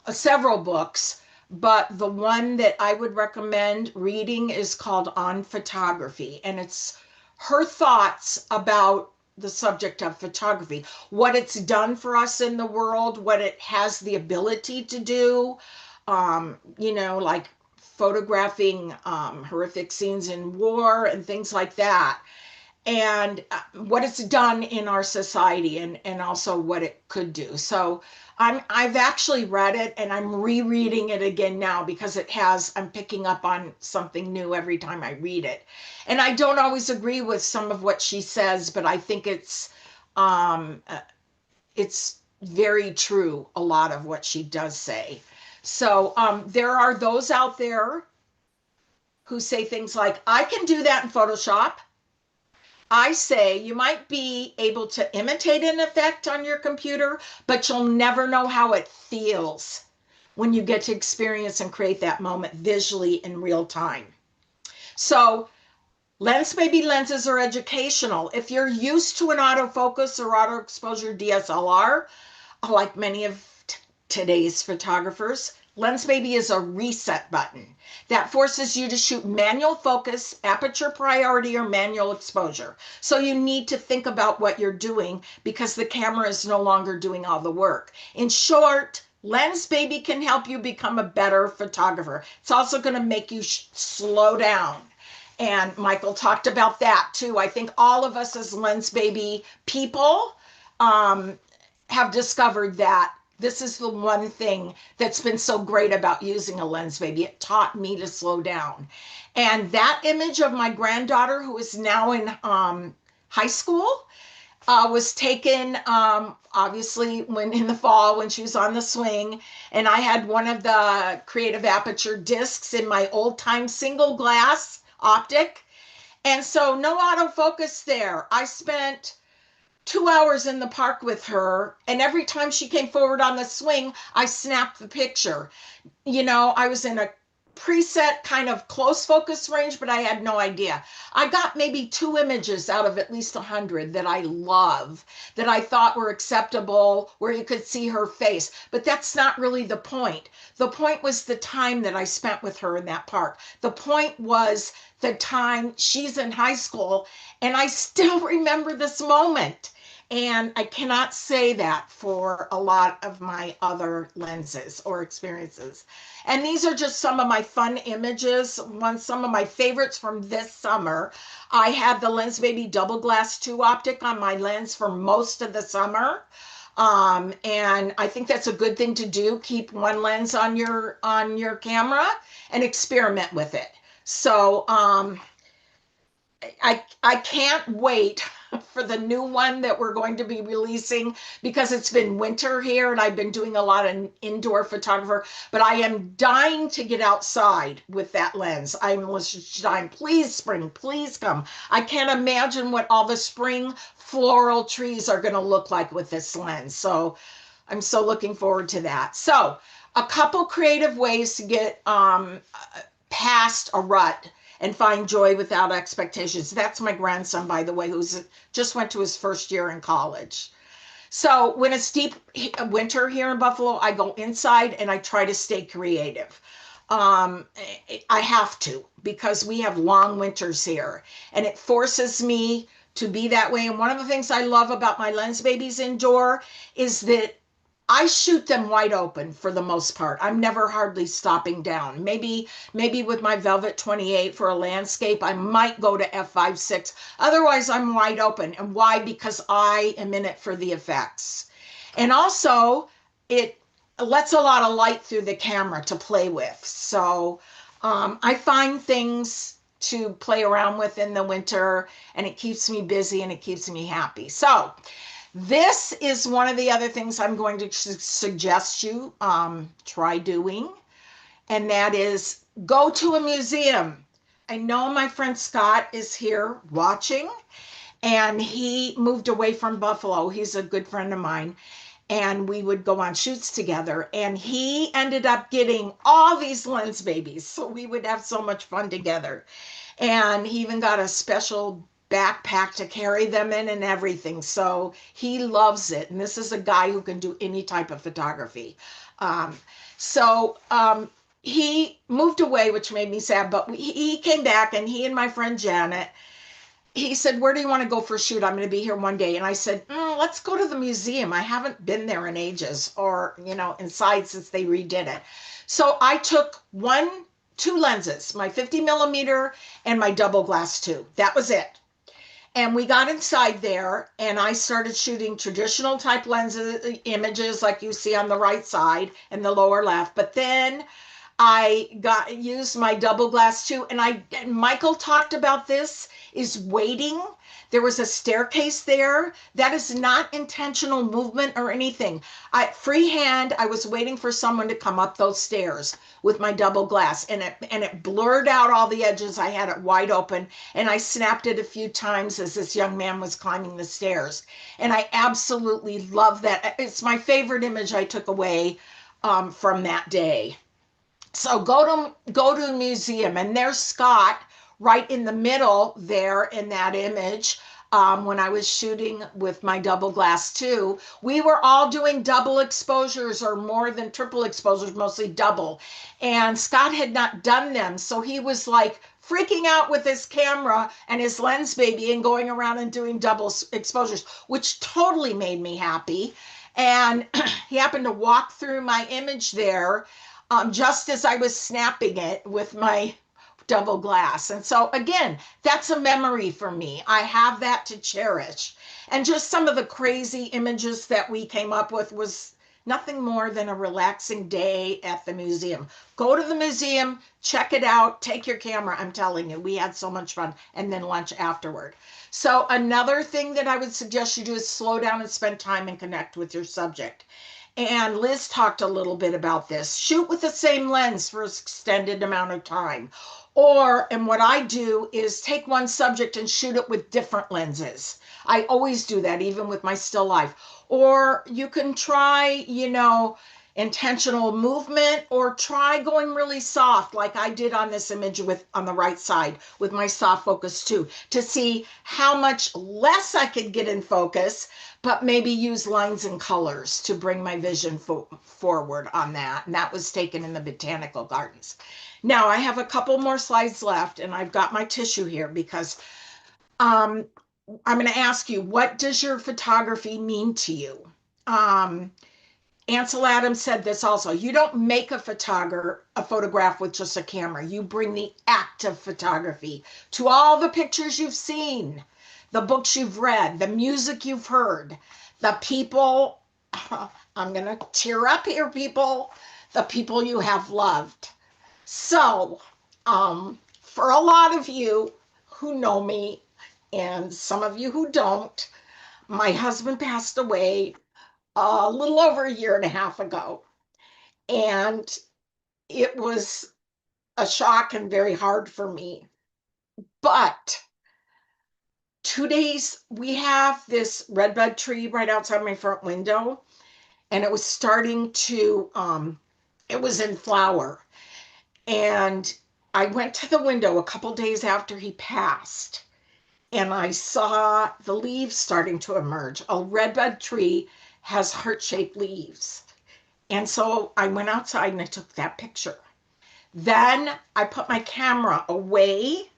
several books, but the one that I would recommend reading is called On Photography, and it's her thoughts about the subject of photography, what it's done for us in the world, what it has the ability to do, like photographing horrific scenes in war and things like that, and what it's done in our society, and also what it could do. So I've actually read it, and I'm rereading it again now because I'm picking up on something new every time I read it. And I don't always agree with some of what she says, but I think it's very true, a lot of what she does say. So there are those out there who say things like, I can do that in Photoshop. I say you might be able to imitate an effect on your computer, but you'll never know how it feels when you get to experience and create that moment visually in real time. So Lensbaby lenses are educational. If you're used to an autofocus or auto exposure DSLR, like many of today's photographers, Lensbaby is a reset button that forces you to shoot manual focus, aperture priority, or manual exposure. So you need to think about what you're doing because the camera is no longer doing all the work. In short, Lensbaby can help you become a better photographer. It's also going to make you slow down. And Michael talked about that too. I think all of us as Lensbaby people um, have discovered that this is the one thing that's been so great about using a Lensbaby. It taught me to slow down. And that image of my granddaughter, who is now in high school, was taken obviously when in the fall when she was on the swing, and I had one of the creative aperture discs in my old time single glass optic, and so no autofocus there. I spent 2 hours in the park with her, and every time she came forward on the swing, I snapped the picture. I was in a preset kind of close focus range, but I had no idea. I got maybe 2 images out of at least 100 that I love, that I thought were acceptable, where you could see her face. But that's not really the point. The point was the time that I spent with her in that park. The point was the time she's in high school, and I still remember this moment. And I cannot say that for a lot of my other lenses or experiences. And these are just some of my fun images. Some of my favorites from this summer. I had the Lensbaby double glass 2 optic on my lens for most of the summer. And I think that's a good thing to do. Keep one lens on your camera and experiment with it. So I can't wait for the new one that we're going to be releasing, because it's been winter here and I've been doing a lot of indoor photographer, but I am dying to get outside with that lens. I'm dying. Please, spring, please come. I can't imagine what all the spring floral trees are going to look like with this lens. So I'm so looking forward to that. So a couple creative ways to get past a rut and find joy without expectations. That's my grandson, by the way, who's just went to his first year in college. So when it's deep winter here in Buffalo, I go inside and I try to stay creative. I have to, because we have long winters here, and it forces me to be that way. And one of the things I love about my Lensbabies indoor is that I shoot them wide open for the most part. I'm never hardly stopping down. Maybe with my Velvet 28 for a landscape, I might go to f5.6. Otherwise, I'm wide open. And why? Because I am in it for the effects. And also, it lets a lot of light through the camera to play with. So I find things to play around with in the winter, and it keeps me busy and it keeps me happy. So this is one of the other things I'm going to suggest you try doing, and that is go to a museum. I know my friend Scott is here watching, and he moved away from Buffalo. He's a good friend of mine, and we would go on shoots together, and he ended up getting all these Lensbabies, so we would have so much fun together. And he even got a special backpack to carry them in and everything. So he loves it. And this is a guy who can do any type of photography. So he moved away, which made me sad, but he came back, and he and my friend Janet, he said, where do you want to go for a shoot? I'm going to be here one day. And I said, let's go to the museum. I haven't been there in ages, or, inside since they redid it. So I took 2 lenses, my 50 millimeter and my double glass 2. That was it. And we got inside there, and I started shooting traditional type lenses, images like you see on the right side and the lower left. But then I used my double glass 2, and Michael talked about this, is waiting. There was a staircase there. That is not intentional movement or anything. Freehand, I was waiting for someone to come up those stairs with my double glass, and it blurred out all the edges. I had it wide open, and I snapped it a few times as this young man was climbing the stairs. And I absolutely love that. It's my favorite image I took away from that day. So go to a museum, and there's Scott right in the middle there in that image. When I was shooting with my double glass 2, we were all doing double exposures, or more than triple exposures, mostly double. And Scott had not done them, so he was like freaking out with his camera and his Lensbaby and going around and doing double exposures, which totally made me happy. And he happened to walk through my image there just as I was snapping it with my double glass. And so again, that's a memory for me. I have that to cherish. And just some of the crazy images that we came up with was nothing more than a relaxing day at the museum. Go to the museum, check it out, take your camera. I'm telling you, we had so much fun, and then lunch afterward. So another thing that I would suggest you do is slow down and spend time and connect with your subject. And Liz talked a little bit about this. Shoot with the same lens for an extended amount of time. Or, and what I do is take one subject and shoot it with different lenses. I always do that, even with my still life. Or you can try, intentional movement, or try going really soft like I did on this image with on the right side with my soft focus too, to see how much less I could get in focus, but maybe use lines and colors to bring my vision forward on that. And that was taken in the botanical gardens. Now I have a couple more slides left, and I've got my tissue here because I'm going to ask you, what does your photography mean to you? Ansel Adams said this also. You don't make a photograph with just a camera. You bring the act of photography to all the pictures you've seen, the books you've read, the music you've heard, the people, I'm going to tear up here, people, the people you have loved. So, for a lot of you who know me, and some of you who don't, my husband passed away a little over a year and a half ago. And it was a shock and very hard for me. But 2 days, we have this redbud tree right outside my front window, and it was starting to, it was in flower. And I went to the window a couple days after he passed, and I saw the leaves starting to emerge. A redbud tree has heart-shaped leaves. And so I went outside and I took that picture. Then I put my camera away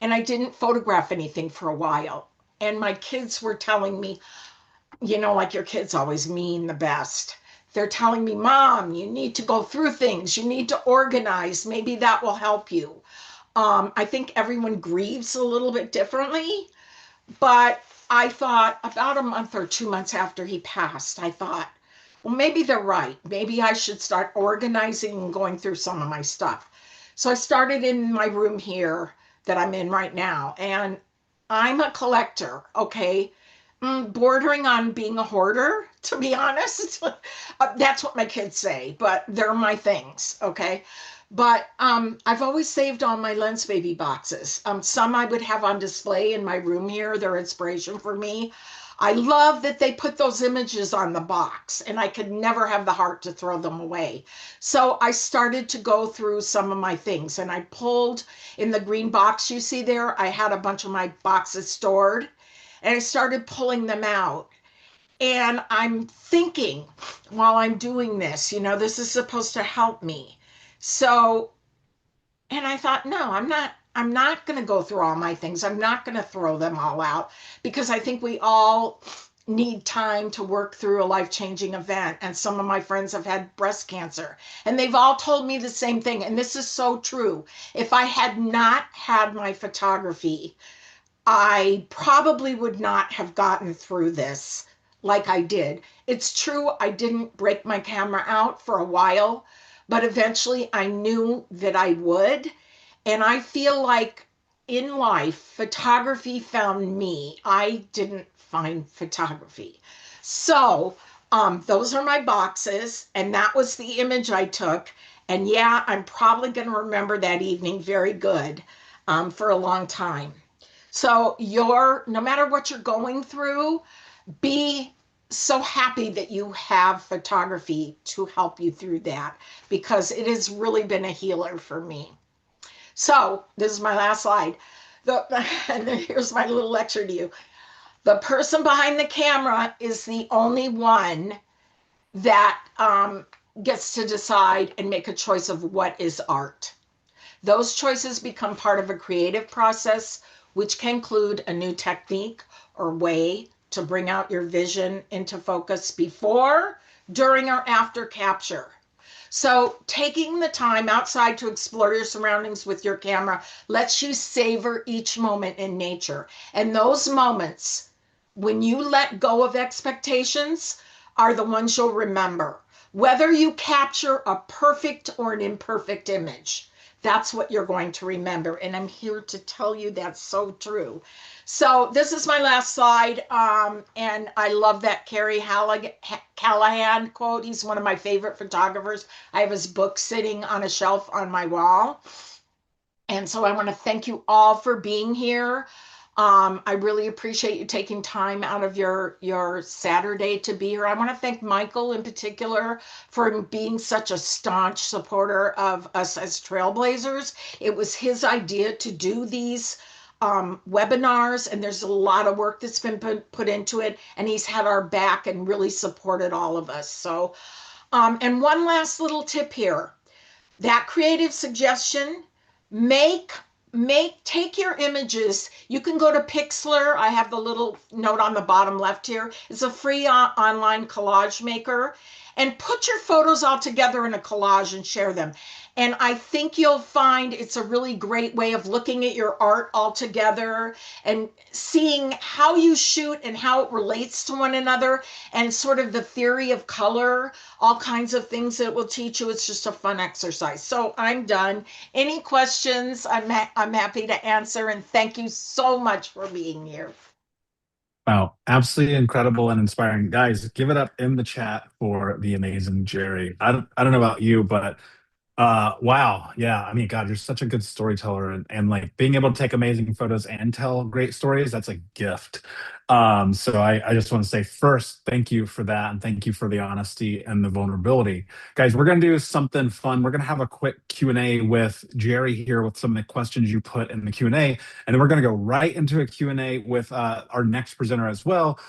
and I didn't photograph anything for a while. And my kids were telling me, like your kids always mean the best. They're telling me, Mom, you need to go through things. You need to organize. Maybe that will help you. I think everyone grieves a little bit differently, but I thought about a month or 2 months after he passed, I thought, well, maybe they're right. Maybe I should start organizing and going through some of my stuff. So I started in my room here that I'm in right now, and I'm a collector, okay? Bordering on being a hoarder, to be honest. That's what my kids say, but they're my things, okay? But I've always saved all my Lensbaby boxes. Some I would have on display in my room here. They're inspiration for me. I love that they put those images on the box, and I could never have the heart to throw them away. So I started to go through some of my things, and I pulled in the green box you see there. I had a bunch of my boxes stored, and I started pulling them out. And I'm thinking while I'm doing this, this is supposed to help me. So, and I thought, no, I'm not going to go through all my things. I'm not going to throw them all out, because I think we all need time to work through a life-changing event. And some of my friends have had breast cancer, and they've all told me the same thing. And this is so true. If I had not had my photography, I probably would not have gotten through this like I did. It's true, I didn't break my camera out for a while, but eventually I knew that I would. And I feel like in life, photography found me. I didn't find photography. So those are my boxes, and that was the image I took. And yeah, I'm probably going to remember that evening very good for a long time. So no matter what you're going through, be so happy that you have photography to help you through that, because it has really been a healer for me. So this is my last slide. And here's my little lecture to you. The person behind the camera is the only one that gets to decide and make a choice of what is art. Those choices become part of a creative process, which can include a new technique or way to bring out your vision into focus before, during, or after capture. So taking the time outside to explore your surroundings with your camera lets you savor each moment in nature. And those moments, when you let go of expectations, are the ones you'll remember. Whether you capture a perfect or an imperfect image, that's what you're going to remember. And I'm here to tell you that's so true. So this is my last slide. And I love that Callahan quote. He's one of my favorite photographers. I have his book sitting on a shelf on my wall. And so I want to thank you all for being here. I really appreciate you taking time out of your Saturday to be here. I want to thank Michael in particular for being such a staunch supporter of us as trailblazers. It was his idea to do these webinars, and there's a lot of work that's been put into it, and he's had our back and really supported all of us. So, and one last little tip here. That creative suggestion, make take your images. You can go to Pixlr. I have the little note on the bottom left here. It's a free online collage maker, and put your photos all together in a collage and share them. And I think you'll find it's a really great way of looking at your art all together and seeing how you shoot and how it relates to one another, and sort of the theory of color, all kinds of things that it will teach you. It's just a fun exercise. So I'm done. Any questions? I'm happy to answer, and thank you so much for being here.
Wow, absolutely incredible and inspiring. Guys, give it up in the chat for the amazing Jerry. I don't know about you, but wow. Yeah. I mean, God, you're such a good storyteller, and like being able to take amazing photos and tell great stories, that's a gift. So I just want to say first, thank you for that. And thank you for the honesty and the vulnerability. Guys, we're going to do something fun. We're going to have a quick Q&A with Jerry here with some of the questions you put in the Q&A. And then we're going to go right into a Q&A with our next presenter as well,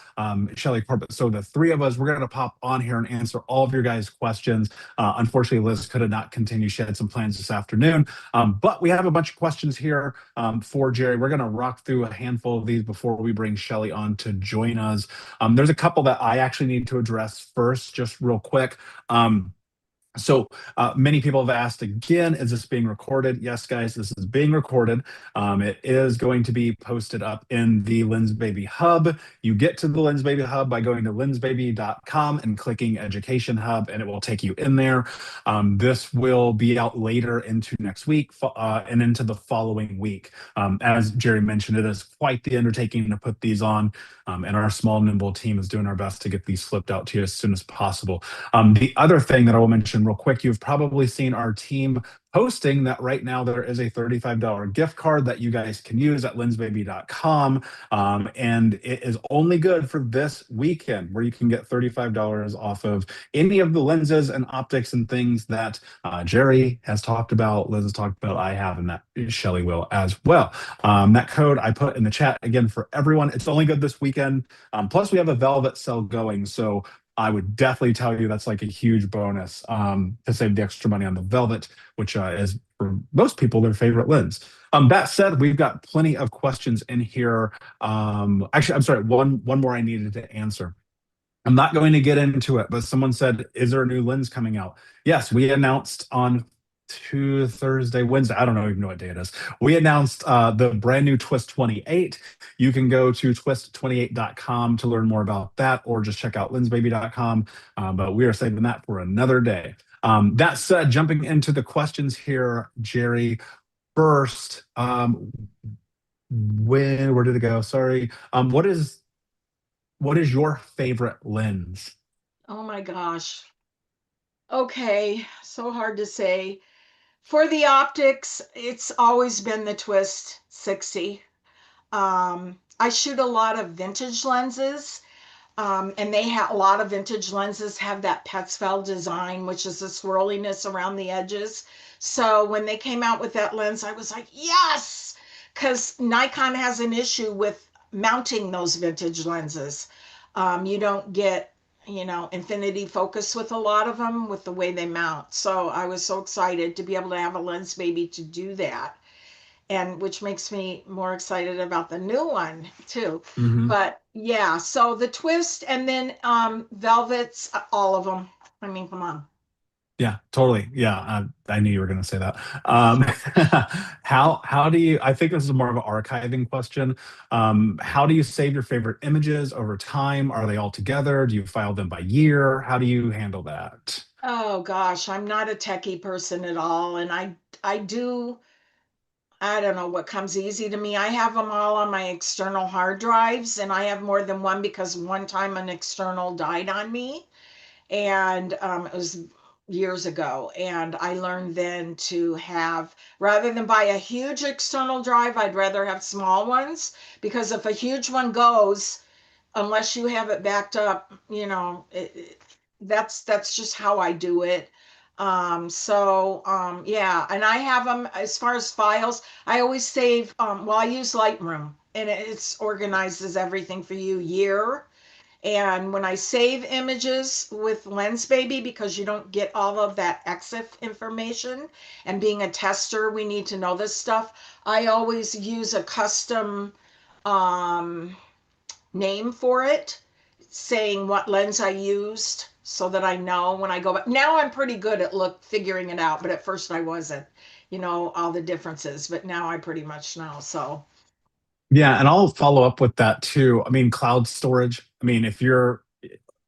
Shelly Corbett. So the three of us, we're going to pop on here and answer all of your guys' questions. Unfortunately, Liz could have not continued. She had some plans this afternoon, but we have a bunch of questions here for Jerry. We're going to rock through a handful of these before we bring Shelly on to join us. There's a couple that I actually need to address first, just real quick. So many people have asked again, is this being recorded? Yes, guys, this is being recorded. It is going to be posted up in the Lensbaby Hub. You get to the Lensbaby Hub by going to lensbaby.com and clicking Education Hub, and it will take you in there. This will be out later into next week and into the following week. As Jerry mentioned, it is quite the undertaking to put these on, and our small, nimble team is doing our best to get these flipped out to you as soon as possible. The other thing that I will mention real quick, you've probably seen our team posting that right now there is a $35 gift card that you guys can use at lensbaby.com. And it is only good for this weekend, where you can get $35 off of any of the lenses and optics and things that Jerry has talked about, Liz has talked about, I have, and that Shelly will as well. That code I put in the chat again for everyone. It's only good this weekend. Plus we have a Velvet sale going. So I would definitely tell you that's like a huge bonus to save the extra money on the Velvet, which is for most people their favorite lens. That said, we've got plenty of questions in here. Actually, I'm sorry, one more I needed to answer. I'm not going to get into it, but someone said, is there a new lens coming out? Yes, we announced on Wednesday. I don't even know what day it is. We announced the brand new Twist 28. You can go to twist28.com to learn more about that, or just check out lensbaby.com. But we are saving that for another day. That said, jumping into the questions here, Jerry, first, where did it go? Sorry. What is your favorite lens?
Oh my gosh. Okay, so hard to say. For the optics, it's always been the Twist 60. I shoot a lot of vintage lenses, and a lot of vintage lenses have that Petzval design, which is the swirliness around the edges. So when they came out with that lens, I was like, yes, because Nikon has an issue with mounting those vintage lenses. You don't get infinity focus with a lot of them with the way they mount. So I was so excited to be able to have a Lensbaby to do that. and which makes me more excited about the new one too.
Hmm.
But yeah, so the twist and then velvets, all of them. I mean, come on.
Yeah, totally. Yeah, I knew you were going to say that. Um, how do you? I think this is more of an archiving question. How do you save your favorite images over time? Are they all together? Do you file them by year? How do you handle that?
Oh gosh, I'm not a techie person at all, and I do, I don't know what comes easy to me. I have them all on my external hard drives, and I have more than one because one time an external died on me, and it was years ago. And I learned then to have, rather than buy a huge external drive, I'd rather have small ones because if a huge one goes, unless you have it backed up, that's just how I do it. Yeah, and I have them as far as files. I always save. Well, I use Lightroom, and it's organizes everything for you year. And when I save images with Lensbaby, because you don't get all of that EXIF information, and being a tester, we need to know this stuff. I always use a custom um, name for it, saying what lens I used so that I know when I go back. Now I'm pretty good at figuring it out, but at first I wasn't, all the differences, but now I pretty much know. So,
Yeah, and I'll follow up with that too. I mean, cloud storage. I mean, if you're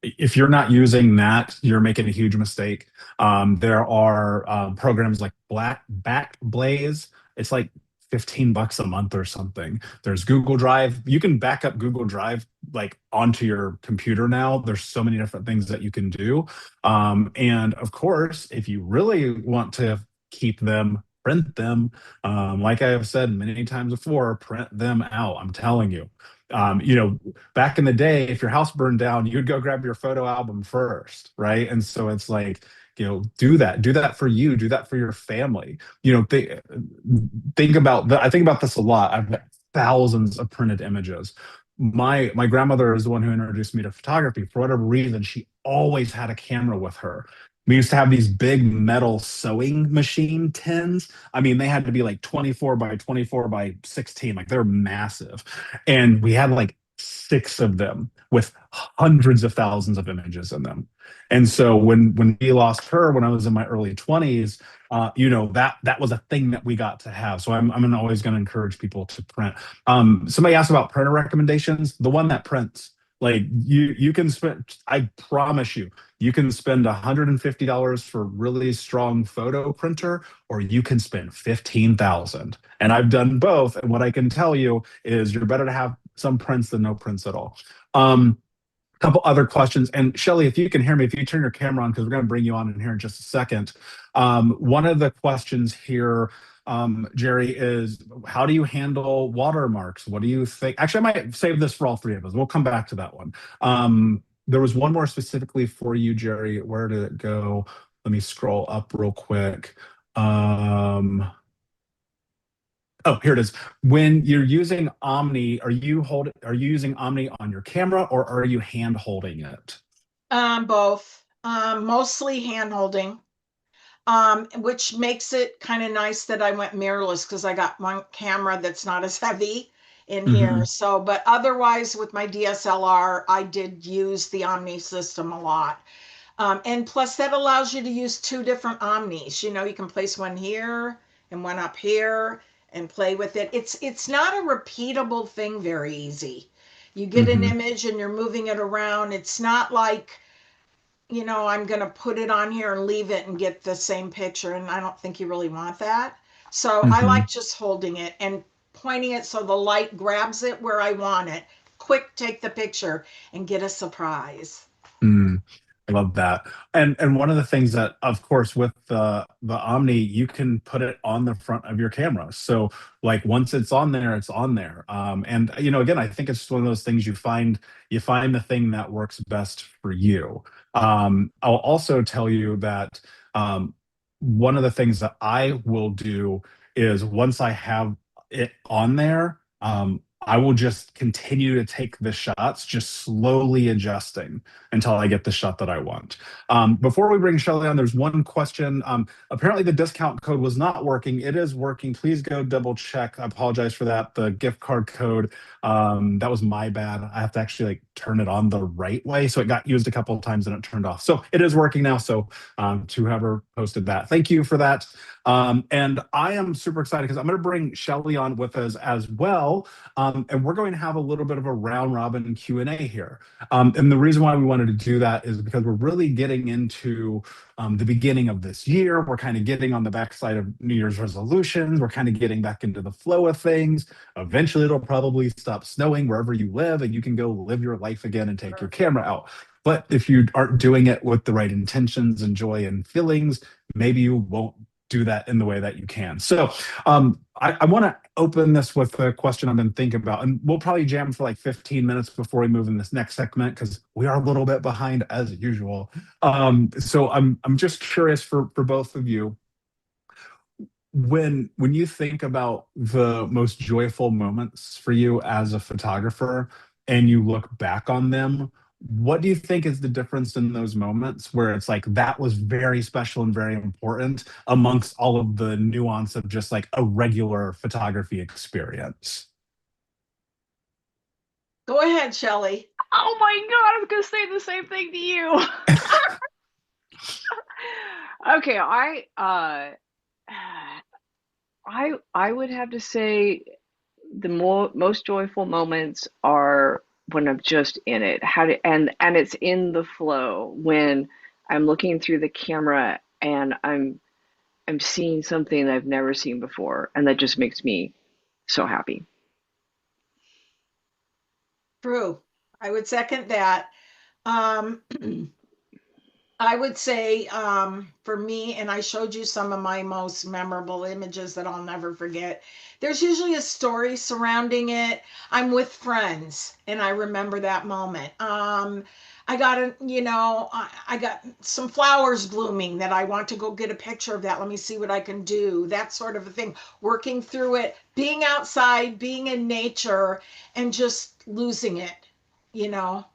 not using that, you're making a huge mistake. There are programs like Black Backblaze. It's like $15 a month or something. There's Google Drive. You can back up Google Drive like onto your computer now. There's so many different things that you can do. And of course, if you really want to keep them, print them. Like I have said many times before, print them out. I'm telling you. Back in the day, if your house burned down, you'd go grab your photo album first, right? And so it's like, do that for you, do that for your family. Think about that. I think about this a lot. I've got thousands of printed images. My grandmother is the one who introduced me to photography. For whatever reason, she always had a camera with her. We used to have these big metal sewing machine tins. I mean, they had to be like 24 by 24 by 16, like they're massive. And we had like six of them with hundreds of thousands of images in them. And so when we lost her when I was in my early 20s, that was a thing that we got to have. So I'm always going to encourage people to print. Somebody asked about printer recommendations. The one that prints, like you can spend. I promise you, you can spend $150 for a really strong photo printer, or you can spend 15,000. And I've done both. And what I can tell you is you're better to have some prints than no prints at all. A couple other questions. And Shelly, if you can hear me, if you turn your camera on, because we're going to bring you on in here in just a second. One of the questions here, Jerry, is how do you handle watermarks? What do you think? Actually, I might save this for all three of us. We'll come back to that one. There was one more specifically for you, Jerry. Where did it go? Let me scroll up real quick. Oh, here it is. When you're using Omni, are you using Omni on your camera or are you hand holding it?
both, mostly hand holding. Which makes it kind of nice that I went mirrorless because I got one camera that's not as heavy in here.
Hmm.
So, but otherwise, with my DSLR, I did use the Omni system a lot. And plus, that allows you to use two different Omnis. You can place one here and one up here and play with it. It's not a repeatable thing very easy. You get an
Hmm.
image and you're moving it around. It's not like I'm going to put it on here and leave it and get the same picture. And I don't think you really want that. So I
Hmm.
like just holding it and pointing it so the light grabs it where I want it. Quick, take the picture and get a surprise.
Mm, I love that. And one of the things that, of course, with the Omni, you can put it on the front of your camera. So like once it's on there, it's on there. And again, I think it's just one of those things you find the thing that works best for you. I'll also tell you that one of the things that I will do is once I have it on there, I will just continue to take the shots, just slowly adjusting until I get the shot that I want. Before we bring Shelly on, there's one question. Apparently the discount code was not working. It is working. Please go double check. I apologize for that. The gift card code, that was my bad. I have to actually like turn it on the right way. So it got used a couple of times and it turned off. So it is working now. So to whoever posted that, thank you for that. And I am super excited because I'm going to bring Shelly on with us as well. And we're going to have a little bit of a round robin Q&A here. And the reason why we wanted to do that is because we're really getting into the beginning of this year. We're kind of getting on the backside of New Year's resolutions. We're kind of getting back into the flow of things. Eventually, it'll probably stop snowing wherever you live, and you can go live your life again and take your camera out. But if you aren't doing it with the right intentions and joy and feelings, maybe you won't do that in the way that you can. So I want to open this with a question I've been thinking about, and we'll probably jam for like 15 minutes before we move in this next segment because we are a little bit behind as usual. So I'm just curious for both of you, when you think about the most joyful moments for you as a photographer and you look back on them, what do you think is the difference in those moments where it's like that was very special and very important amongst all of the nuance of just like a regular photography experience?
Go ahead, Shelly.
Oh my God, I was going to say the same thing to you. Okay, I would have to say the most joyful moments are when I'm just in it. And it's in the flow when I'm looking through the camera and I'm seeing something I've never seen before, and that just makes me so happy.
True. I would second that. Um, I would say for me, and I showed you some of my most memorable images that I'll never forget. There's usually a story surrounding it. I'm with friends, and I remember that moment. I got I got some flowers blooming that I want to go get a picture of that. Let me see what I can do. That sort of a thing. Working through it, being outside, being in nature, and just losing it, you know.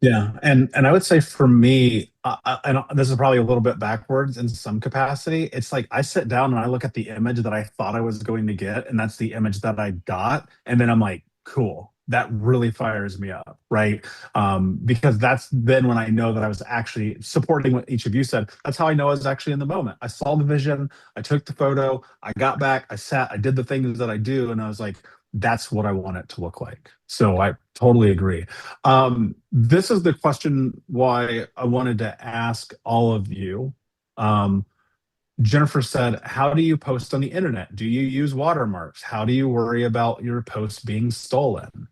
Yeah, and I would say for me, and this is probably a little bit backwards in some capacity. It's like I sit down and I look at the image that I thought I was going to get, and that's the image that I got, and then I'm like, cool, that really fires me up, right? Because that's then when I know that I was actually supporting what each of you said. That's how I know I was actually in the moment. I saw the vision, I took the photo, I got back, I sat, I did the things that I do, and I was like, that's what I want it to look like. So I totally agree. This is the question why I wanted to ask all of you. Jennifer said, how do you post on the internet? Do you use watermarks? How do you worry about your posts being stolen?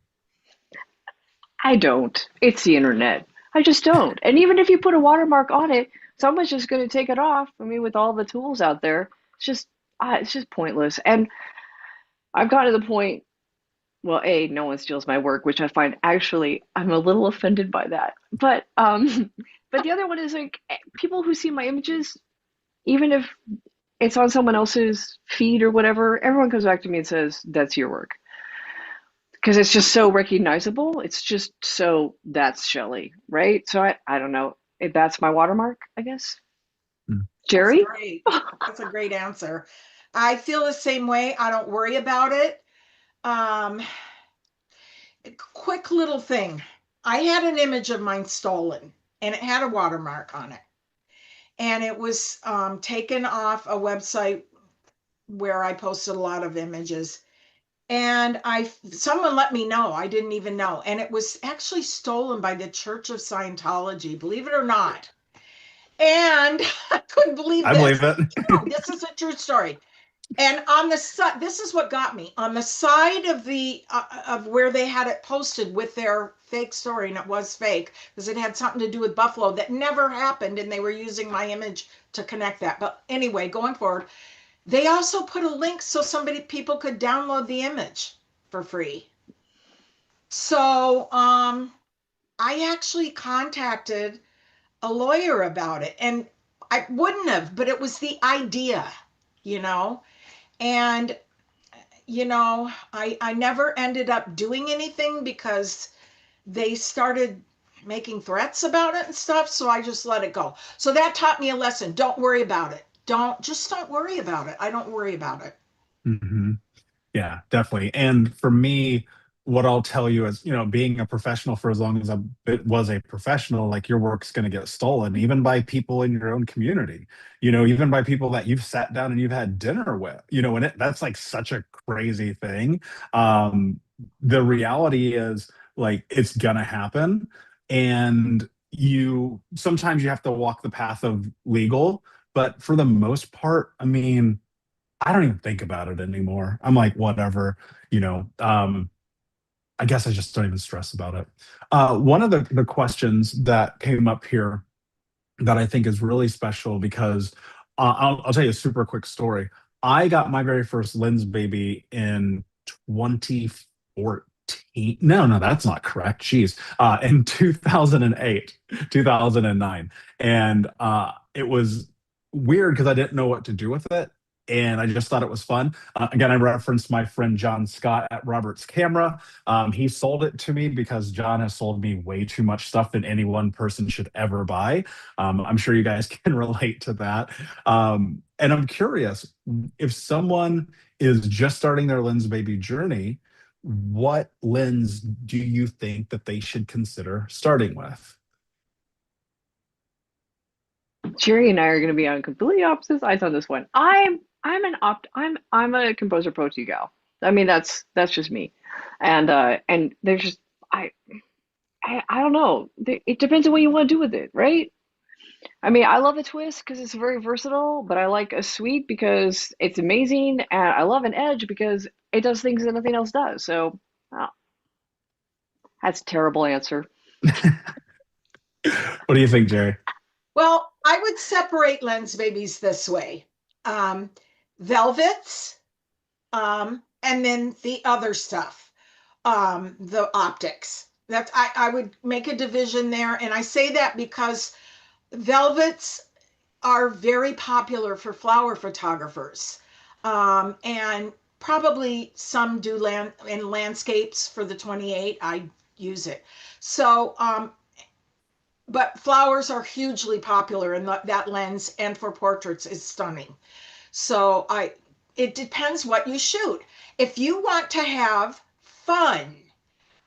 I don't. It's the internet. I just don't. And even if you put a watermark on it, someone's just going to take it off. I mean, with all the tools out there, it's just pointless. And I've gotten to the point, well, A, no one steals my work, which I find actually I'm a little offended by that. But but the other one is like people who see my images, even if it's on someone else's feed or whatever, everyone comes back to me and says, that's your work. Because it's just so recognizable. It's just so that's Shelley, right? So I don't know. If that's my watermark, I guess. Jerry?
That's great. That's a great answer. I feel the same way. I don't worry about it. Um, quick little thing. I had an image of mine stolen and it had a watermark on it. And it was taken off a website where I posted a lot of images. And someone let me know. I didn't even know. And it was actually stolen by the Church of Scientology, believe it or not. And I couldn't believe
I
this.
believe it.
No, this is a true story. And on the side, this is what got me. On the side of the of where they had it posted with their fake story, and it was fake because it had something to do with Buffalo that never happened, and they were using my image to connect that. But anyway, going forward, they also put a link so people could download the image for free. So I actually contacted a lawyer about it, and I wouldn't have, but it was the idea, you know. And I never ended up doing anything because they started making threats about it and stuff. So I just let it go. So that taught me a lesson. Don't worry about it. Don't worry about it. I don't worry about it.
Hmm. Yeah, definitely. And for me, what I'll tell you is, being a professional for as long as I was a professional, like your work's going to get stolen, even by people in your own community, even by people that you've sat down and you've had dinner with, and that's like such a crazy thing. Um, the reality is like it's gonna happen. And sometimes you have to walk the path of legal, but for the most part, I mean, I don't even think about it anymore. I'm like, whatever, you know. I guess I just don't even stress about it. One of the questions that came up here that I think is really special because I'll tell you a super quick story. I got my very first Lensbaby in 2014. No, no, that's not correct. Jeez. In 2008, 2009. And it was weird because I didn't know what to do with it. And I just thought it was fun. Again, I referenced my friend John Scott at Robert's Camera. He sold it to me because John has sold me way too much stuff than any one person should ever buy. I'm sure you guys can relate to that. And I'm curious if someone is just starting their Lensbaby journey, what lens do you think that they should consider starting with?
Jerry and I are going to be on completely opposite sides on this one. I'm a composer pro to gal. I mean that's just me, and there's just I don't know. It depends on what you want to do with it, right? I mean, I love a twist because it's very versatile, but I like a sweep because it's amazing, and I love an edge because it does things that nothing else does. So, oh, that's a terrible answer.
What do you think, Jerry?
Well, I would separate Lensbabies this way. Um, Velvets, and then the other stuff, the optics. I would make a division there. And I say that because velvets are very popular for flower photographers. And probably some do in landscapes for the 28. I use it. So, but flowers are hugely popular in that lens, and for portraits is stunning. So it depends what you shoot. If you want to have fun,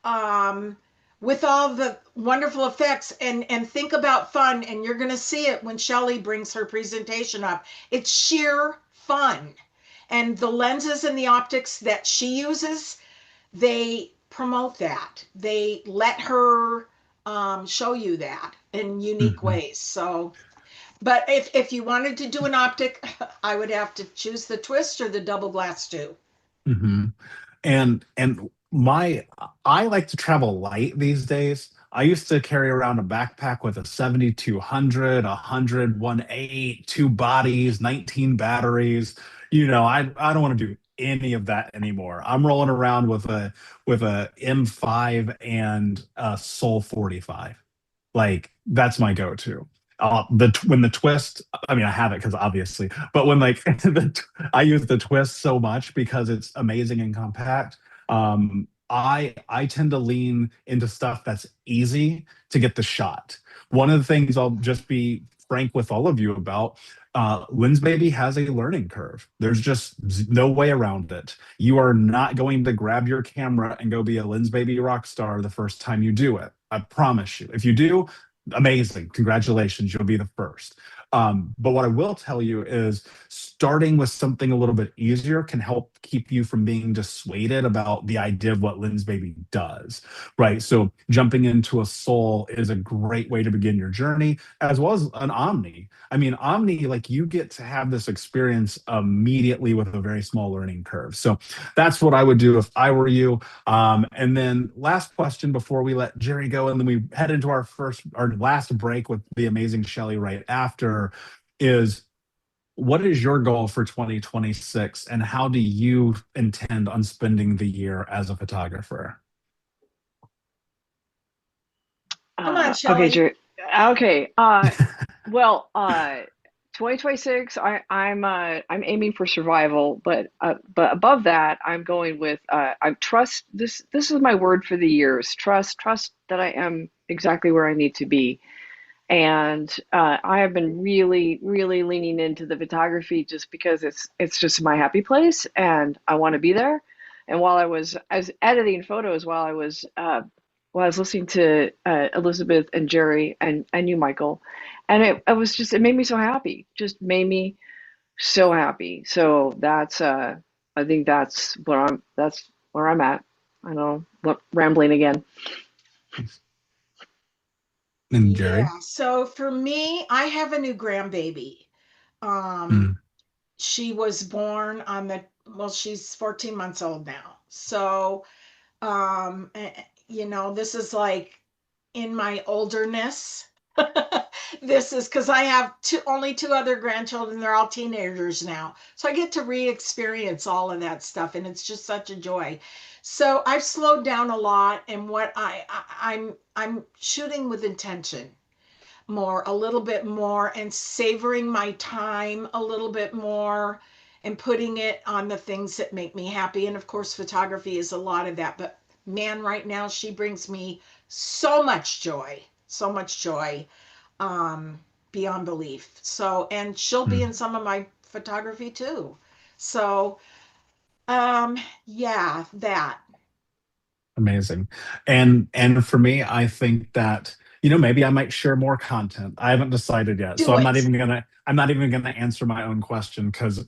um, with all the wonderful effects, and think about fun, and you're going to see it when Shelley brings her presentation up. It's sheer fun. And the lenses and the optics that she uses, they promote that. They let her show you that in unique
Mhm.
ways. So, but if you wanted to do an optic, I would have to choose the twist or the double glass too.
Hmm. And I like to travel light these days. I used to carry around a backpack with a 7200, 100, 1.8, two bodies, 19 batteries. I don't want to do any of that anymore. I'm rolling around with a M5 and a Soul 45. Like that's my go-to. When the twist, I mean, I have it because obviously, but when like I use the twist so much because it's amazing and compact. I tend to lean into stuff that's easy to get the shot. One of the things I'll just be frank with all of you about, Lensbaby has a learning curve. There's just no way around it. You are not going to grab your camera and go be a Lensbaby rock star the first time you do it. I promise you. If you do, amazing. Congratulations. You'll be the first. But what I will tell you is starting with something a little bit easier can help keep you from being dissuaded about the idea of what Lensbaby does, right? So jumping into a Soul is a great way to begin your journey, as well as an Omni. I mean, Omni, like you get to have this experience immediately with a very small learning curve. So that's what I would do if I were you. And then last question before we let Jerry go, and then we head into our last break with the amazing Shelley right after, is what is your goal for 2026 and how do you intend on spending the year as a photographer?
Come on,
Okay,
Shelley.
Jerry. Okay. Well, 2026, I'm aiming for survival, but above that, I'm going with I trust this. This is my word for the year: is trust that I am exactly where I need to be. And I have been really, really leaning into the photography just because it's just my happy place, and I want to be there. And I was editing photos while I was listening to Elizabeth and Jerry and you, Michael, and it was just it made me so happy. Just made me so happy. So that's I think that's where I'm at. I know, rambling again.
And Jerry?
Yeah. So for me, I have a new grandbaby.
Mm.
She was born on well, she's 14 months old now. So, this is like in my olderness. This is because I have only two other grandchildren. They're all teenagers now. So I get to re-experience all of that stuff, and it's just such a joy. So I've slowed down a lot, and what I'm shooting with intention more, a little bit more, and savoring my time a little bit more, and putting it on the things that make me happy. And of course, photography is a lot of that. But man, right now, she brings me so much joy, um, beyond belief. So, and she'll be
Mm.
in some of my photography too. So, um, yeah, that.
Amazing. And for me, I think that, maybe I might share more content. I haven't decided yet. So
Do it.
I'm not even gonna answer my own question because,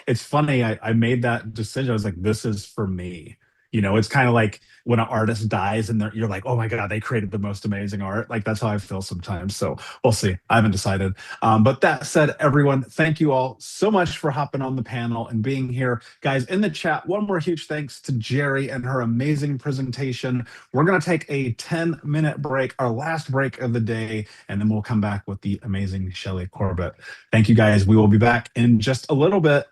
it's funny. I made that decision. I was like, this is for me. It's kind of like when an artist dies and you're like, oh my God, they created the most amazing art. Like that's how I feel sometimes. So we'll see. I haven't decided. But that said, everyone, thank you all so much for hopping on the panel and being here. Guys, in the chat, one more huge thanks to Jerry and her amazing presentation. We're going to take a 10-minute break, our last break of the day, and then we'll come back with the amazing Shelley Corbett. Thank you, guys. We will be back in just a little bit.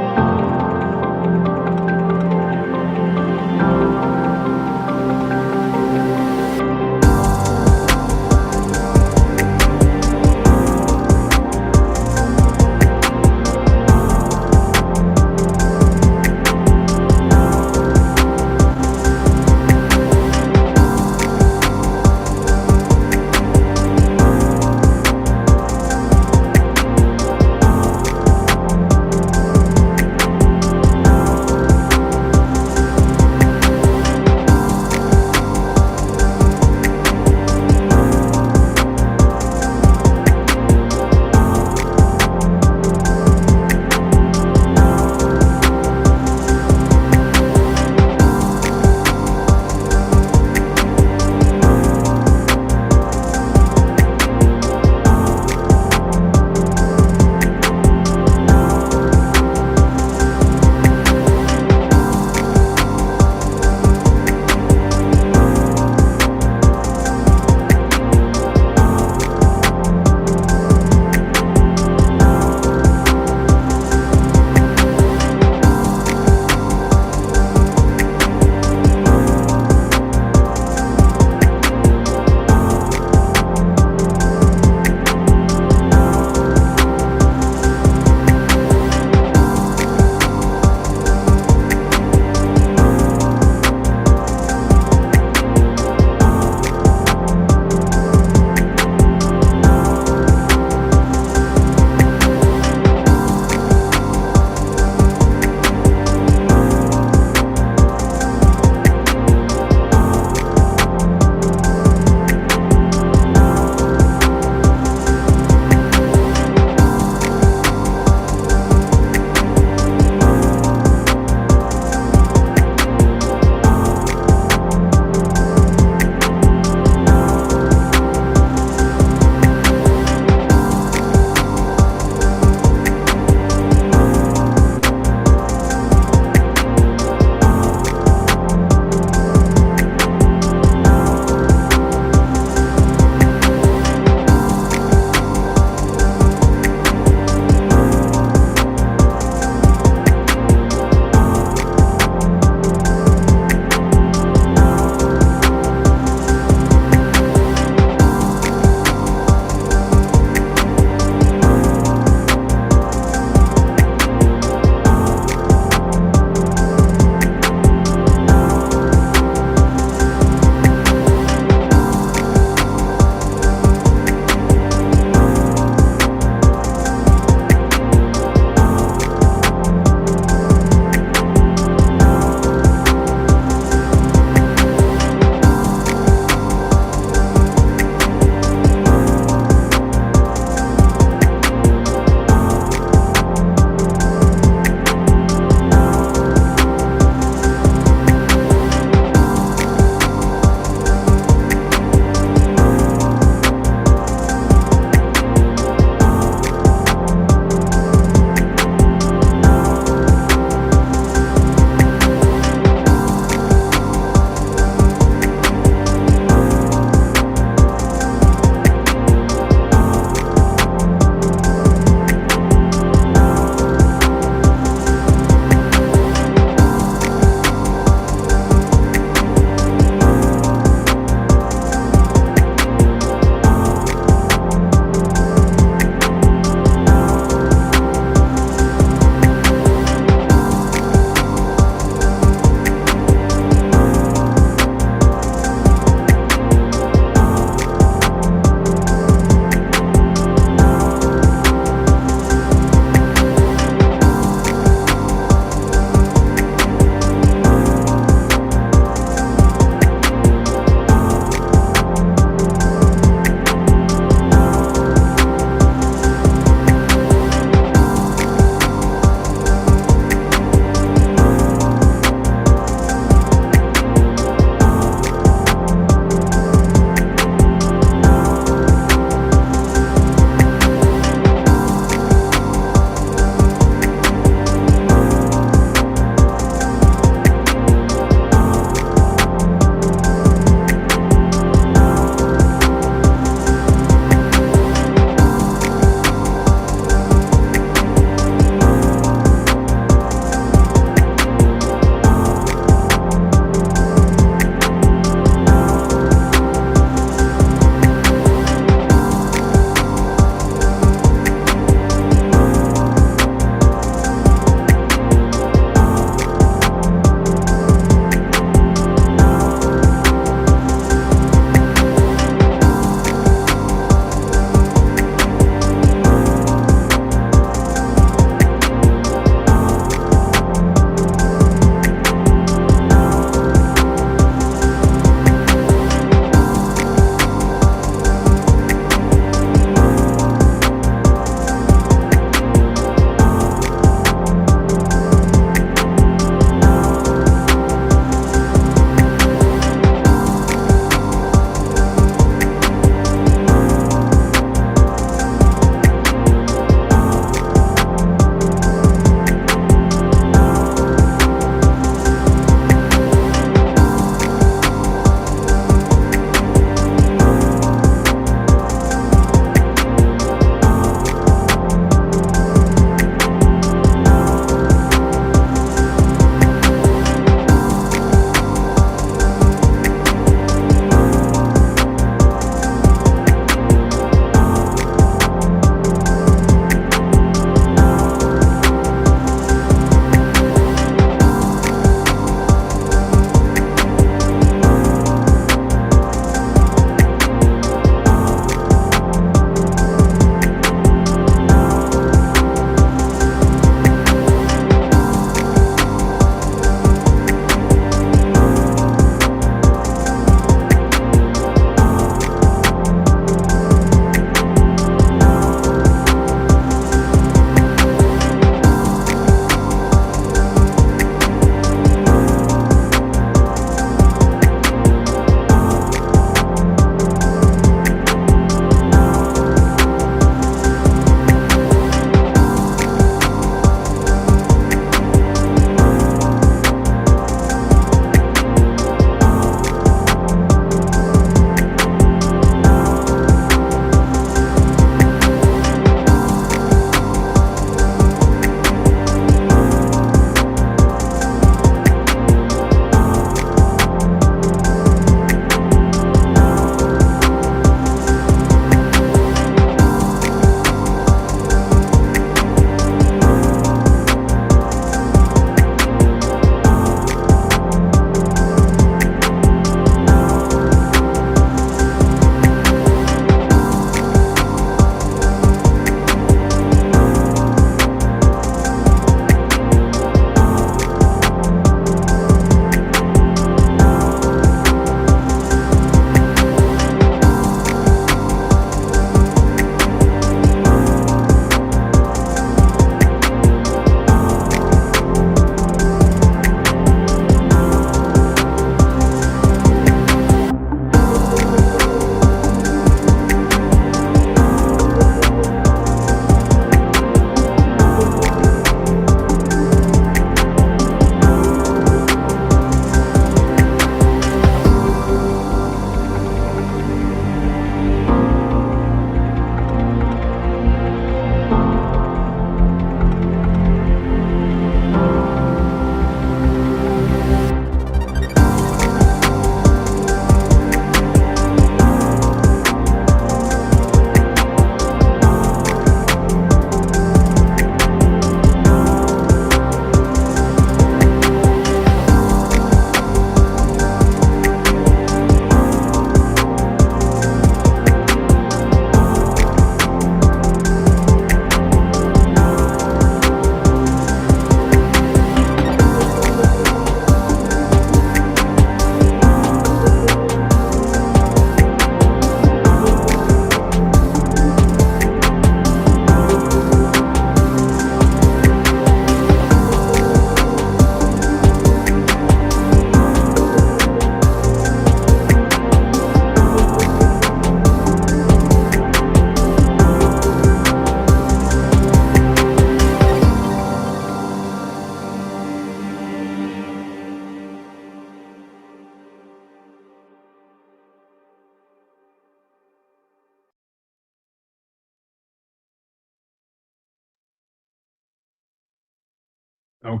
Oh,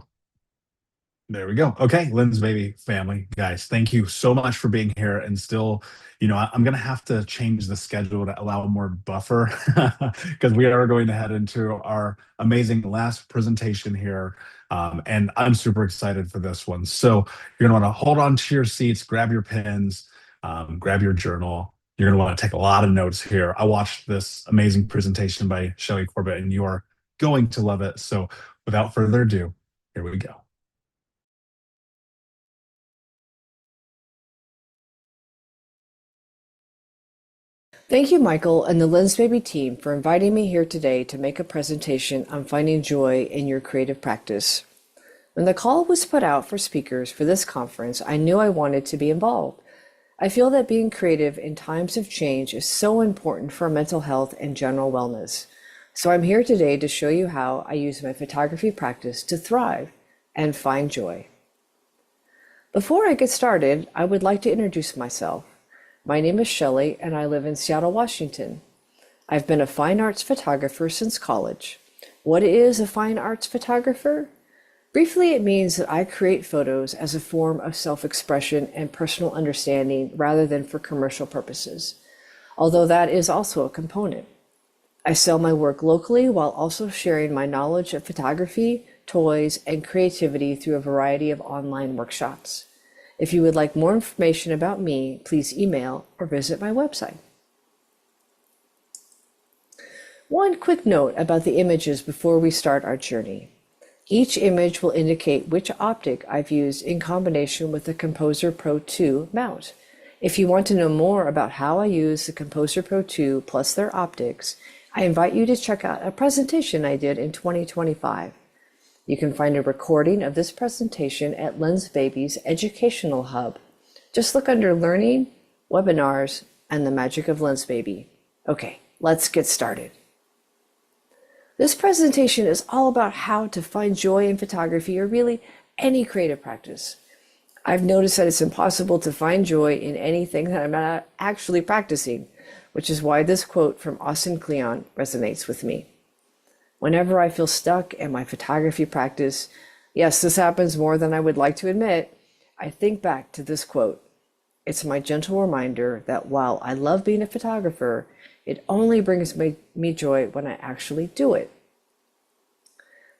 there we go. Okay, Lensbaby family, guys, thank you so much for being here. And still, I'm going to have to change the schedule to allow more buffer because we are going to head into our amazing last presentation here. And I'm super excited for this one. So you're going to want to hold on to your seats, grab your pens, grab your journal. You're going to want to take a lot of notes here. I watched this amazing presentation by Shelley Corbett, and you are going to love it. So without further ado, here we go.
Thank you, Michael, and the Lensbaby team for inviting me here today to make a presentation on finding joy in your creative practice. When the call was put out for speakers for this conference, I knew I wanted to be involved. I feel that being creative in times of change is so important for mental health and general wellness. So I'm here today to show you how I use my photography practice to thrive and find joy. Before I get started, I would like to introduce myself. My name is Shelley, and I live in Seattle, Washington. I've been a fine arts photographer since college. What is a fine arts photographer? Briefly, it means that I create photos as a form of self-expression and personal understanding rather than for commercial purposes, although that is also a component. I sell my work locally while also sharing my knowledge of photography, toys, and creativity through a variety of online workshops. If you would like more information about me, please email or visit my website. One quick note about the images before we start our journey. Each image will indicate which optic I've used in combination with the Composer Pro 2 mount. If you want to know more about how I use the Composer Pro 2 plus their optics, I invite you to check out a presentation I did in 2025. You can find a recording of this presentation at Lensbaby's Educational Hub. Just look under Learning, Webinars, and the Magic of Lensbaby. Okay, let's get started. This presentation is all about how to find joy in photography or really any creative practice. I've noticed that it's impossible to find joy in anything that I'm not actually practicing, which is why this quote from Austin Kleon resonates with me. Whenever I feel stuck in my photography practice, yes, this happens more than I would like to admit, I think back to this quote. It's my gentle reminder that while I love being a photographer, it only brings me joy when I actually do it.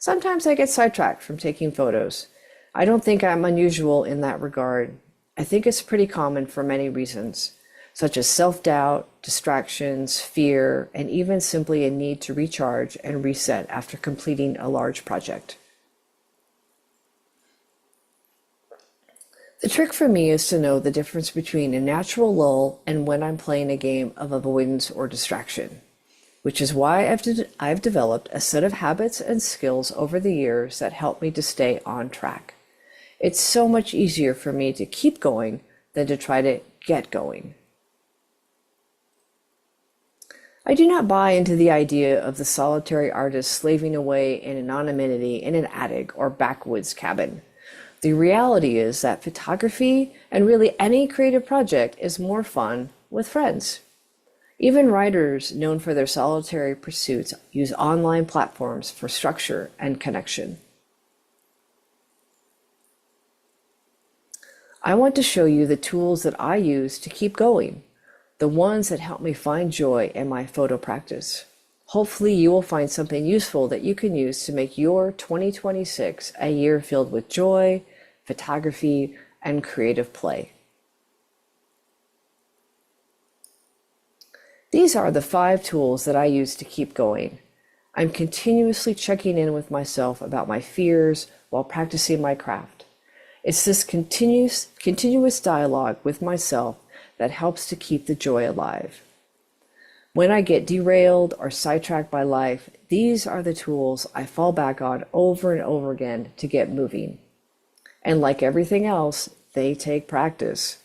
Sometimes I get sidetracked from taking photos. I don't think I'm unusual in that regard. I think it's pretty common for many reasons, such as self-doubt, distractions, fear, and even simply a need to recharge and reset after completing a large project. The trick for me is to know the difference between a natural lull and when I'm playing a game of avoidance or distraction, which is why I've developed a set of habits and skills over the years that help me to stay on track. It's so much easier for me to keep going than to try to get going. I do not buy into the idea of the solitary artist slaving away in anonymity in an attic or backwoods cabin. The reality is that photography and really any creative project is more fun with friends. Even writers known for their solitary pursuits use online platforms for structure and connection. I want to show you the tools that I use to keep going, the ones that help me find joy in my photo practice. Hopefully you will find something useful that you can use to make your 2026 a year filled with joy, photography, and creative play. These are the 5 tools that I use to keep going. I'm continuously checking in with myself about my fears while practicing my craft. It's this continuous dialogue with myself that helps to keep the joy alive. When I get derailed or sidetracked by life, these are the tools I fall back on over and over again to get moving. And like everything else, they take practice.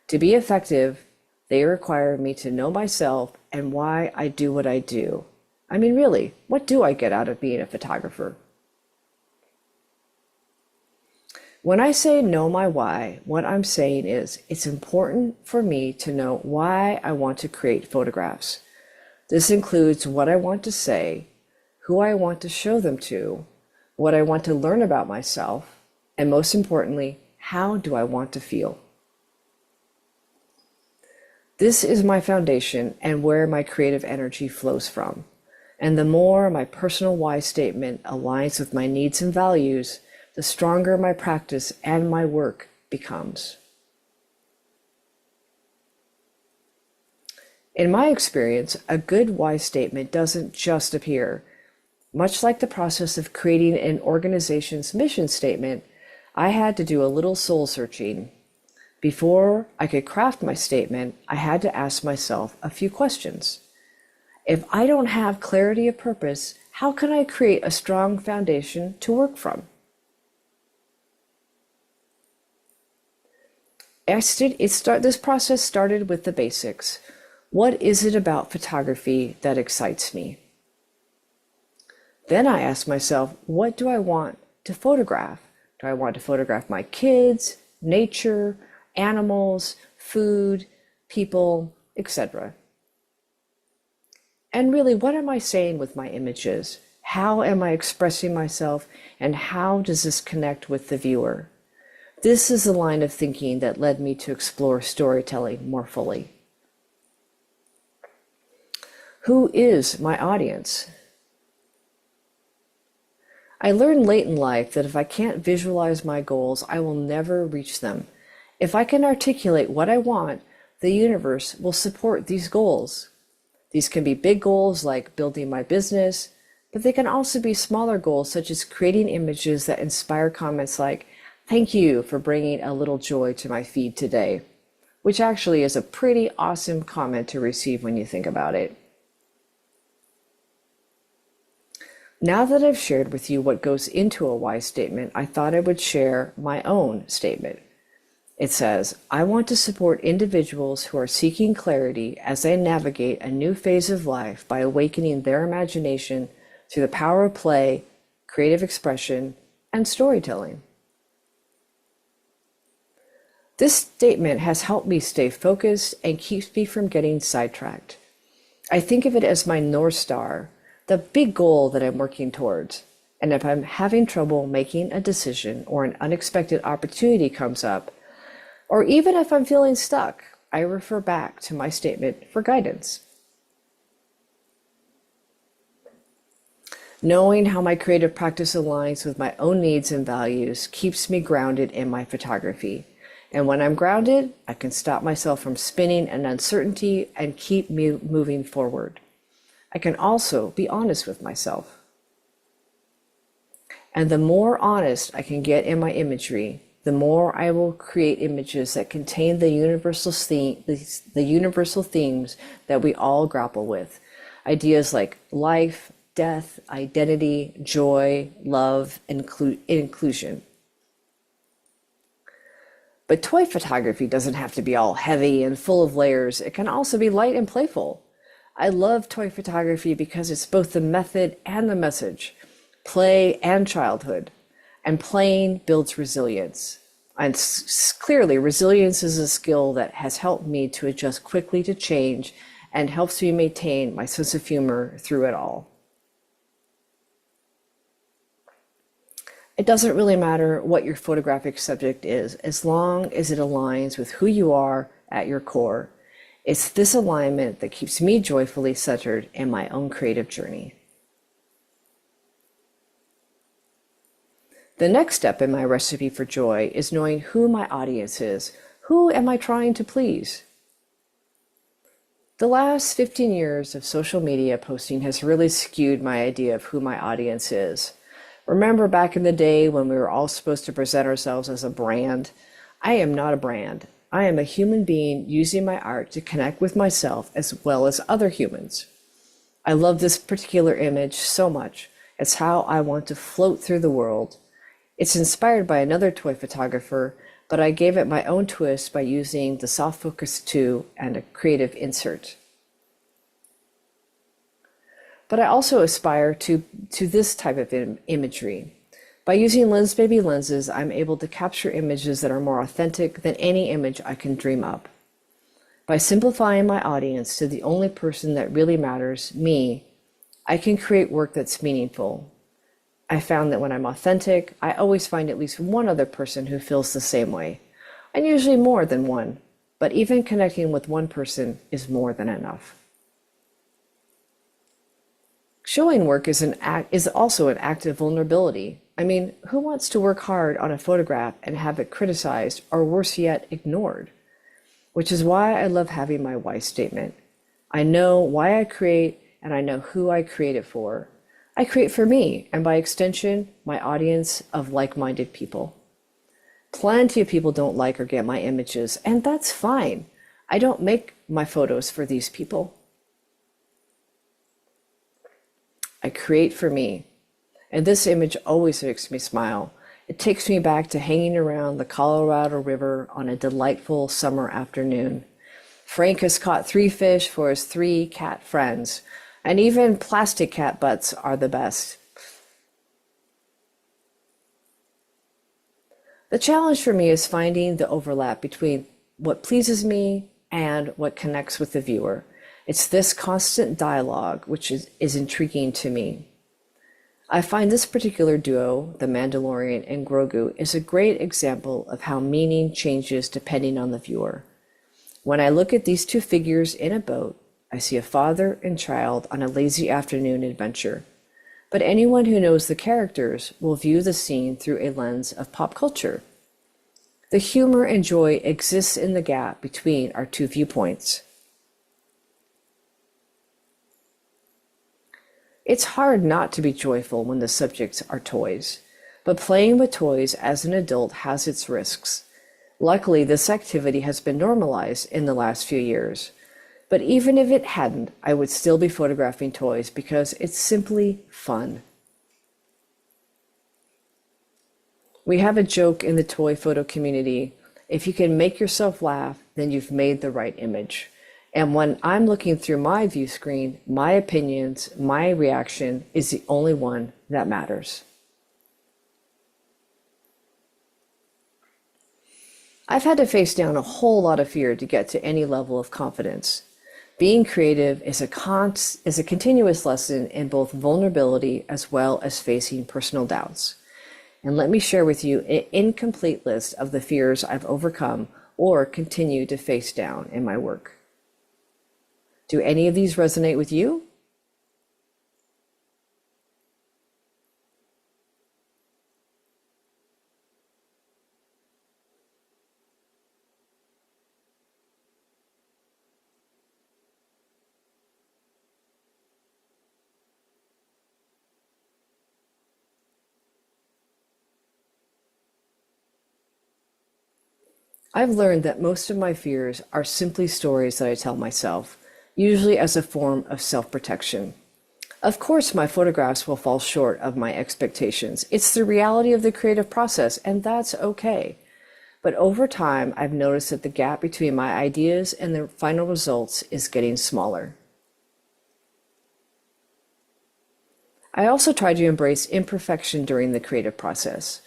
To be effective, they require me to know myself and why I do what I do. I mean, really, what do I get out of being a photographer? When I say know my why, what I'm saying is it's important for me to know why I want to create photographs. This includes what I want to say, who I want to show them to, what I want to learn about myself, and most importantly, how do I want to feel? This is my foundation and where my creative energy flows from. And the more my personal why statement aligns with my needs and values, the stronger my practice and my work becomes. In my experience, a good why statement doesn't just appear. Much like the process of creating an organization's mission statement, I had to do a little soul searching. Before I could craft my statement, I had to ask myself a few questions. If I don't have clarity of purpose, how can I create a strong foundation to work from? This process started with the basics. What is it about photography that excites me? Then I asked myself, what do I want to photograph? Do I want to photograph my kids, nature, animals, food, people, etc.? And really, what am I saying with my images? How am I expressing myself? And how does this connect with the viewer? This is the line of thinking that led me to explore storytelling more fully. Who is my audience? I learned late in life that if I can't visualize my goals, I will never reach them. If I can articulate what I want, the universe will support these goals. These can be big goals like building my business, but they can also be smaller goals such as creating images that inspire comments like, "Thank you for bringing a little joy to my feed today," which actually is a pretty awesome comment to receive when you think about it. Now that I've shared with you what goes into a why statement, I thought I would share my own statement. It says, I want to support individuals who are seeking clarity as they navigate a new phase of life by awakening their imagination through the power of play, creative expression, and storytelling. This statement has helped me stay focused and keeps me from getting sidetracked. I think of it as my North Star, the big goal that I'm working towards. And if I'm having trouble making a decision or an unexpected opportunity comes up, or even if I'm feeling stuck, I refer back to my statement for guidance. Knowing how my creative practice aligns with my own needs and values keeps me grounded in my photography. And when I'm grounded, I can stop myself from spinning in uncertainty and keep moving forward. I can also be honest with myself. And the more honest I can get in my imagery, the more I will create images that contain the universal themes that we all grapple with. Ideas like life, death, identity, joy, love, inclusion. But toy photography doesn't have to be all heavy and full of layers. It can also be light and playful. I love toy photography because it's both the method and the message, play and childhood, and playing builds resilience. And clearly, resilience is a skill that has helped me to adjust quickly to change and helps me maintain my sense of humor through it all. It doesn't really matter what your photographic subject is, as long as it aligns with who you are at your core. It's this alignment that keeps me joyfully centered in my own creative journey. The next step in my recipe for joy is knowing who my audience is. Who am I trying to please? The last 15 years of social media posting has really skewed my idea of who my audience is. Remember back in the day when we were all supposed to present ourselves as a brand? I am not a brand. I am a human being using my art to connect with myself as well as other humans. I love this particular image so much. It's how I want to float through the world. It's inspired by another toy photographer, but I gave it my own twist by using the soft focus 2 and a creative insert. But I also aspire to this type of imagery. By using Lensbaby lenses, I'm able to capture images that are more authentic than any image I can dream up. By simplifying my audience to the only person that really matters, me, I can create work that's meaningful. I found that when I'm authentic, I always find at least one other person who feels the same way, and usually more than one, but even connecting with one person is more than enough. Showing work is also an act of vulnerability. I mean, who wants to work hard on a photograph and have it criticized, or worse yet, ignored? Which is why I love having my why statement. I know why I create, and I know who I create it for. I create for me, and by extension, my audience of like-minded people. Plenty of people don't like or get my images, and that's fine. I don't make my photos for these people. I create for me, and this image always makes me smile. It takes me back to hanging around the Colorado River on a delightful summer afternoon. Frank has caught 3 fish for his 3 cat friends, and even plastic cat butts are the best. The challenge for me is finding the overlap between what pleases me and what connects with the viewer. It's this constant dialogue which is intriguing to me. I find this particular duo, the Mandalorian and Grogu, is a great example of how meaning changes depending on the viewer. When I look at these 2 figures in a boat, I see a father and child on a lazy afternoon adventure. But anyone who knows the characters will view the scene through a lens of pop culture. The humor and joy exists in the gap between our 2 viewpoints. It's hard not to be joyful when the subjects are toys, but playing with toys as an adult has its risks. Luckily, this activity has been normalized in the last few years. But even if it hadn't, I would still be photographing toys because it's simply fun. We have a joke in the toy photo community: if you can make yourself laugh, then you've made the right image. And when I'm looking through my view screen, my opinions, my reaction is the only one that matters. I've had to face down a whole lot of fear to get to any level of confidence. Being creative is a continuous lesson in both vulnerability as well as facing personal doubts. And let me share with you an incomplete list of the fears I've overcome or continue to face down in my work. Do any of these resonate with you? I've learned that most of my fears are simply stories that I tell myself, usually as a form of self-protection. Of course, my photographs will fall short of my expectations. It's the reality of the creative process, and that's okay. But over time, I've noticed that the gap between my ideas and the final results is getting smaller. I also try to embrace imperfection during the creative process.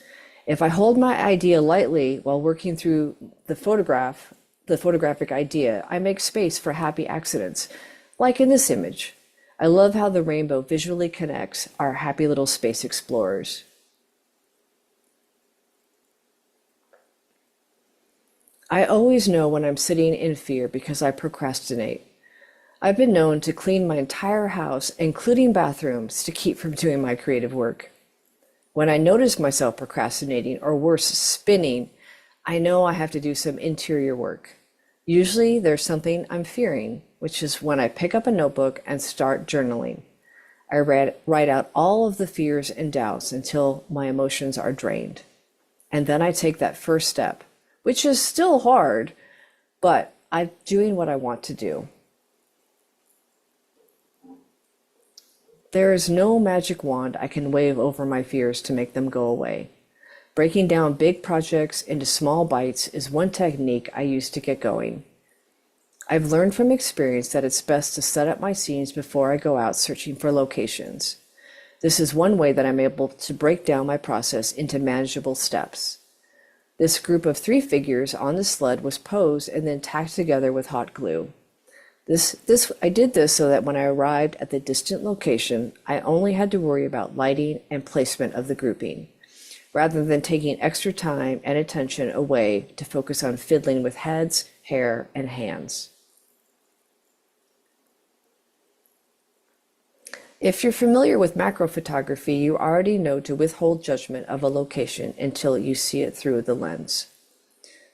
If I hold my idea lightly while working through the photographic idea, I make space for happy accidents, like in this image. I love how the rainbow visually connects our happy little space explorers. I always know when I'm sitting in fear because I procrastinate. I've been known to clean my entire house, including bathrooms, to keep from doing my creative work. When I notice myself procrastinating, or worse, spinning, I know I have to do some interior work. Usually there's something I'm fearing, which is when I pick up a notebook and start journaling. I write out all of the fears and doubts until my emotions are drained. And then I take that first step, which is still hard, but I'm doing what I want to do. There is no magic wand I can wave over my fears to make them go away. Breaking down big projects into small bites is one technique I use to get going. I've learned from experience that it's best to set up my scenes before I go out searching for locations. This is one way that I'm able to break down my process into manageable steps. This group of 3 figures on the sled was posed and then tacked together with hot glue. I did this so that when I arrived at the distant location, I only had to worry about lighting and placement of the grouping, rather than taking extra time and attention away to focus on fiddling with heads, hair, and hands. If you're familiar with macro photography, you already know to withhold judgment of a location until you see it through the lens.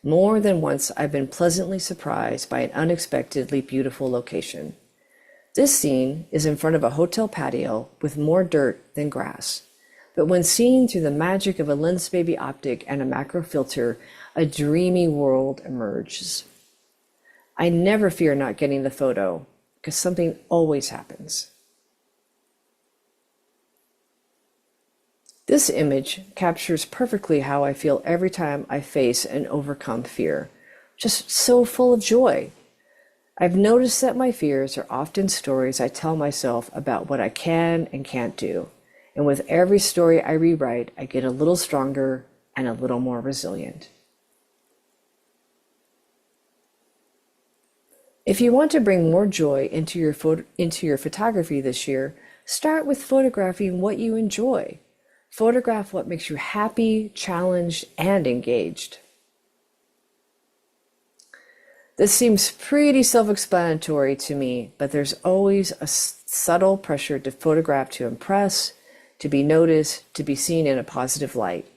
More than once, I've been pleasantly surprised by an unexpectedly beautiful location. This scene is in front of a hotel patio with more dirt than grass. But when seen through the magic of a Lensbaby optic and a macro filter, a dreamy world emerges. I never fear not getting the photo, because something always happens. This image captures perfectly how I feel every time I face and overcome fear. Just so full of joy. I've noticed that my fears are often stories I tell myself about what I can and can't do. And with every story I rewrite, I get a little stronger and a little more resilient. If you want to bring more joy into your photography this year, start with photographing what you enjoy. Photograph what makes you happy, challenged, and engaged. This seems pretty self-explanatory to me, but there's always a subtle pressure to photograph to impress, to be noticed, to be seen in a positive light.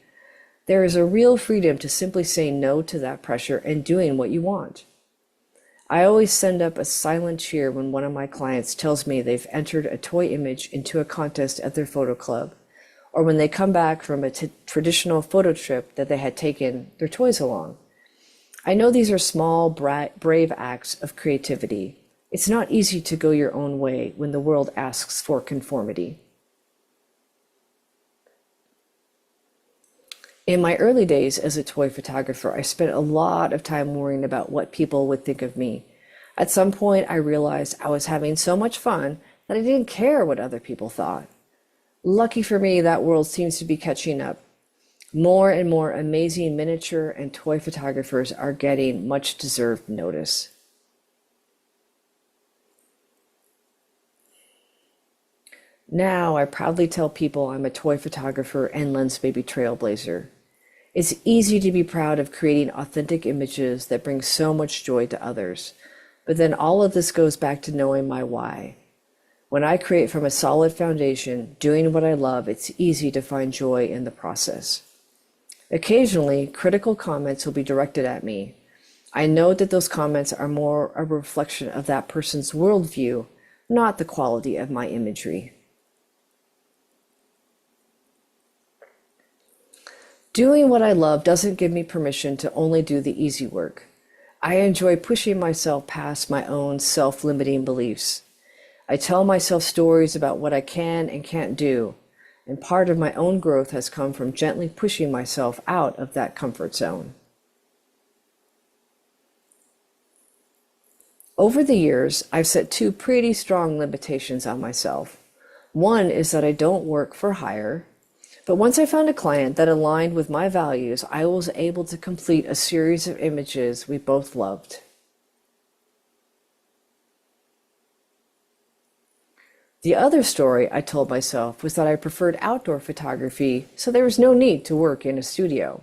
There is a real freedom to simply say no to that pressure and doing what you want. I always send up a silent cheer when one of my clients tells me they've entered a toy image into a contest at their photo club, or when they come back from a traditional photo trip that they had taken their toys along. I know these are small, brave acts of creativity. It's not easy to go your own way when the world asks for conformity. In my early days as a toy photographer, I spent a lot of time worrying about what people would think of me. At some point, I realized I was having so much fun that I didn't care what other people thought. Lucky for me, that world seems to be catching up. More and more amazing miniature and toy photographers are getting much deserved notice. Now, I proudly tell people I'm a toy photographer and Lensbaby trailblazer. It's easy to be proud of creating authentic images that bring so much joy to others, but then all of this goes back to knowing my why. When I create from a solid foundation, doing what I love, it's easy to find joy in the process. Occasionally, critical comments will be directed at me. I know that those comments are more a reflection of that person's worldview, not the quality of my imagery. Doing what I love doesn't give me permission to only do the easy work. I enjoy pushing myself past my own self-limiting beliefs. I tell myself stories about what I can and can't do, and part of my own growth has come from gently pushing myself out of that comfort zone. Over the years, I've set two pretty strong limitations on myself. One is that I don't work for hire, but once I found a client that aligned with my values, I was able to complete a series of images we both loved. The other story I told myself was that I preferred outdoor photography, so there was no need to work in a studio.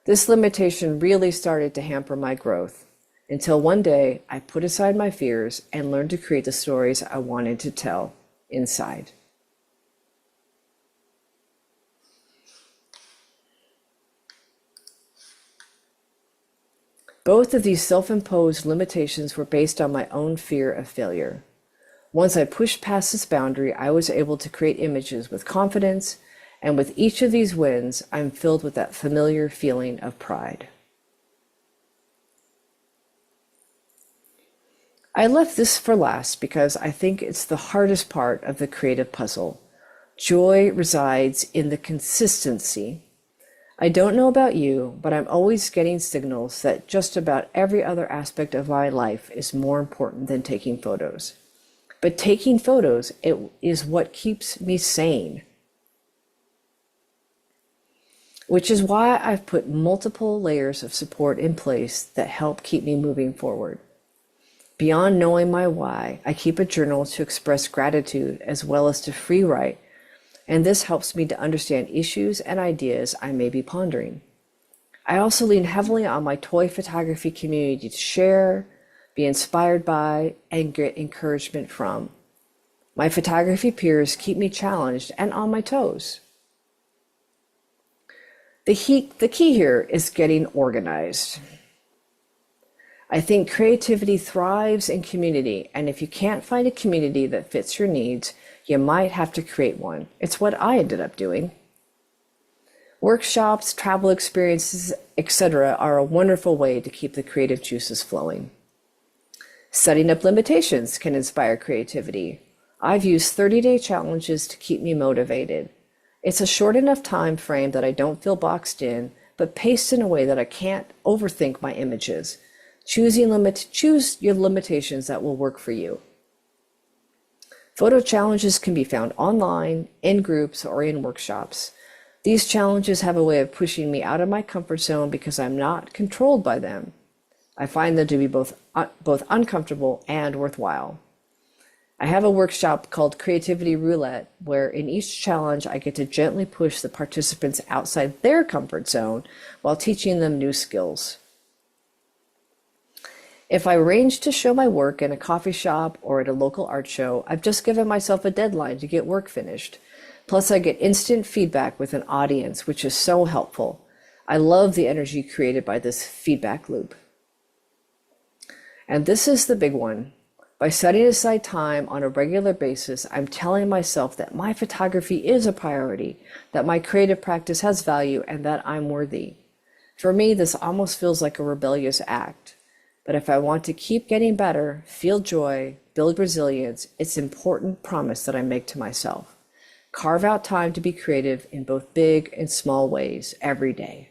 This limitation really started to hamper my growth, until one day I put aside my fears and learned to create the stories I wanted to tell inside. Both of these self-imposed limitations were based on my own fear of failure. Once I pushed past this boundary, I was able to create images with confidence, and with each of these wins, I'm filled with that familiar feeling of pride. I left this for last because I think it's the hardest part of the creative puzzle. Joy resides in the consistency. I don't know about you, but I'm always getting signals that just about every other aspect of my life is more important than taking photos. But taking photos, it is what keeps me sane. Which is why I've put multiple layers of support in place that help keep me moving forward. Beyond knowing my why, I keep a journal to express gratitude as well as to free write, and this helps me to understand issues and ideas I may be pondering. I also lean heavily on my toy photography community to share, be inspired by, and get encouragement from. My photography peers keep me challenged and on my toes. The key here is getting organized. I think creativity thrives in community, and if you can't find a community that fits your needs, you might have to create one. It's what I ended up doing. Workshops, travel experiences, etc. are a wonderful way to keep the creative juices flowing. Setting up limitations can inspire creativity. I've used 30-day challenges to keep me motivated. It's a short enough time frame that I don't feel boxed in, but paced in a way that I can't overthink my images. Choose your limitations that will work for you. Photo challenges can be found online, in groups, or in workshops. These challenges have a way of pushing me out of my comfort zone because I'm not controlled by them. I find them to be both uncomfortable and worthwhile. I have a workshop called Creativity Roulette, where in each challenge I get to gently push the participants outside their comfort zone while teaching them new skills. If I arrange to show my work in a coffee shop or at a local art show, I've just given myself a deadline to get work finished. Plus, I get instant feedback with an audience, which is so helpful. I love the energy created by this feedback loop. And this is the big one. By setting aside time on a regular basis, I'm telling myself that my photography is a priority, that my creative practice has value, and that I'm worthy. For me, this almost feels like a rebellious act. But if I want to keep getting better, feel joy, build resilience, it's an important promise that I make to myself. Carve out time to be creative in both big and small ways every day.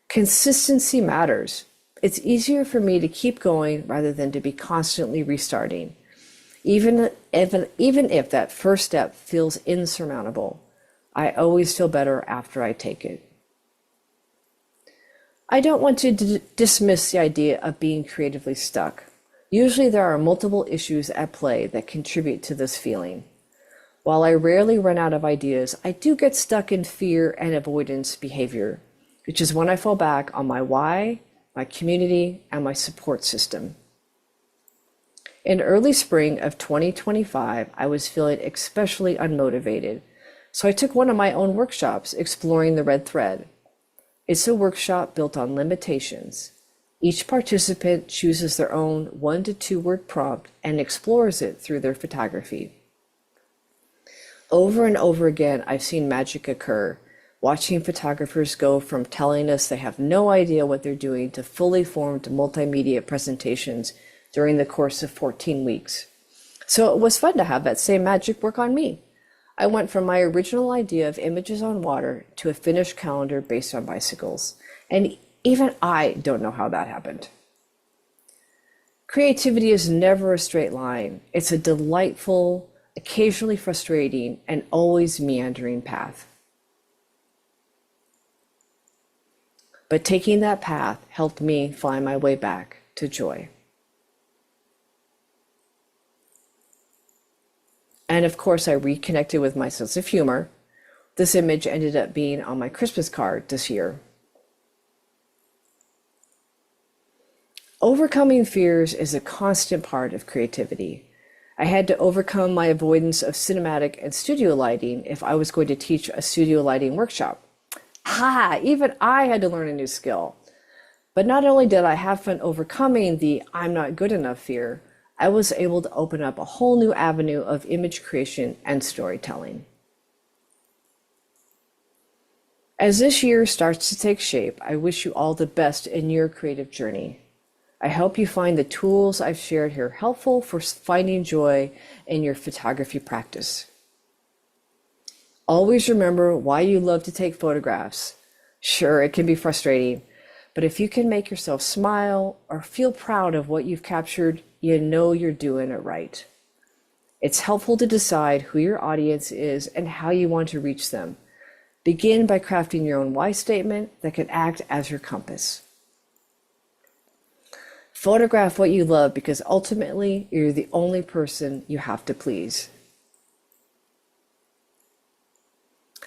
Consistency matters. It's easier for me to keep going rather than to be constantly restarting. Even if that first step feels insurmountable, I always feel better after I take it. I don't want to dismiss the idea of being creatively stuck. Usually there are multiple issues at play that contribute to this feeling. While I rarely run out of ideas, I do get stuck in fear and avoidance behavior, which is when I fall back on my why, my community, and my support system. In early spring of 2025, I was feeling especially unmotivated, so I took one of my own workshops exploring the red thread. It's a workshop built on limitations. Each participant chooses their own 1 to 2 word prompt and explores it through their photography. Over and over again, I've seen magic occur, watching photographers go from telling us they have no idea what they're doing to fully formed multimedia presentations during the course of 14 weeks. So it was fun to have that same magic work on me. I went from my original idea of images on water to a finished calendar based on bicycles. And even I don't know how that happened. Creativity is never a straight line. It's a delightful, occasionally frustrating, and always meandering path. But taking that path helped me find my way back to joy. And of course, I reconnected with my sense of humor. This image ended up being on my Christmas card this year. Overcoming fears is a constant part of creativity. I had to overcome my avoidance of cinematic and studio lighting if I was going to teach a studio lighting workshop. Even I had to learn a new skill. But not only did I have fun overcoming the I'm not good enough fear, I was able to open up a whole new avenue of image creation and storytelling. As this year starts to take shape, I wish you all the best in your creative journey. I hope you find the tools I've shared here helpful for finding joy in your photography practice. Always remember why you love to take photographs. Sure, it can be frustrating, but if you can make yourself smile or feel proud of what you've captured, you know you're doing it right. It's helpful to decide who your audience is and how you want to reach them. Begin by crafting your own why statement that can act as your compass. Photograph what you love because ultimately you're the only person you have to please.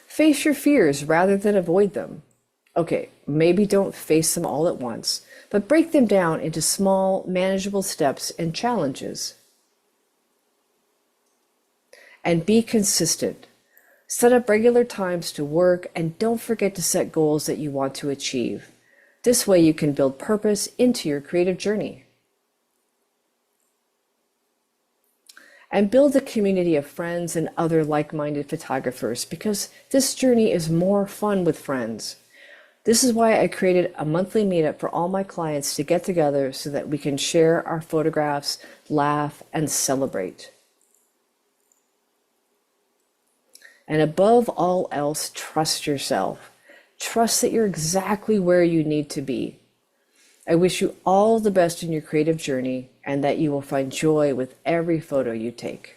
Face your fears rather than avoid them. Okay, maybe don't face them all at once, but break them down into small, manageable steps and challenges. And be consistent. Set up regular times to work and don't forget to set goals that you want to achieve. This way you can build purpose into your creative journey. And build a community of friends and other like-minded photographers because this journey is more fun with friends. This is why I created a monthly meetup for all my clients to get together so that we can share our photographs, laugh, and celebrate. And above all else, trust yourself. Trust that you're exactly where you need to be. I wish you all the best in your creative journey and that you will find joy with every photo you take.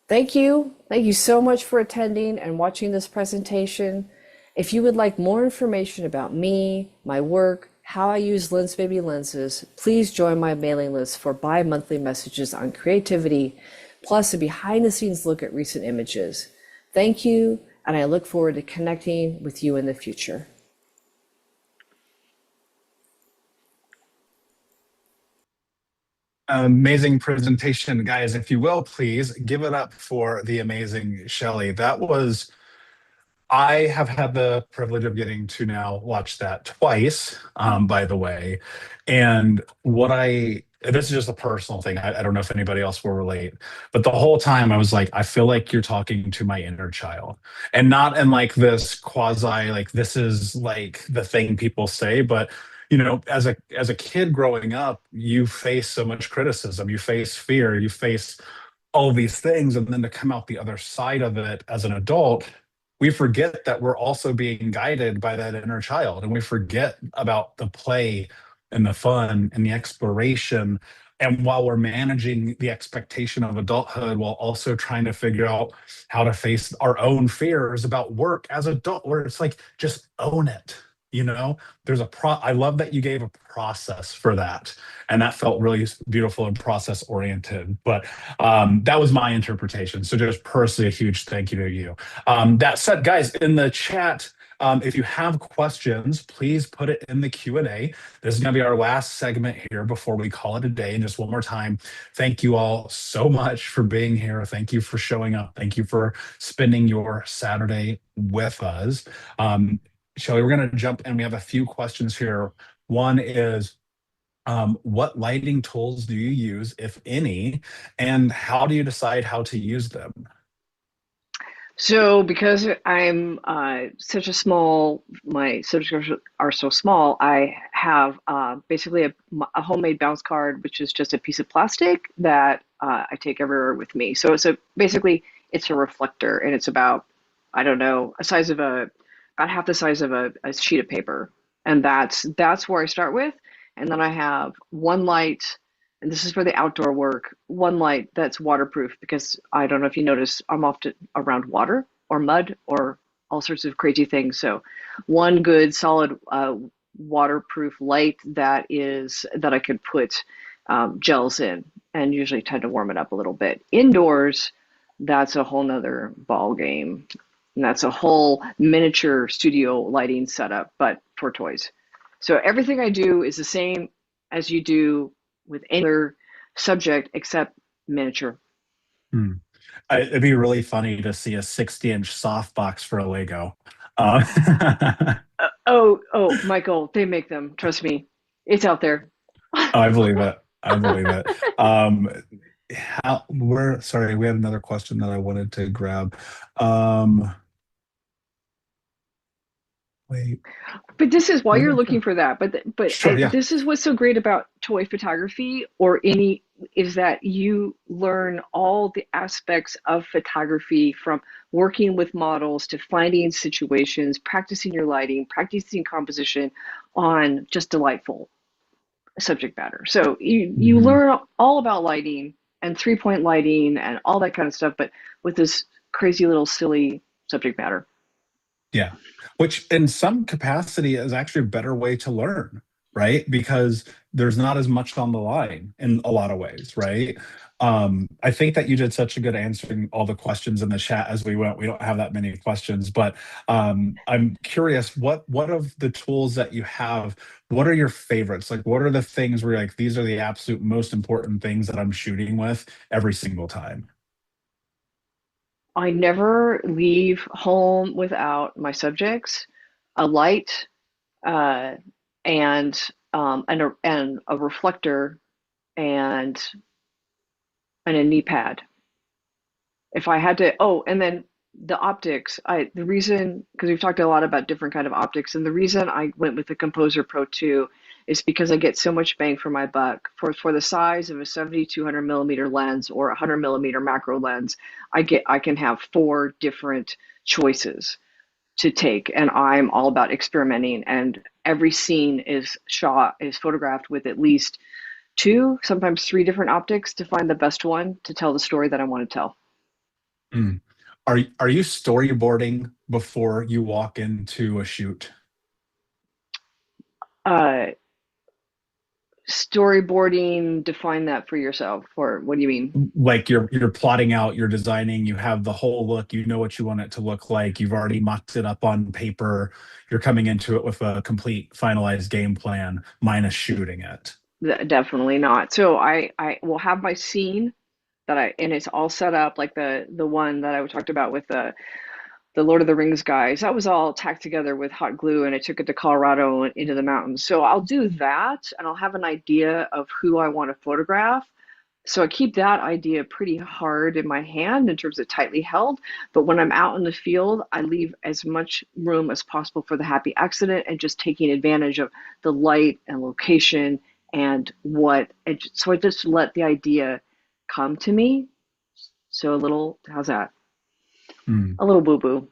Thank you. Thank you so much for attending and watching this presentation. If you would like more information about me, my work, how I use Lensbaby lenses, please join my mailing list for bi-monthly messages on creativity, plus a behind-the-scenes look at recent images. Thank you, and I look forward to connecting with you in the future.
Amazing presentation, guys. If you will, please give it up for the amazing Shelley. I have had the privilege of getting to now watch that twice, by the way. And this is just a personal thing. I don't know if anybody else will relate, but the whole time I was like, I feel like you're talking to my inner child, and not in like this quasi, like this is like the thing people say, but as a kid growing up, you face so much criticism, you face fear, you face all these things, and then to come out the other side of it as an adult, we forget that we're also being guided by that inner child, and we forget about the play and the fun and the exploration. And while we're managing the expectation of adulthood, while also trying to figure out how to face our own fears about work as adult, where it's like, just own it. I love that you gave a process for that, and that felt really beautiful and process oriented. But that was my interpretation. So just personally, a huge thank you to you. That said, guys, in the chat, if you have questions, please put it in the Q&A. This is going to be our last segment here before we call it a day. And just one more time, thank you all so much for being here. Thank you for showing up. Thank you for spending your Saturday with us. Shelley, we're going to jump in. We have a few questions here. One is, what lighting tools do you use, if any, and how do you decide how to use them?
So because I'm such a small, my subjects are so small, I have basically a homemade bounce card, which is just a piece of plastic that I take everywhere with me. So basically it's a reflector, and it's about, I don't know, about half the size of a sheet of paper. And that's where I start with. And then I have one light, and this is for the outdoor work, one light that's waterproof, because I don't know if you notice, I'm often around water or mud or all sorts of crazy things. So one good solid waterproof light that I could put gels in, and usually tend to warm it up a little bit. Indoors, that's a whole nother ball game. And that's a whole miniature studio lighting setup, but for toys. So everything I do is the same as you do with any other subject except miniature.
It'd be really funny to see a 60-inch softbox for a Lego.
Oh, Michael, they make them. Trust me, it's out there.
I believe it. I believe it. Sorry, we had another question that I wanted to grab. Wait.
But this is while you're looking for that. But
sure, yeah.
This is what's so great about toy photography, is that you learn all the aspects of photography, from working with models to finding situations, practicing your lighting, practicing composition on just delightful subject matter. So you learn all about lighting and 3-point lighting and all that kind of stuff, but with this crazy little silly subject matter.
Yeah. Which in some capacity is actually a better way to learn, right? Because there's not as much on the line in a lot of ways, right? I think that you did such a good answering all the questions in the chat as we went. We don't have that many questions, but I'm curious, what of the tools that you have, what are your favorites? Like, what are the things where you're like, these are the absolute most important things that I'm shooting with every single time?
I never leave home without my subjects, a light, uh, and a reflector and a knee pad. If I had to, oh, and then the optics. The reason, because we've talked a lot about different kind of optics, and the reason I went with the Composer Pro 2 is because I get so much bang for my buck. For the size of a 7200 millimeter lens or a 100 millimeter macro lens, I can have 4 different choices to take, and I'm all about experimenting. And every scene is photographed with at least 2, sometimes 3 different optics to find the best one to tell the story that I want to tell.
Mm. Are you storyboarding before you walk into a shoot?
Uh, Storyboarding, define that for yourself. Or what do you mean?
Like you're plotting out, you're designing, you have the whole look, you know what you want it to look like, you've already mocked it up on paper, you're coming into it with a complete finalized game plan minus shooting it.
Definitely not. So I will have my scene and it's all set up like the one that I talked about with the Lord of the Rings guys. That was all tacked together with hot glue, and I took it to Colorado and into the mountains. So I'll do that, and I'll have an idea of who I want to photograph. So I keep that idea pretty hard in my hand in terms of tightly held. But when I'm out in the field, I leave as much room as possible for the happy accident and just taking advantage of the light and location so I just let the idea come to me. So how's that?
Mm.
A little boo boo.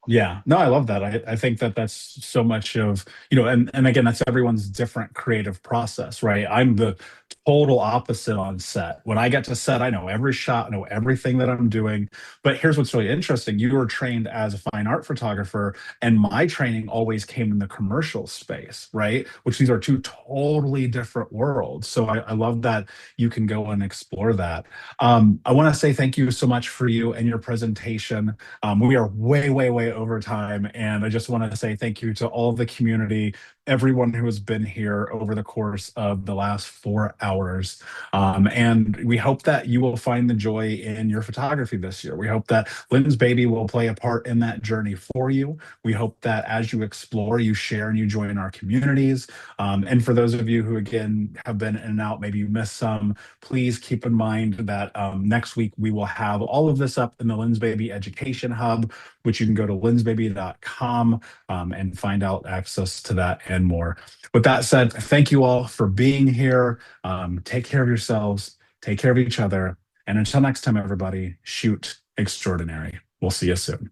Yeah, no, I love that. I think that that's so much of, and again, that's everyone's different creative process, right? I'm the total opposite on set. When I get to set, I know every shot, I know everything that I'm doing. But here's what's really interesting. You were trained as a fine art photographer, and my training always came in the commercial space, right? Which these are two totally different worlds. So I love that you can go and explore that. I want to say thank you so much for you and your presentation. We are way, way, way over time, and I just want to say thank you to all of the community, everyone who has been here over the course of the last 4 hours. And we hope that you will find the joy in your photography this year. We hope that Lensbaby will play a part in that journey for you. We hope that as you explore, you share and you join our communities. And for those of you who, again, have been in and out, maybe you missed some, please keep in mind that next week we will have all of this up in the Lensbaby Education Hub, which you can go to lensbaby.com and find out access to that and more. With that said, thank you all for being here. Take care of yourselves, take care of each other. And until next time, everybody, shoot extraordinary. We'll see you soon.